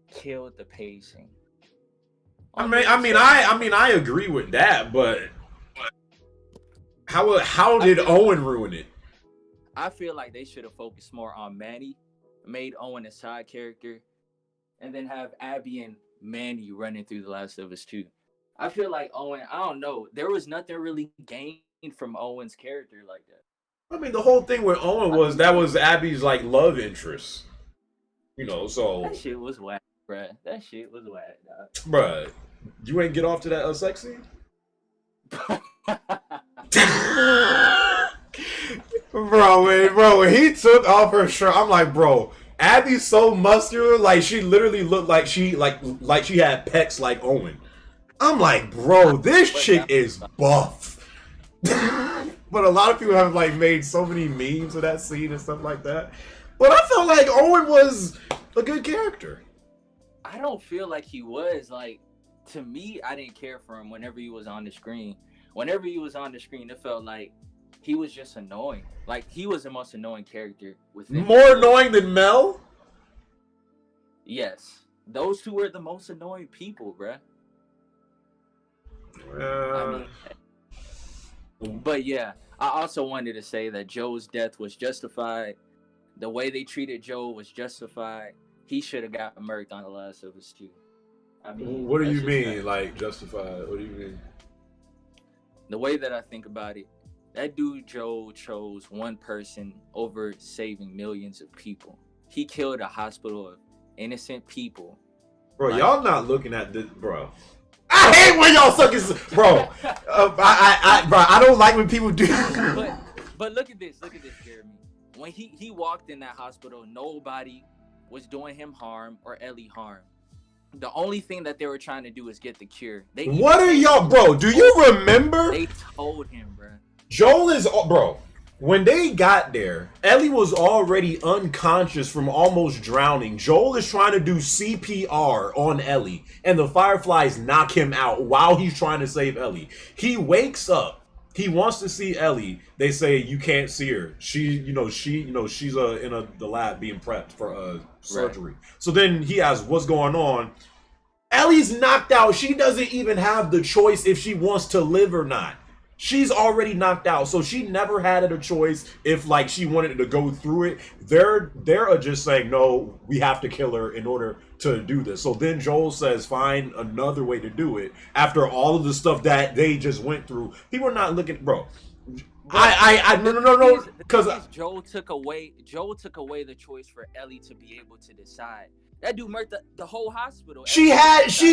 killed the pacing. I agree with that, but how did Owen ruin it? I feel like they should have focused more on Manny, made Owen a side character, and then have Abby and Manny running through The Last of Us 2. I feel like Owen, I don't know, there was nothing really gained from Owen's character like that. I mean, the whole thing with Owen was Abby's like love interest. You know, so that shit was whack, bruh. That shit was whack, dog. Bruh, you ain't get off to that sex scene? Bro, when he took off her shirt, I'm like, bro, Abby's so muscular, like she literally looked like she had pecs like Owen. I'm like, bro, this chick is buff. But a lot of people have like made so many memes of that scene and stuff like that. But I felt like Owen was a good character. I don't feel like he was. Like, to me, I didn't care for him whenever he was on the screen. Whenever he was on the screen, it felt like he was just annoying. Like, he was the most annoying character within. More annoying than Mel? Yes. Those two were the most annoying people, bruh. But yeah, I also wanted to say that Joe's death was justified. The way they treated Joe was justified. He should have got murked on The Last of Us 2. I mean, what do you mean, like justified? What do you mean? The way that I think about it, that dude Joe chose one person over saving millions of people. He killed a hospital of innocent people. Bro, like, y'all not looking at this, bro. I hate when y'all suckers, bro. I don't like when people do. But look at this, Jeremy. When he walked in that hospital, nobody was doing him harm or Ellie harm. The only thing that they were trying to do is get the cure. What are y'all, bro? Do you remember? They told him, bro. Joel is, bro. When they got there, Ellie was already unconscious from almost drowning. Joel is trying to do CPR on Ellie, and the Fireflies knock him out while he's trying to save Ellie. He wakes up. He wants to see Ellie. They say you can't see her. She's in the lab being prepped for surgery. Right. So then he asks, "What's going on?" Ellie's knocked out. She doesn't even have the choice if she wants to live or not. She's already knocked out, so she never had a choice if like she wanted to go through it. They're just saying, no, we have to kill her in order to do this. So then Joel says, find another way to do it. After all of the stuff that they just went through, people are not looking, bro. No, because Joel took away the choice for Ellie to be able to decide. That dude murked the whole hospital. She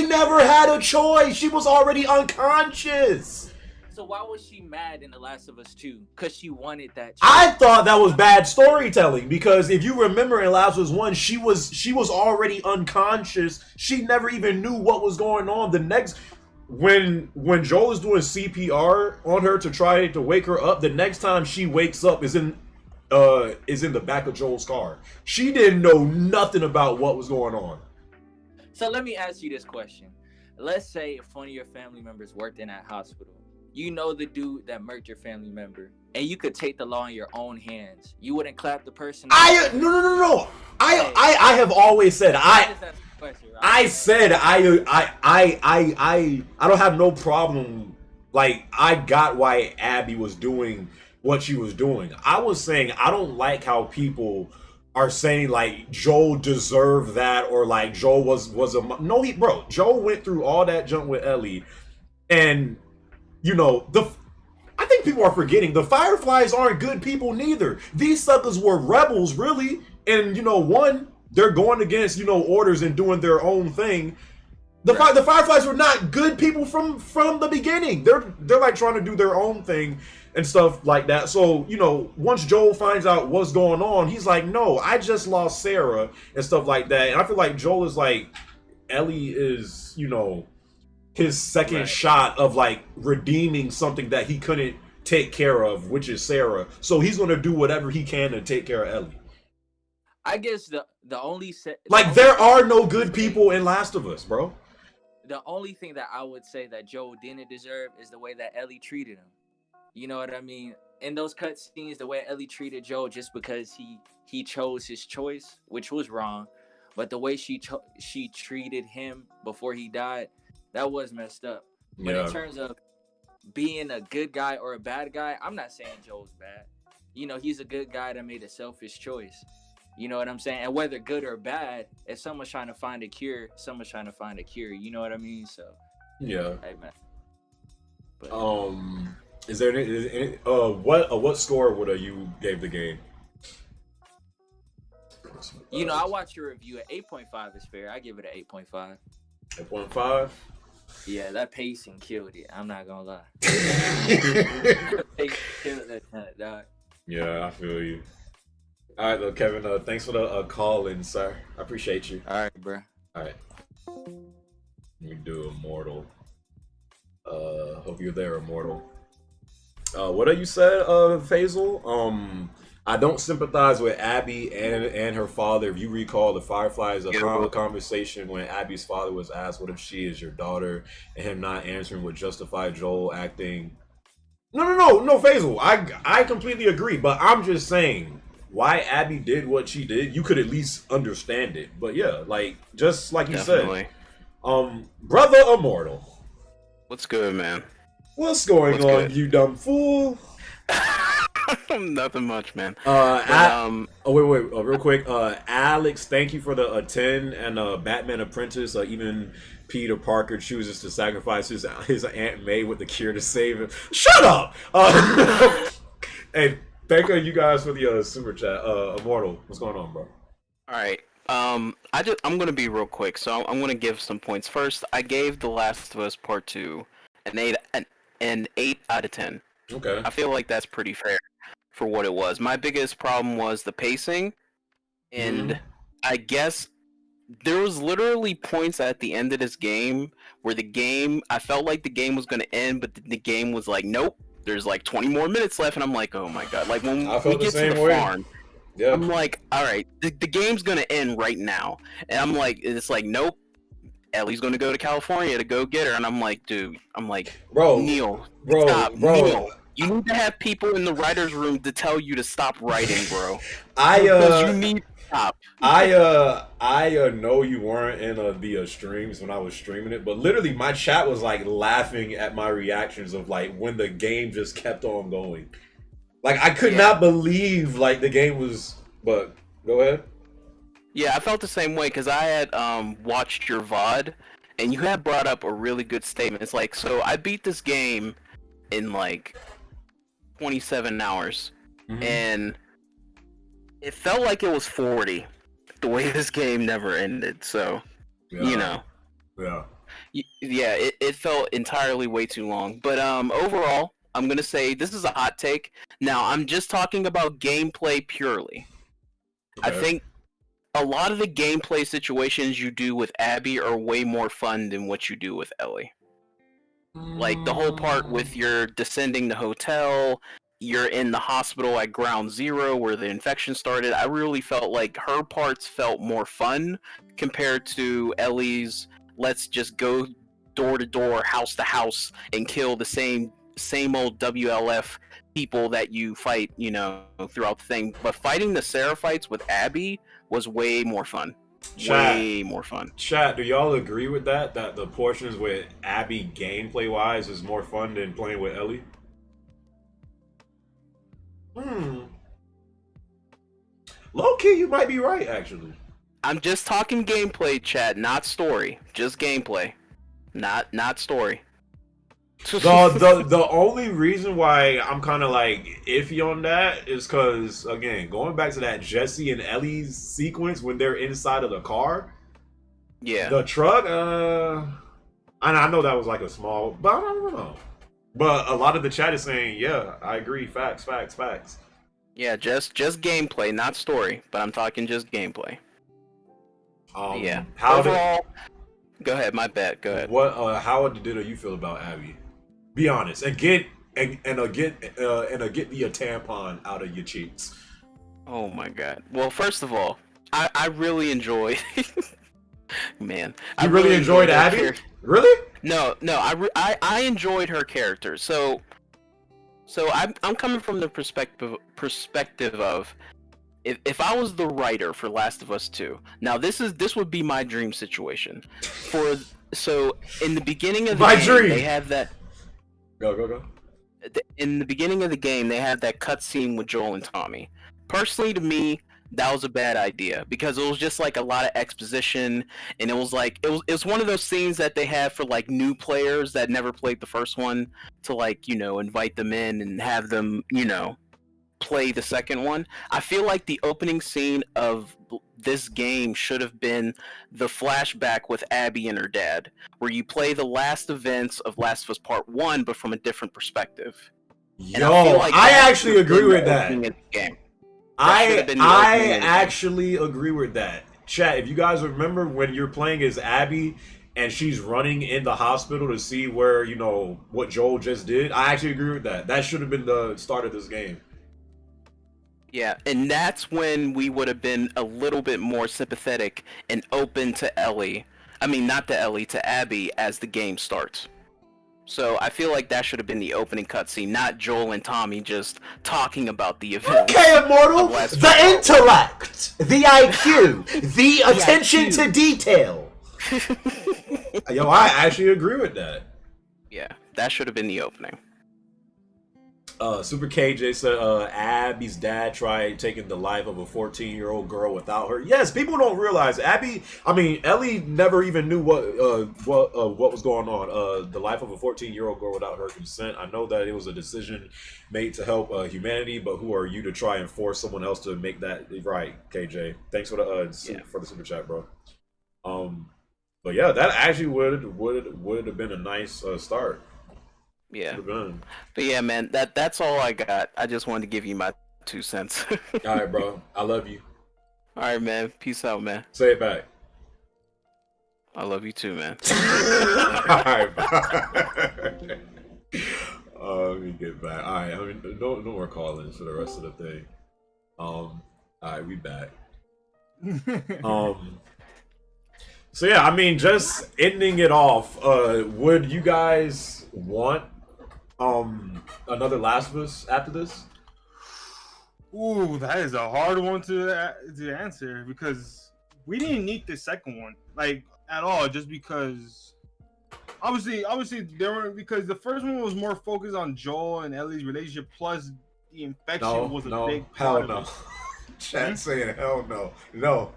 never had a choice. She was already unconscious. So why was she mad in The Last of Us 2? Because she wanted that choice. I thought that was bad storytelling, because if you remember in Last of Us 1, she was already unconscious. She never even knew what was going on. The next when Joel is doing CPR on her to try to wake her up, the next time she wakes up is in the back of Joel's car. She didn't know nothing about what was going on. So let me ask you this question. Let's say if one of your family members worked in that hospital. You know the dude that murked your family member, and you could take the law in your own hands. You wouldn't clap the person. No. I have always said I don't have no problem. Like, I got why Abby was doing what she was doing. I was saying I don't like how people are saying like Joel deserved that, or like Joel was Joel went through all that junk with Ellie, and I think people are forgetting the Fireflies aren't good people neither. These suckers were rebels, really. And they're going against orders and doing their own thing. The Fireflies were not good people from the beginning. They're like trying to do their own thing and stuff like that. So once Joel finds out what's going on, he's like, no, I just lost Sarah and stuff like that. And I feel like Joel is like, Ellie is his second shot of like redeeming something that he couldn't take care of, which is Sarah. So he's gonna do whatever he can to take care of Ellie. I guess there are no good people in Last of Us, bro. The only thing that I would say that Joel didn't deserve is the way that Ellie treated him. You know what I mean? In those cutscenes, the way Ellie treated Joel, just because he chose his choice, which was wrong, but the way she treated him before he died, that was messed up. But in terms of being a good guy or a bad guy, I'm not saying Joel's bad. He's a good guy that made a selfish choice. You know what I'm saying? And whether good or bad, if someone's trying to find a cure, someone's trying to find a cure. You know what I mean? So yeah. Hey, man. But, is there any what score would you gave the game? I watched your review at 8.5 is fair. I give it an 8.5. 8.5. Yeah, that pacing killed it. I'm not gonna lie. Yeah, I feel you. All right, though, Kevin. Thanks for the call in, sir. I appreciate you. All right, bro. All right. We do Immortal. Hope you're there, Immortal. What you said, Faisal? I don't sympathize with Abby and her father. If you recall, the Fireflies a conversation when Abby's father was asked, "What if she is your daughter?" and him not answering would justify Joel acting. No, Faisal. I completely agree, but I'm just saying why Abby did what she did. You could at least understand it, but yeah, like just like you said, brother Immortal. What's good, man? What's going on, you dumb fool? Nothing much, man. Wait, real quick. Alex, thank you for the 10 and Batman Apprentice. Even Peter Parker chooses to sacrifice his Aunt May with the cure to save him. Shut up! Hey, thank you guys for the super chat. Immortal, what's going on, bro? All right. I'm gonna be real quick, so I'm gonna give some points. First, I gave The Last of Us Part 2 an 8 out of 10. Okay. I feel like that's pretty fair for what it was. My biggest problem was the pacing, and I guess there was literally points at the end of this game where I felt like the game was gonna end, but the game was like, nope, there's like 20 more minutes left, and I'm like, oh my god. Like when I we felt the get to same the way. farm, Yeah. I'm like, all right, the game's gonna end right now, and I'm like, it's like, nope. Ellie's gonna go to California to go get her, and I'm like, dude, Bro, Neil, bro, stop, bro. Neil. You need to have people in the writers' room to tell you to stop writing, bro. Because you need to stop. I know you weren't in the streams when I was streaming it, but literally my chat was like laughing at my reactions of like when the game just kept on going. Like I could not believe like the game was. But go ahead. Yeah, I felt the same way because I had watched your VOD, and you had brought up a really good statement. It's like, so I beat this game in like 27 hours, and it felt like it was 40. The way this game never ended, so you know, it felt entirely way too long. But overall, I'm gonna say this is a hot take. Now, I'm just talking about gameplay purely. Okay. I think a lot of the gameplay situations you do with Abby are way more fun than what you do with Ellie. Like the whole part with your descending the hotel, you're in the hospital at ground zero where the infection started. I really felt like her parts felt more fun compared to Ellie's let's just go door to door, house to house, and kill the same old WLF people that you fight, you know, throughout the thing. But fighting the Seraphites with Abby was way more fun. Way more fun. Chat, do y'all agree with that? That the portions with Abby gameplay wise is more fun than playing with Ellie? Low key, you might be right, actually. I'm just talking gameplay, chat, not story. Just gameplay. Not story. The only reason why I'm kind of like iffy on that is because, again, going back to that Jesse and Ellie's sequence when they're inside of the car. Yeah. The truck, I know that was like a small, but I don't know. But a lot of the chat is saying, yeah, I agree. Facts. Yeah, just gameplay, not story. But I'm talking just gameplay. Yeah. Overall, go ahead. My bad. Go ahead. How did you feel about Abby? Be honest and get the tampon out of your cheeks. Oh my god. Well, first of all, I really enjoyed. Man, I really enjoyed Abby. Really? No. I enjoyed her character. So I'm coming from the perspective of if I was the writer for Last of Us 2. Now this would be my dream situation. So in the beginning of the game, they have that. Go. In the beginning of the game, they had that cutscene with Joel and Tommy. Personally, to me, that was a bad idea because it was just like a lot of exposition, and it was like it was one of those scenes that they have for like new players that never played the first one to like, you know, invite them in and have them, you know, play the second one. I feel like the opening scene of this game should have been the flashback with Abby and her dad, where you play the last events of Last of Us Part 1 but from a different perspective. Yo, I actually agree with that. I actually agree with that. Chat, if you guys remember when you're playing as Abby and she's running in the hospital to see where, you know, what Joel just did, I actually agree with that. That should have been the start of this game. Yeah, and that's when we would have been a little bit more sympathetic and open to Ellie. I mean, not to Ellie, to Abby as the game starts. So I feel like that should have been the opening cutscene, not Joel and Tommy just talking about the event. Okay, Immortal, the intellect, the IQ, the attention to detail. Yo, I actually agree with that. Yeah, that should have been the opening. Super KJ said Abby's dad tried taking the life of a 14-year-old girl without her. Yes, people don't realize Ellie never even knew what was going on. The life of a 14-year-old girl without her consent. I know that it was a decision made to help humanity, but who are you to try and force someone else to make that right? KJ, thanks for the for the super chat, bro. But yeah, that actually would have been a nice start. Yeah, but yeah, man, that's all I got. I just wanted to give you my 2 cents. All right, bro. I love you. All right, man. Peace out, man. Say it back. I love you too, man. All right, bro. get back. All right, I mean, no more call-ins for the rest of the thing. All right, we back. So yeah, I mean, just ending it off. Would you guys want another Last of Us after this? Ooh, that is a hard one to answer because we didn't need the second one like at all. Just because, obviously there were because the first one was more focused on Joel and Ellie's relationship, plus the infection was a big part hell no. of it. Chat saying hell no, no.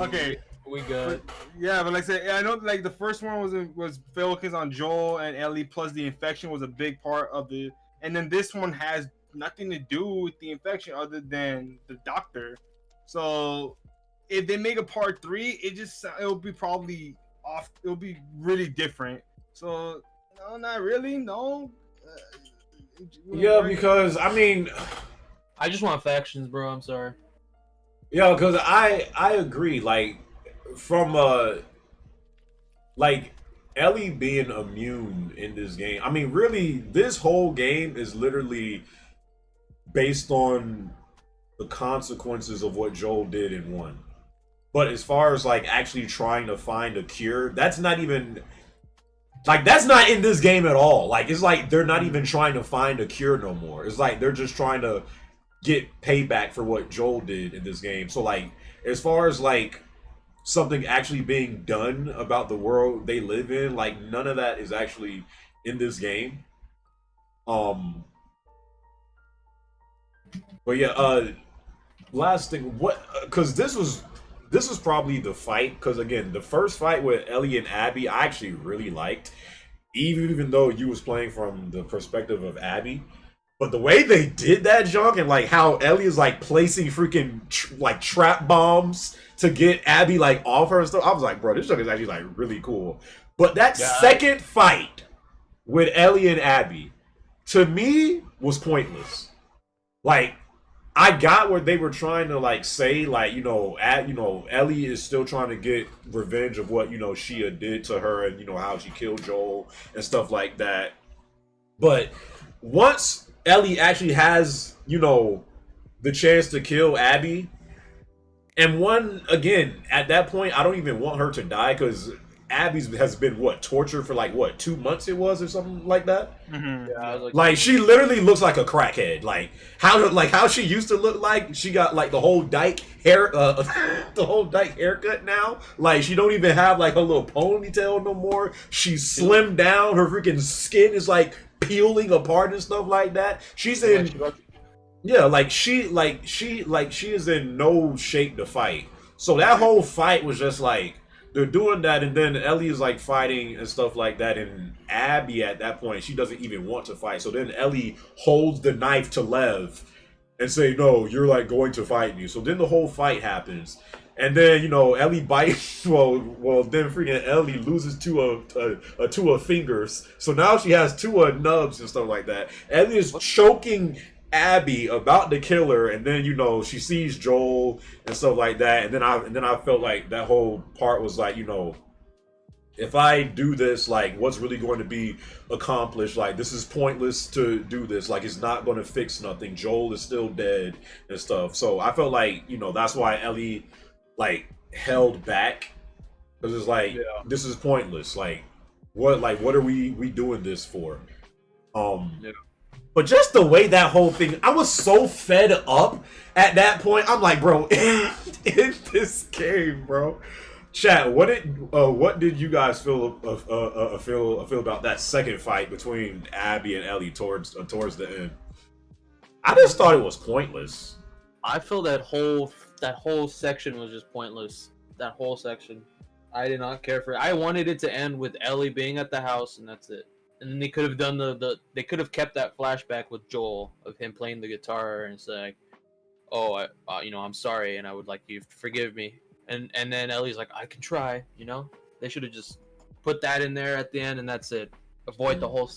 Okay, we good. Yeah, but like I said, I know like the first one was focused on Joel and Ellie, plus the infection was a big part of it, and then this one has nothing to do with the infection other than the doctor. So if they make a part 3, it'll be probably off. It'll be really different. So no, not really. No. Yeah, because I mean, I just want factions, bro. I'm sorry. Yeah, because I agree. Like from like Ellie being immune in this game. I mean, really, this whole game is literally based on the consequences of what Joel did in 1. But as far as like actually trying to find a cure, that's not even like that's not in this game at all. Like it's like they're not even trying to find a cure no more. It's like they're just trying to get payback for what Joel did in this game. So like as far as like something actually being done about the world they live in, like none of that is actually in this game. But yeah, last thing, because this was probably the fight, because again, the first fight with Ellie and Abby I actually really liked, even though you was playing from the perspective of Abby. But the way they did that junk and like how Ellie is like placing freaking like trap bombs to get Abby like off her and stuff, I was like, bro, this junk is actually like really cool. But that second fight with Ellie and Abby, to me, was pointless. Like, I got what they were trying to like say, like, Ellie is still trying to get revenge of what, Shia did to her and, how she killed Joel and stuff like that. But once Ellie actually has, the chance to kill Abby, and again, at that point, I don't even want her to die because Abby's has been tortured for like 2 months it was or something like that. Mm-hmm. Yeah, like she literally looks like a crackhead. Like how she used to look like. She got like the whole dyke hair, the whole dyke haircut now. Like she don't even have like her little ponytail no more. She's slimmed down. Her freaking skin is like peeling apart and stuff like that. She's in. Yeah, she is in no shape to fight. So that whole fight was just like. They're doing that, and then Ellie is like fighting and stuff like that, and Abby at that point, she doesn't even want to fight. So then Ellie holds the knife to Lev and say, no, you're like going to fight me. So then the whole fight happens. And then, Ellie bites, well, then freaking Ellie loses two of fingers. So now she has 2 nubs and stuff like that. Ellie is choking Abby about to kill her, and then she sees Joel and stuff like that, and then I felt like that whole part was like, if I do this, like what's really going to be accomplished? Like this is pointless to do this, like it's not going to fix nothing. Joel is still dead and stuff. So I felt like that's why Ellie like held back, because it's like this is pointless. Like what are we doing this for? But just the way that whole thing, I was so fed up at that point. I'm like, bro, in this game, bro. Chat, what did you guys feel about that second fight between Abby and Ellie towards the end? I just thought it was pointless. I feel that whole section was just pointless. That whole section, I did not care for it. I wanted it to end with Ellie being at the house, and that's it. And then they could have done they could have kept that flashback with Joel of him playing the guitar and saying, "Oh, I'm sorry, and I would like you to forgive me." And then Ellie's like, "I can try." They should have just put that in there at the end, and that's it. Avoid the whole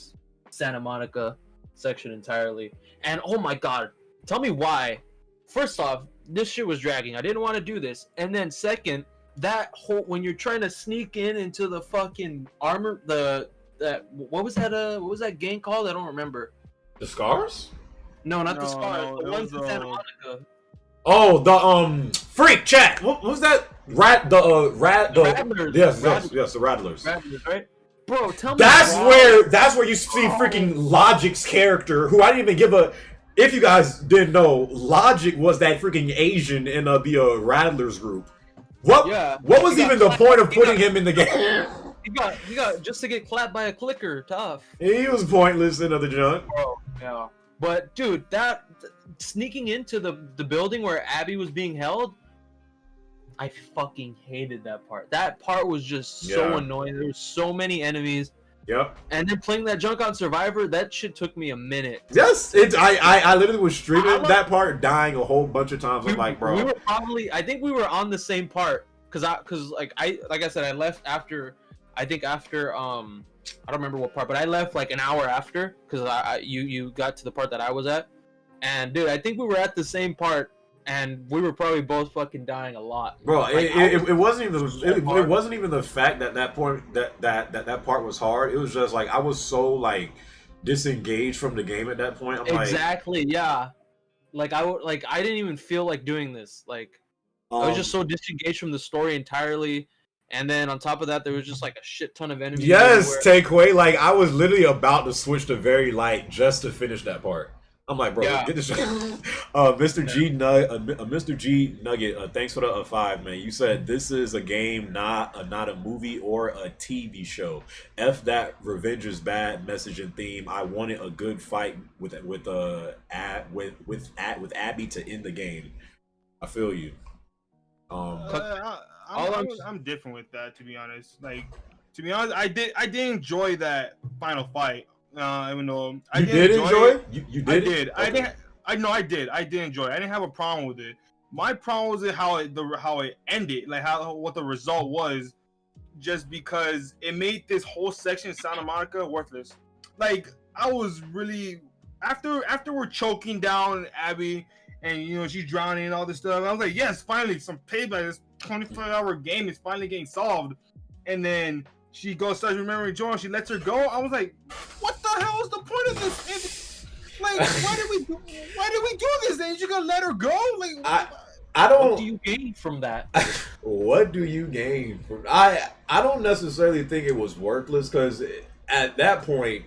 Santa Monica section entirely. And oh my God, tell me why. First off, this shit was dragging. I didn't want to do this. And then second, that whole when you're trying to sneak into the fucking armor, the what was that game called? I don't remember. The Scars? No, not the No, Scars. no, The it ones was, in Santa Monica. Oh, the freak chat. What was that? Rattlers. Yes, the Rattlers. Rattlers, right? Bro, tell me. That's where you see freaking Logic's character, who I didn't even give a. If you guys didn't know, Logic was that freaking Asian in the Rattlers group. What was even the point of putting him in the game? He got just to get clapped by a clicker. Tough. He was pointless in the junk. Oh yeah. But dude, that sneaking into the building where Abby was being held, I fucking hated that part. That part was just so annoying. There were so many enemies. Yep. And then playing that junk on Survivor, that shit took me a minute. Yes, I literally was streaming that part, dying a whole bunch of times. I'm like, bro. We were I think we were on the same part because like I said, I left after. I think after I don't remember what part, but I left like an hour after because you got to the part that I was at, and dude, I think we were at the same part, and we were probably both fucking dying a lot. Bro, like, it wasn't even it wasn't even the fact that point that part was hard. It was just like I was so like disengaged from the game at that point. I'm exactly, yeah. Like I didn't even feel like doing this. Like I was just so disengaged from the story entirely. And then on top of that, there was just like a shit ton of enemies. Yes, Takeaway. Like I was literally about to switch to very light just to finish that part. I'm like, bro, get this shit. Mr. G Nugget, thanks for the 5, man. You said this is a game, not a movie or a TV show. F that revenge is bad message and theme. I wanted a good fight with Abby to end the game. I feel you. I'm different with that, to be honest. Like, to be honest, I did enjoy that final fight. Even though I did enjoy it. You did. I did. Okay. I did. I did enjoy it. I didn't have a problem with it. My problem was how it ended, like what the result was, just because it made this whole section of Santa Monica worthless. Like I was really after we're choking down Abby and she's drowning and all this stuff. I was like, yes, finally some payback. This 24-hour game is finally getting solved, and then she starts remembering Joel. She lets her go. I was like, what the hell is the point of this? Like, why did we do this? And you gonna let her go? Like, I don't. What do you gain from that? What do you gain from? I don't necessarily think it was worthless because at that point,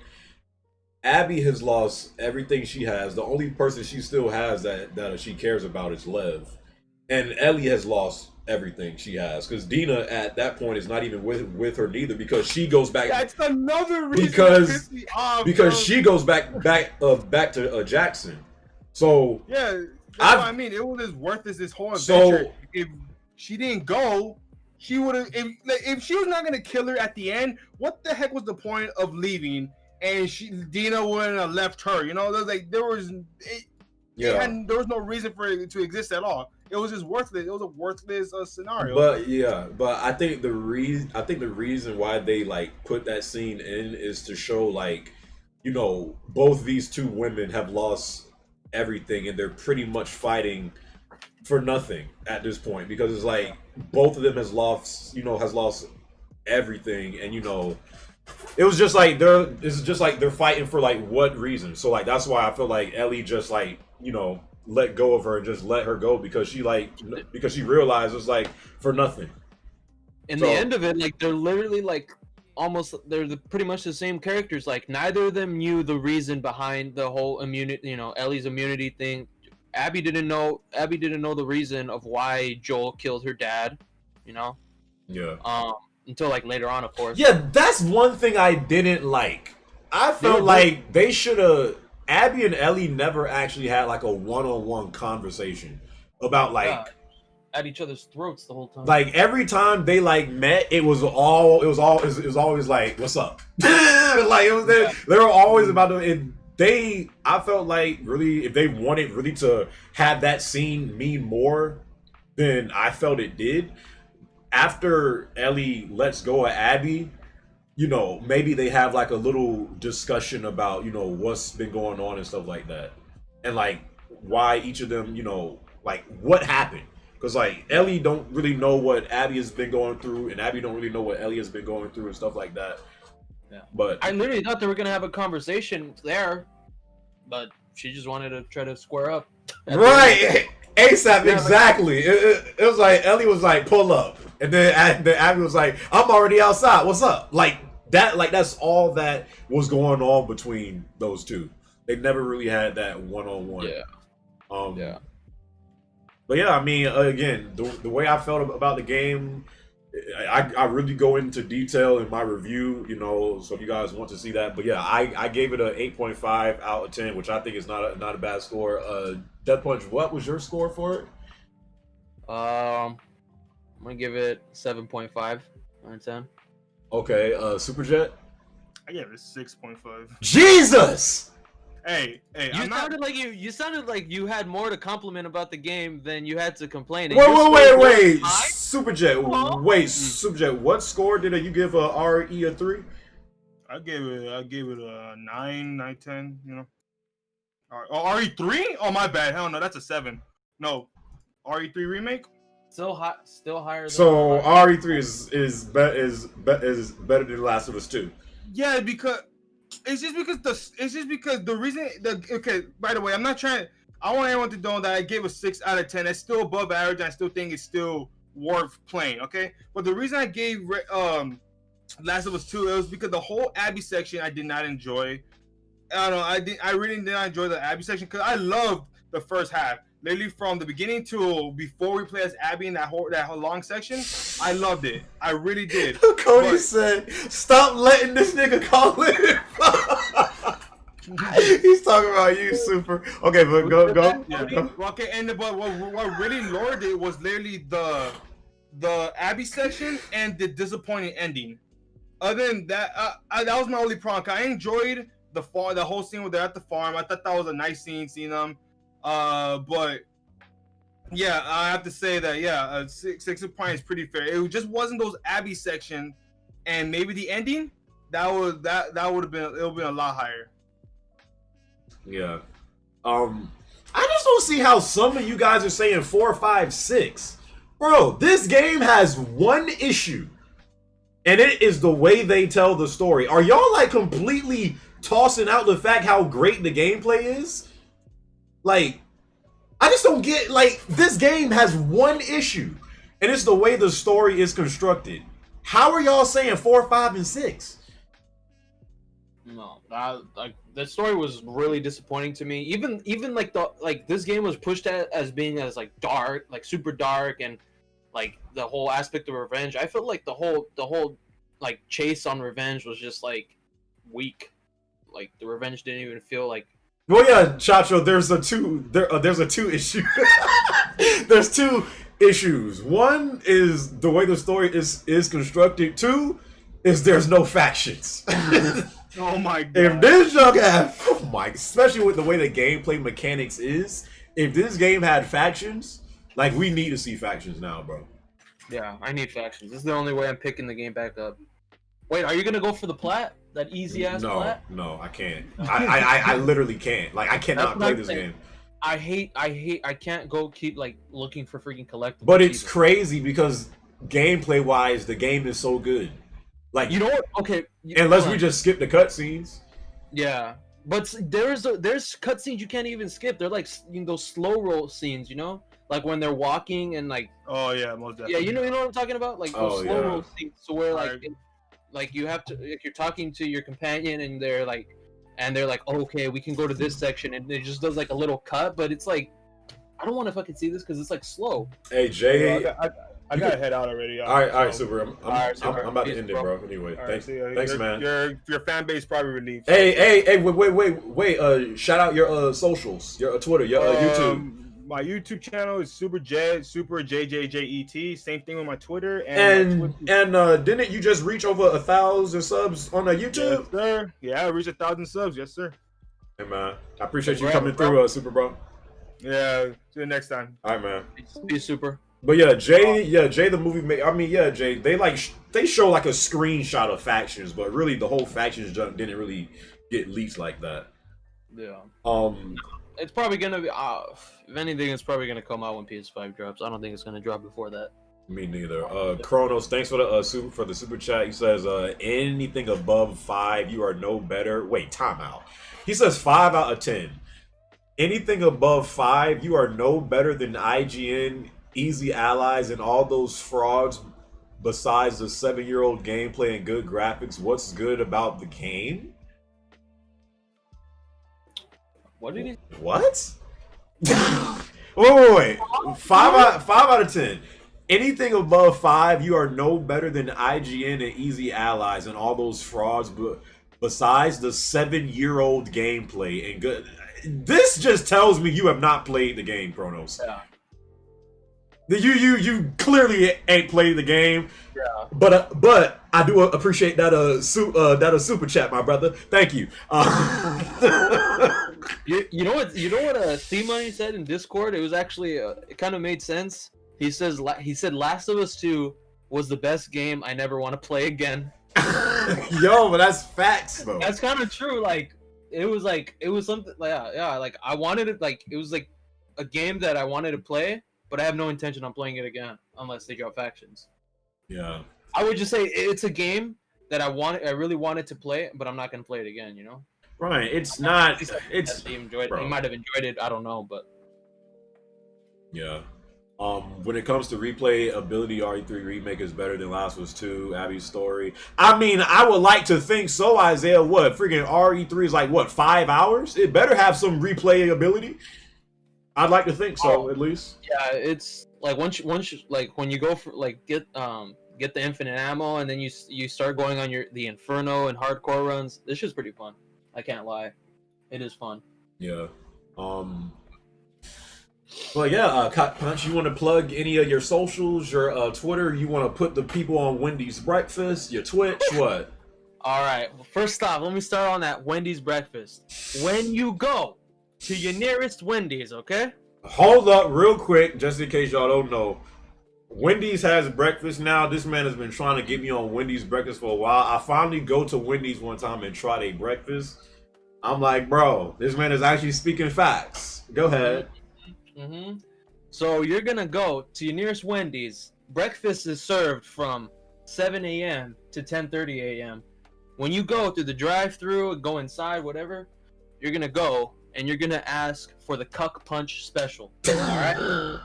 Abby has lost everything she has. The only person she still has that she cares about is Lev, and Ellie has lost everything she has because Dina at that point is not even with her neither because she goes back. That's another reason because she goes back to Jackson. So yeah, that's what I mean. It was worthless this whole adventure. So if she didn't go, she would have. If she was not gonna kill her at the end, what the heck was the point of leaving? And Dina wouldn't have left her. There was no reason for it to exist at all. It was just worthless. It was a worthless scenario. But I think the reason why they like put that scene in is to show both these two women have lost everything and they're pretty much fighting for nothing at this point because it's like both of them has lost everything and it was just like they're fighting for like what reason. So like that's why I feel like Ellie just like let go of her and just let her go because she realized it's like for nothing. In the end of it, like they're literally like they're pretty much the same characters. Like neither of them knew the reason behind the whole immunity, Ellie's immunity thing. Abby didn't know the reason of why Joel killed her dad, Yeah. Until like later on, of course. Yeah, that's one thing I didn't like. I felt like they should have. Abby and Ellie never actually had like a one-on-one conversation about like at each other's throats the whole time. Like every time they like met, it was always like, "What's up?" Like they were always about to. I felt like really, if they wanted really to have that scene mean more than I felt it did. After Ellie lets go of Abby, maybe they have like a little discussion about, what's been going on and stuff like that. And like why each of them, like what happened. Because like Ellie don't really know what Abby has been going through and Abby don't really know what Ellie has been going through and stuff like that. Yeah. But I literally thought they were gonna have a conversation there, but she just wanted to try to square up. right, ASAP, Yeah, exactly. It was like Ellie was like, pull up, and then Abby was like, I'm already outside. What's up? Like that. Like that's all that was going on between those two. They never really had that one-on-one. Yeah. Yeah. But yeah, I mean, again, the way I felt about the game, I really go into detail in my review, you know, so if you guys want to see that. But yeah, I gave it a 8.5 out of 10, which I think is not a bad score. Death Punch, what was your score for it? I'm gonna give it 7.5 out of 10. Okay, Superjet? I gave it a 6.5. Jesus! Hey, You sounded like you had more to compliment about the game than you had to complain. Wait, Superjet, Superjet, what score did you give RE a 3? I gave it a 9, 10, you know. RE3? Oh, my bad. Hell no, that's a 7. No, RE3 remake. Still higher. Than So RE3 is better than Last of Us 2. Yeah, because it's just because the reason okay. By the way, I'm not trying. I want everyone to know that I gave a 6 out of 10. That's still above average. I still think it's still worth playing. Okay, but the reason I gave Last of Us 2 it was because the whole Abby section I did not enjoy. I don't know. I really did not enjoy the Abby section because I loved the first half. Literally from the beginning to before we play as Abby in that whole long section, I loved it. I really did. Cody said, "Stop letting this nigga call it." He's talking about you, Super. Okay, but go. Yeah. Okay, but what really lured it was literally the Abby section and the disappointing ending. Other than that, that was my only problem. I enjoyed the whole scene where they're at the farm. I thought that was a nice scene, seeing them. But yeah, I have to say that 6 point is pretty fair. It just wasn't those Abby section, and maybe the ending that would have been a lot higher. Yeah, I just don't see how some of you guys are saying 4, 5, 6. Bro, this game has one issue, and it is the way they tell the story. Are y'all like completely tossing out the fact how great the gameplay is? Like, I just don't get, like, this game has one issue, and it's the way the story is constructed. How are y'all saying 4, 5, and 6? No, like the story was really disappointing to me. Even like this game was pushed as being as like dark, like super dark, and like the whole aspect of revenge. I felt like the whole like chase on revenge was just like weak. Like the revenge didn't even feel like. Well, yeah, Chacho, there's a two issue. There's two issues. One is the way the story is constructed. Two is there's no factions. Oh my god! If this junk had, especially with the way the gameplay mechanics is, if this game had factions, like we need to see factions now, bro. Yeah, I need factions. This is the only way I'm picking the game back up. Wait, are you gonna go for the plat? That easy ass plat? No, I can't. I literally can't. Like I cannot play this game. I can't go keep like looking for freaking collectibles. But it's crazy because gameplay wise, the game is so good. Like you know what? Okay. Unless we just skip the cutscenes. Yeah, but there's cutscenes you can't even skip. They're like those slow roll scenes, you know, like when they're walking and like. Oh yeah, most definitely. Yeah, you know what I'm talking about, like those slow roll scenes. So where like you have to, if you're talking to your companion and they're like, oh, okay, we can go to this section, and it just does like a little cut, but it's like, I don't want to fucking see this because it's like slow. Hey Jay, I gotta head out already. All right, Super. I'm about to end it, bro. Anyway, thanks, man. Your fan base probably relieved. Hey, wait. Shout out your socials, your Twitter, your YouTube. My YouTube channel is Super JJJET. Same thing with my Twitter. And didn't you just reach over 1,000 subs on YouTube? Yes, sir. Yeah, I reached 1,000 subs. Yes, sir. Hey man, I appreciate you coming through, Super bro. Yeah, see you next time. All right, man. Be Super. But yeah, Jay the movie. I mean, yeah, Jay. They show like a screenshot of factions, but really the whole factions didn't really get leaked like that. Yeah. It's probably gonna be. If anything, it's probably gonna come out when PS5 drops. I don't think it's gonna drop before that. Me neither. Kronos, thanks for the super chat. He says, anything above 5, you are no better. Wait, timeout. He says 5 out of 10. Anything above 5, you are no better than IGN, Easy Allies, and all those frauds. Besides the 7-year-old gameplay and good graphics, what's good about the game? What did he? What? wait. 5 out of 10. Anything above 5, you are no better than IGN and Easy Allies and all those frauds. But besides the 7-year-old gameplay and good, this just tells me you have not played the game, Kronos. Yeah. You clearly ain't played the game. Yeah. But I do appreciate that super chat, my brother. Thank you. You know what C-Money said in Discord? It was actually it kind of made sense. He said Last of Us 2 was the best game I never want to play again. Yo, but that's facts though. That's kind of true. Like it was something like yeah, like I wanted it, like it was like a game that I wanted to play, but I have no intention on playing it again unless they drop factions. Yeah. I would just say it's a game that I really wanted to play, but I'm not gonna play it again, you know? Right. It's not He enjoyed it. He might have enjoyed it, I don't know, but yeah. When it comes to replayability, RE3 Remake is better than Last of Us 2, Abby's story. I mean, I would like to think so, Isaiah. What? Freaking RE3 is like, what, 5 hours? It better have some replayability. I'd like to think so, at least. Yeah, it's like once like when you go for like get the infinite ammo and then you start going on the Inferno and hardcore runs. This shit's pretty fun. I can't lie. It is fun. Yeah. Well, yeah, Cut Punch, you want to plug any of your socials, your Twitter? You want to put the people on Wendy's Breakfast, your Twitch, what? All right. Well, first off, let me start on that Wendy's Breakfast. When you go to your nearest Wendy's, okay? Hold up real quick, just in case y'all don't know. Wendy's has breakfast now. This man has been trying to get me on Wendy's breakfast for a while. I finally go to Wendy's one time and try their breakfast. I'm like, bro, this man is actually speaking facts. Go ahead. Mm-hmm. So you're gonna go to your nearest Wendy's. Breakfast is served from 7 a.m. to 10:30 a.m. When you go through the drive-thru, go inside, whatever, you're gonna go and you're gonna ask for the Cuck Punch special. All right.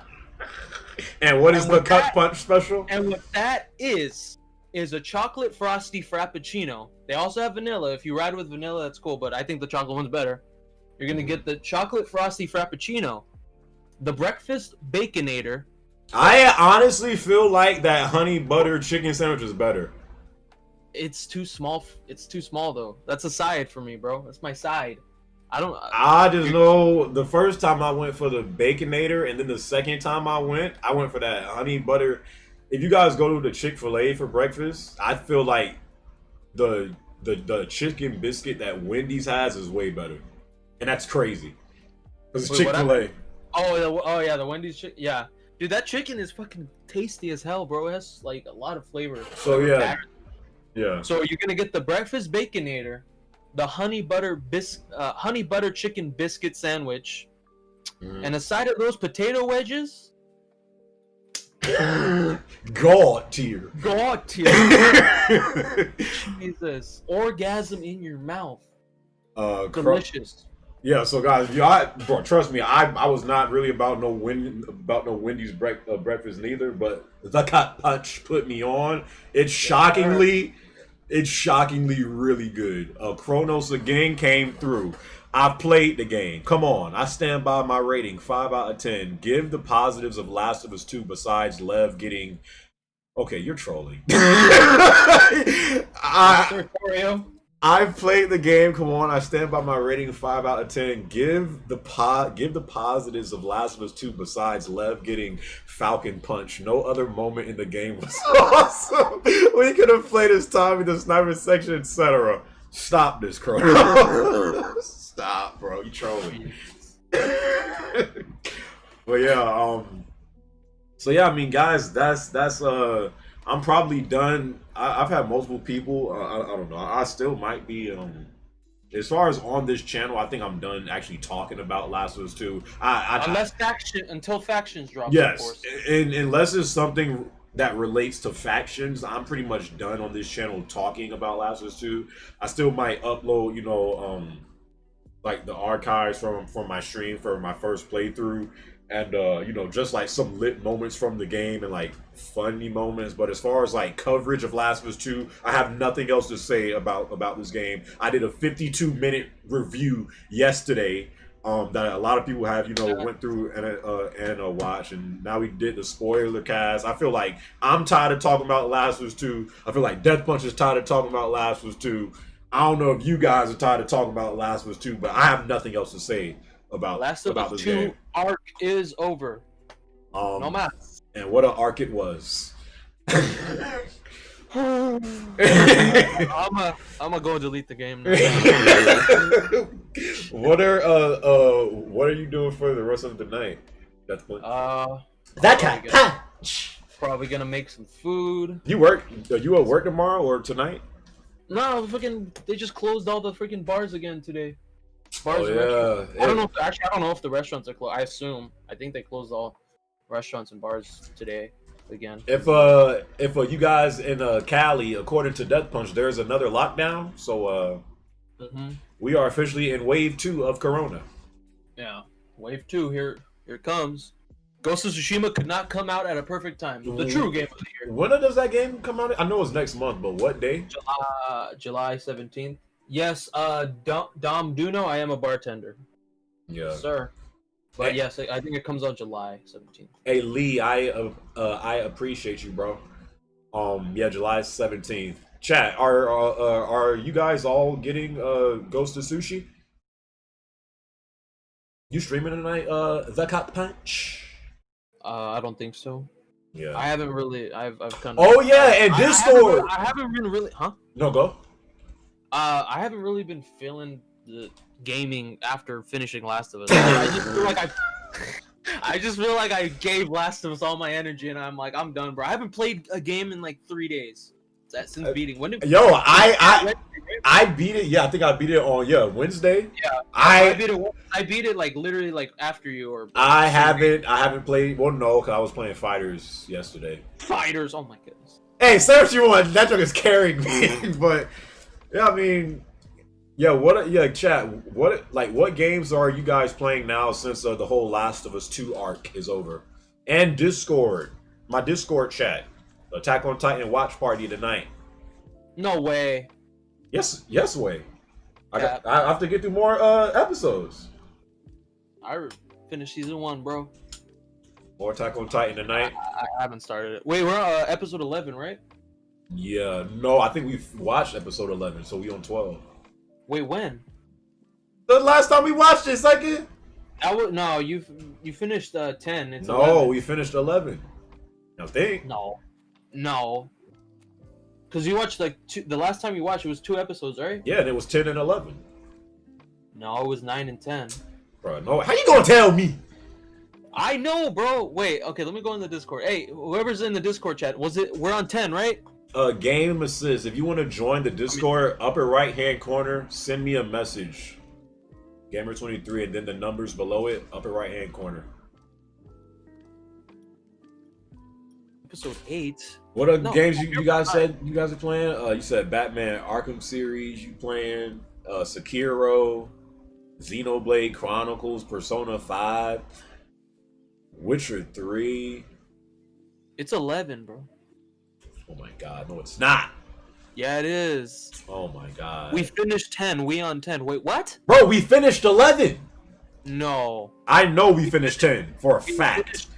And what is the Cuck Punch special? And what that is a chocolate frosty frappuccino. They also have vanilla. If you ride with vanilla, that's cool. But I think the chocolate one's better. You're gonna get the chocolate frosty frappuccino. The breakfast baconator. I honestly feel like that honey butter chicken sandwich is better. It's too small. It's too small though. That's a side for me, bro. That's my side. I just know the first time I went for the baconator, and then the second time I went for that honey butter. If you guys go to the Chick-fil-A for breakfast, I feel like the chicken biscuit that Wendy's has is way better, and that's crazy. It's Chick-fil-A. Oh yeah, the Wendy's chicken. Yeah, dude, that chicken is fucking tasty as hell, bro. It has like a lot of flavor. So yeah. So you're gonna get the breakfast baconator, the honey butter chicken biscuit sandwich, and a side of those potato wedges. God tier. Jesus, orgasm in your mouth. Delicious. Yeah, so guys, bro, trust me, I was not really about no Wendy's breakfast neither, but the Cuck Punch put me on. It's shockingly really good. Kronos again came through. I've played the game. Come on, I stand by my rating, 5 out of 10. Give the positives of Last of Us 2 besides Lev getting. Okay, you're trolling. I've played the game. Come on, I stand by my rating, 5 out of 10. Give the positives of Last of Us 2 besides Lev getting Falcon Punch. No other moment in the game was awesome. We could have played his time in the sniper section, etc. Stop this, Crow. Stop, bro. You trolling. But yeah, so yeah, I mean, guys, that's I'm probably done. I've had multiple people. I don't know. I still might be. As far as on this channel, I think I'm done actually talking about Last of Us 2. Until factions drop. Yes, of course. and unless it's something that relates to factions, I'm pretty much done on this channel talking about Last of Us 2. I still might upload, like the archives from my stream for my first playthrough, and just like some lit moments from the game and like funny moments. But as far as like coverage of Last of Us 2, I have nothing else to say about this game. I did a 52-minute review yesterday that a lot of people have went through and watched, and now we did the spoiler cast. I feel like I'm tired of talking about Last of Us 2. I feel like Death Punch is tired of talking about Last of Us 2. I don't know if you guys are tired of talking about Last of Us 2, but I have nothing else to say about Last of Us this 2 game. arc is over. No matter. And what an arc it was. I'm gonna go and delete the game now. What are you doing for the rest of the night? That's what. That kind of punch. Probably gonna make some food. You work? Are you at work tomorrow or tonight? No, they just closed all the freaking bars again today. Bars and yeah. restaurants. I don't know. I don't know if the restaurants are closed. I think they closed all restaurants and bars today again. If you guys in Cali, according to Death Punch, there's another lockdown. So we are officially in wave 2 of Corona. Yeah, wave 2 here it comes. Ghost of Tsushima could not come out at a perfect time. The true game of the year. When does that game come out? I know it's next month, but what day? July 17th. Yes, Dom do know I am a bartender. Yeah. Yes, sir. But yes, I think it comes out July 17th. Hey Lee, I appreciate you, bro. Yeah, July 17th. Chat, are you guys all getting Ghost of Sushi? You streaming tonight? The Cut Punch. I don't think so. Yeah. I haven't really. I've kind of. Oh yeah, and Discord. I haven't been really. Huh? No, go. I haven't really been feeling the gaming after finishing Last of Us. I just feel like I gave Last of Us all my energy, and I'm like, I'm done, bro. I haven't played a game in like 3 days. Since beating. When did I beat it. Yeah, I think I beat it on Wednesday. Yeah, I beat it like literally like after you or. I haven't played. Well, no, because I was playing Fighters yesterday. Fighters. Oh my goodness. Hey, say what you want. That joke is carrying me, but yeah, I mean, chat. What games are you guys playing now since the whole Last of Us 2 arc is over? And Discord, my Discord chat, Attack on Titan watch party tonight. No way. Yes way. I have to get through more episodes. I finished season 1, bro. More Attack on Titan tonight. I haven't started it. Wait, we're on episode 11, right? Yeah, no, I think we've watched episode 11, so we on 12. Wait, when? The last time we watched it, second. No, you finished 10. It's no, 11. we finished 11. I think. No. Because you watched the last time you watched it was 2 episodes, right? Yeah, and it was 10 and 11. No, it was 9 and 10. Bro, no, how you gonna tell me? I know, bro. Wait, okay, let me go in the Discord. Hey, whoever's in the Discord chat, we're on 10, right? Game assist. If you want to join the Discord, upper right hand corner, send me a message. Gamer23, and then the numbers below it, upper right hand corner. Episode 8. What are games you guys said you guys are playing? You said Batman Arkham series. You playing Sekiro, Xenoblade Chronicles, Persona 5, Witcher 3. It's 11, bro. Oh my god, no, it's not. Yeah, it is. Oh my god. We finished 10. We on 10. Wait, what? Bro, we finished 11. No. I know we finished 10 for a fact.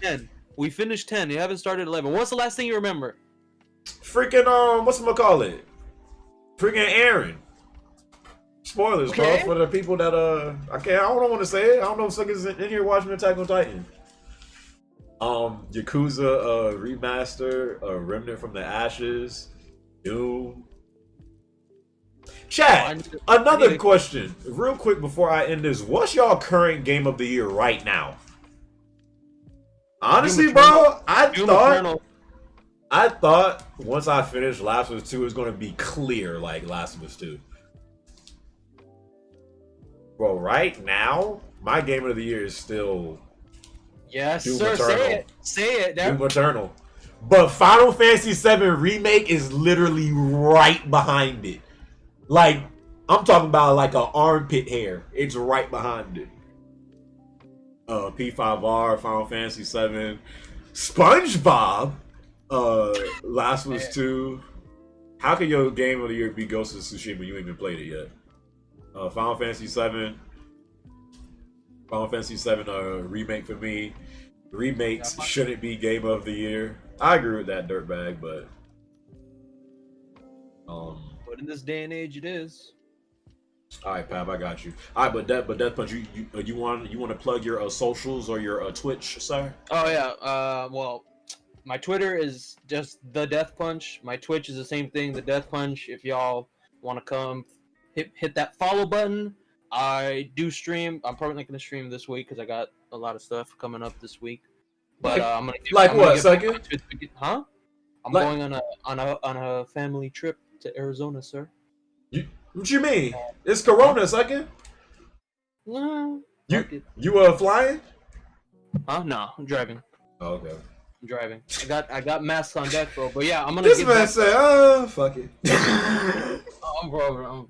We finished 10. You haven't started 11. What's the last thing you remember? Freaking whatchamacallit? Freaking Aaron. Spoilers, bro, for the people that I don't want to say it. I don't know if suckers in here watching Attack on Titan. Yakuza remaster, Remnant from the Ashes, Doom. Chat, another question, real quick before I end this. What's y'all current game of the year right now? Honestly, bro, I thought once I finished Last of Us 2, it was going to be clear like Last of Us 2. Bro, right now, my game of the year is still Yes, Doom sir. Eternal. Say it. Doom Eternal. But Final Fantasy VII Remake is literally right behind it. Like, I'm talking about like an armpit hair. It's right behind it. P5R, Final Fantasy VII, SpongeBob, Last of Us 2. How can your game of the year be Ghost of Tsushima? You ain't even played it yet. Final Fantasy VII. Final Fantasy VII remake for me. Remakes shouldn't be game of the year. I agree with that dirtbag, but But in this day and age, it is. All right, Pab, I got you. All right, but Death Punch, you want to plug your socials or your Twitch, sir? Oh yeah. Well, my Twitter is just the Death Punch. My Twitch is the same thing, the Death Punch. If y'all want to come, hit that follow button. I do stream. I'm probably not gonna stream this week because I got a lot of stuff coming up this week. But I'm gonna second? Huh? I'm going on a family trip to Arizona, sir. What you mean? It's Corona, second. No. You flying? Huh? No, I'm driving. Oh, okay. I'm driving. I got masks on deck, bro. But yeah, I'm gonna. This man said, fuck it. Bro.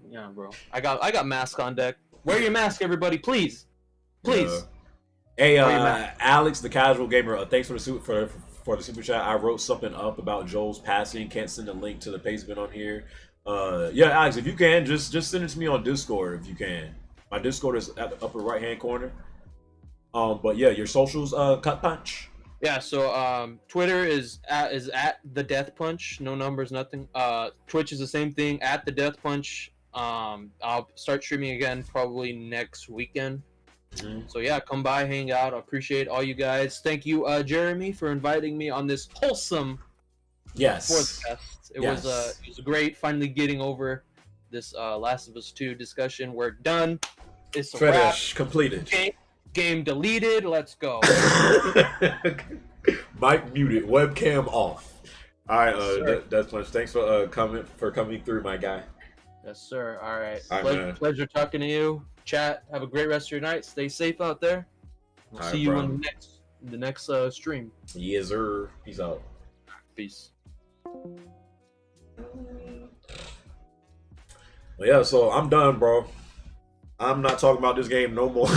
I got mask on deck. Wear your mask, everybody, please. Please. Hey, Alex, the casual gamer. Thanks for the super chat. I wrote something up about Joel's passing. Can't send a link to the page on here. Yeah, Alex, if you can, just send it to me on Discord if you can. My Discord is at the upper right hand corner. But yeah, your socials, Cut Punch. Yeah, so Twitter is at the Death Punch, no numbers, nothing. Twitch is the same thing, at the Death Punch. I'll start streaming again probably next weekend. Mm-hmm. So yeah, come by, hang out. I appreciate all you guys. Thank you, Jeremy, for inviting me on this wholesome podcast. It was great finally getting over this Last of Us 2 discussion. We're done. It's a wrap. Completed. Game deleted. Let's go. Mic muted. Webcam off. All right, that's much. Thanks for coming through, my guy. Yes, sir. All right. Pleasure talking to you. Chat. Have a great rest of your night. Stay safe out there. We'll see you on the next stream. Yes, sir. Peace out. Peace. Well, yeah, so I'm done, bro. I'm not talking about this game no more.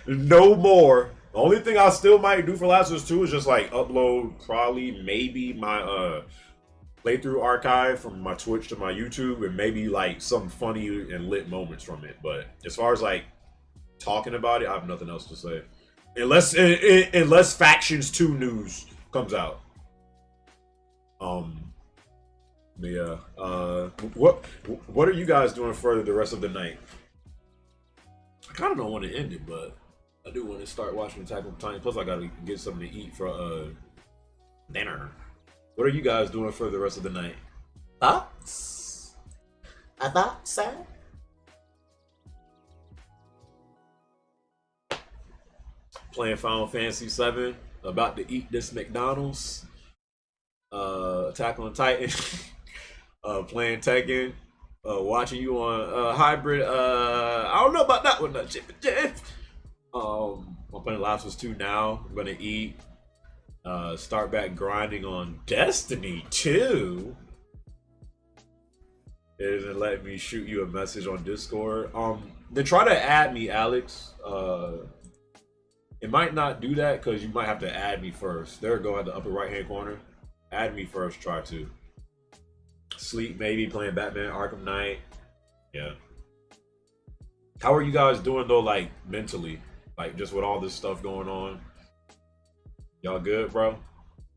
No more. The only thing I still might do for Last of Us 2 is just like upload maybe my playthrough archive from my Twitch to my YouTube, and maybe like some funny and lit moments from it. But as far as like talking about it, I have nothing else to say. Unless Factions 2 news comes out. Yeah. What are you guys doing for the rest of the night? I kind of don't want to end it, but I do want to start watching Attack on Titan. Plus, I gotta get something to eat for dinner. What are you guys doing for the rest of the night? Thoughts? A thought, sir? Playing Final Fantasy VII. About to eat this McDonald's. Attack on Titan. Playing Tekken. Watching you on Hybrid. I don't know about that one. I'm playing Last of Us 2 now. I'm gonna eat. Start back grinding on Destiny 2. It isn't letting me shoot you a message on Discord. Then try to add me, Alex. It might not do that because you might have to add me first. There we go at the upper right hand corner. Add me first. Try to. Sleep maybe, playing Batman Arkham Knight. Yeah. How are you guys doing though, like mentally? Like just with all this stuff going on? Y'all good, bro?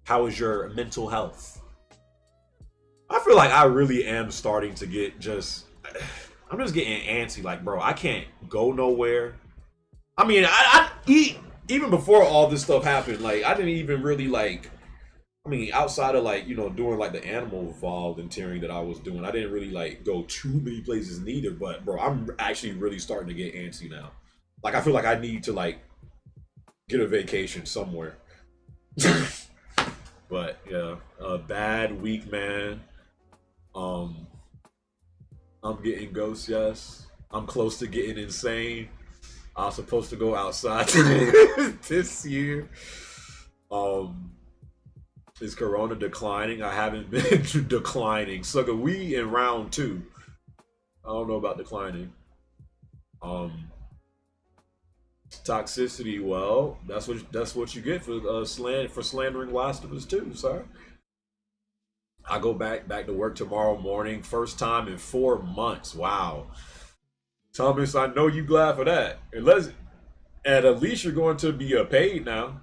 How is your mental health? I feel like I really am starting to get I'm just getting antsy. Like, bro, I can't go nowhere. I mean, I even before all this stuff happened, like I didn't even really like, I mean, outside of like, doing like the animal volunteering that I was doing, I didn't really like go too many places neither. But bro, I'm actually really starting to get antsy now. Like I feel like I need to like get a vacation somewhere. But yeah, a bad week, man. I'm getting ghosts, yes. I'm close to getting insane. I was supposed to go outside this year. Is Corona declining? I haven't been declining. Sucker, we in round 2. I don't know about declining. Toxicity. Well, that's what you get for slandering Last of Us 2, sir. I go back to work tomorrow morning. First time in 4 months. Wow. Thomas, I know you glad for that. And at least you're going to be paid now.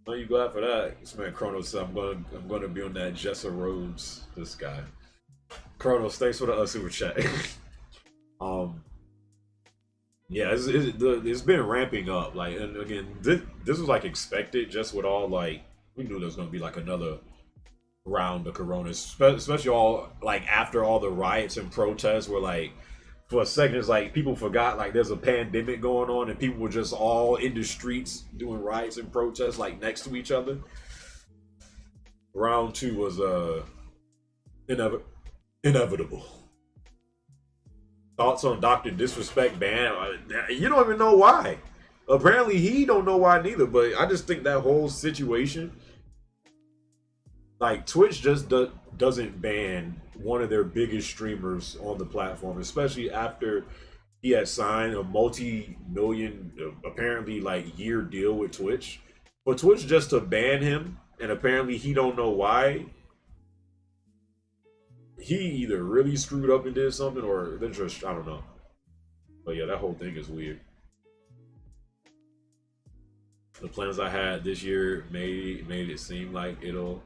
Are you glad for that? This man Kronos said I'm going to be on that Jessa Rhodes. This guy. Kronos, thanks for the super chat. Yeah, it's been ramping up. Like, and again, this was like expected. Just with all like, we knew there was going to be like another round of Corona, especially all like after all the riots and protests were like. For a second, it's like people forgot like there's a pandemic going on and people were just all in the streets doing riots and protests like next to each other. Round 2 was inevitable. Thoughts on Dr. Disrespect ban? You don't even know why. Apparently he don't know why neither, but I just think that whole situation, like Twitch just doesn't ban one of their biggest streamers on the platform, especially after he had signed a multi-million, apparently like year deal with Twitch. For Twitch just to ban him, and apparently he don't know why. He either really screwed up and did something, or they're just, I don't know. But yeah, that whole thing is weird. The plans I had this year made it seem like it'll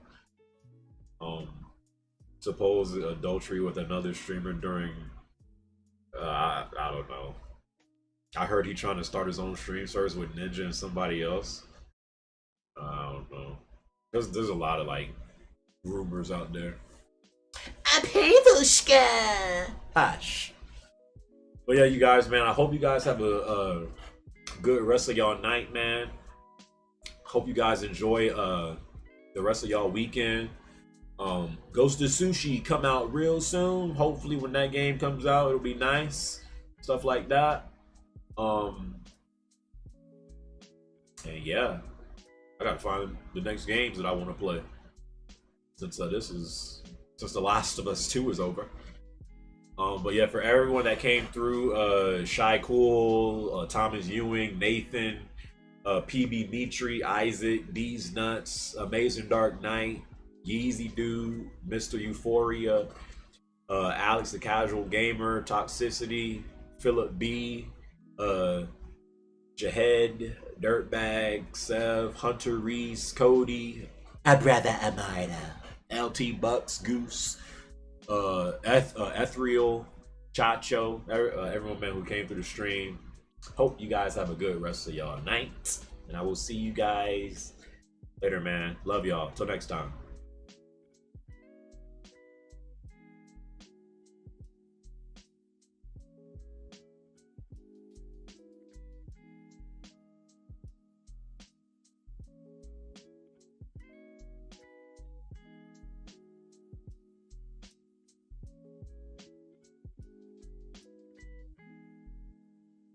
suppose adultery with another streamer during I don't know. I heard he trying to start his own stream service with Ninja and somebody else. I don't know. There's a lot of like rumors out there. A Pavushka. Hush. But yeah, you guys, man, I hope you guys have a good rest of y'all night, man. Hope you guys enjoy the rest of y'all weekend. Ghost of Sushi come out real soon. Hopefully when that game comes out, it'll be nice. Stuff like that. And yeah, I gotta find the next games that I want to play. Since The Last of Us 2 is over. But yeah, for everyone that came through, Shy Cool, Thomas Ewing, Nathan, PB Mitri, Isaac, D's Nuts, Amazing Dark Knight, Yeezy Dude, Mr. Euphoria, Alex the Casual Gamer, Toxicity, Philip B, Jahed, Dirtbag, Sev, Hunter Reese, Cody, Brother Amida, LT Bucks, Goose, Ethereal, Chacho, everyone man who came through the stream. Hope you guys have a good rest of y'all night, and I will see you guys later, man. Love y'all. Till next time.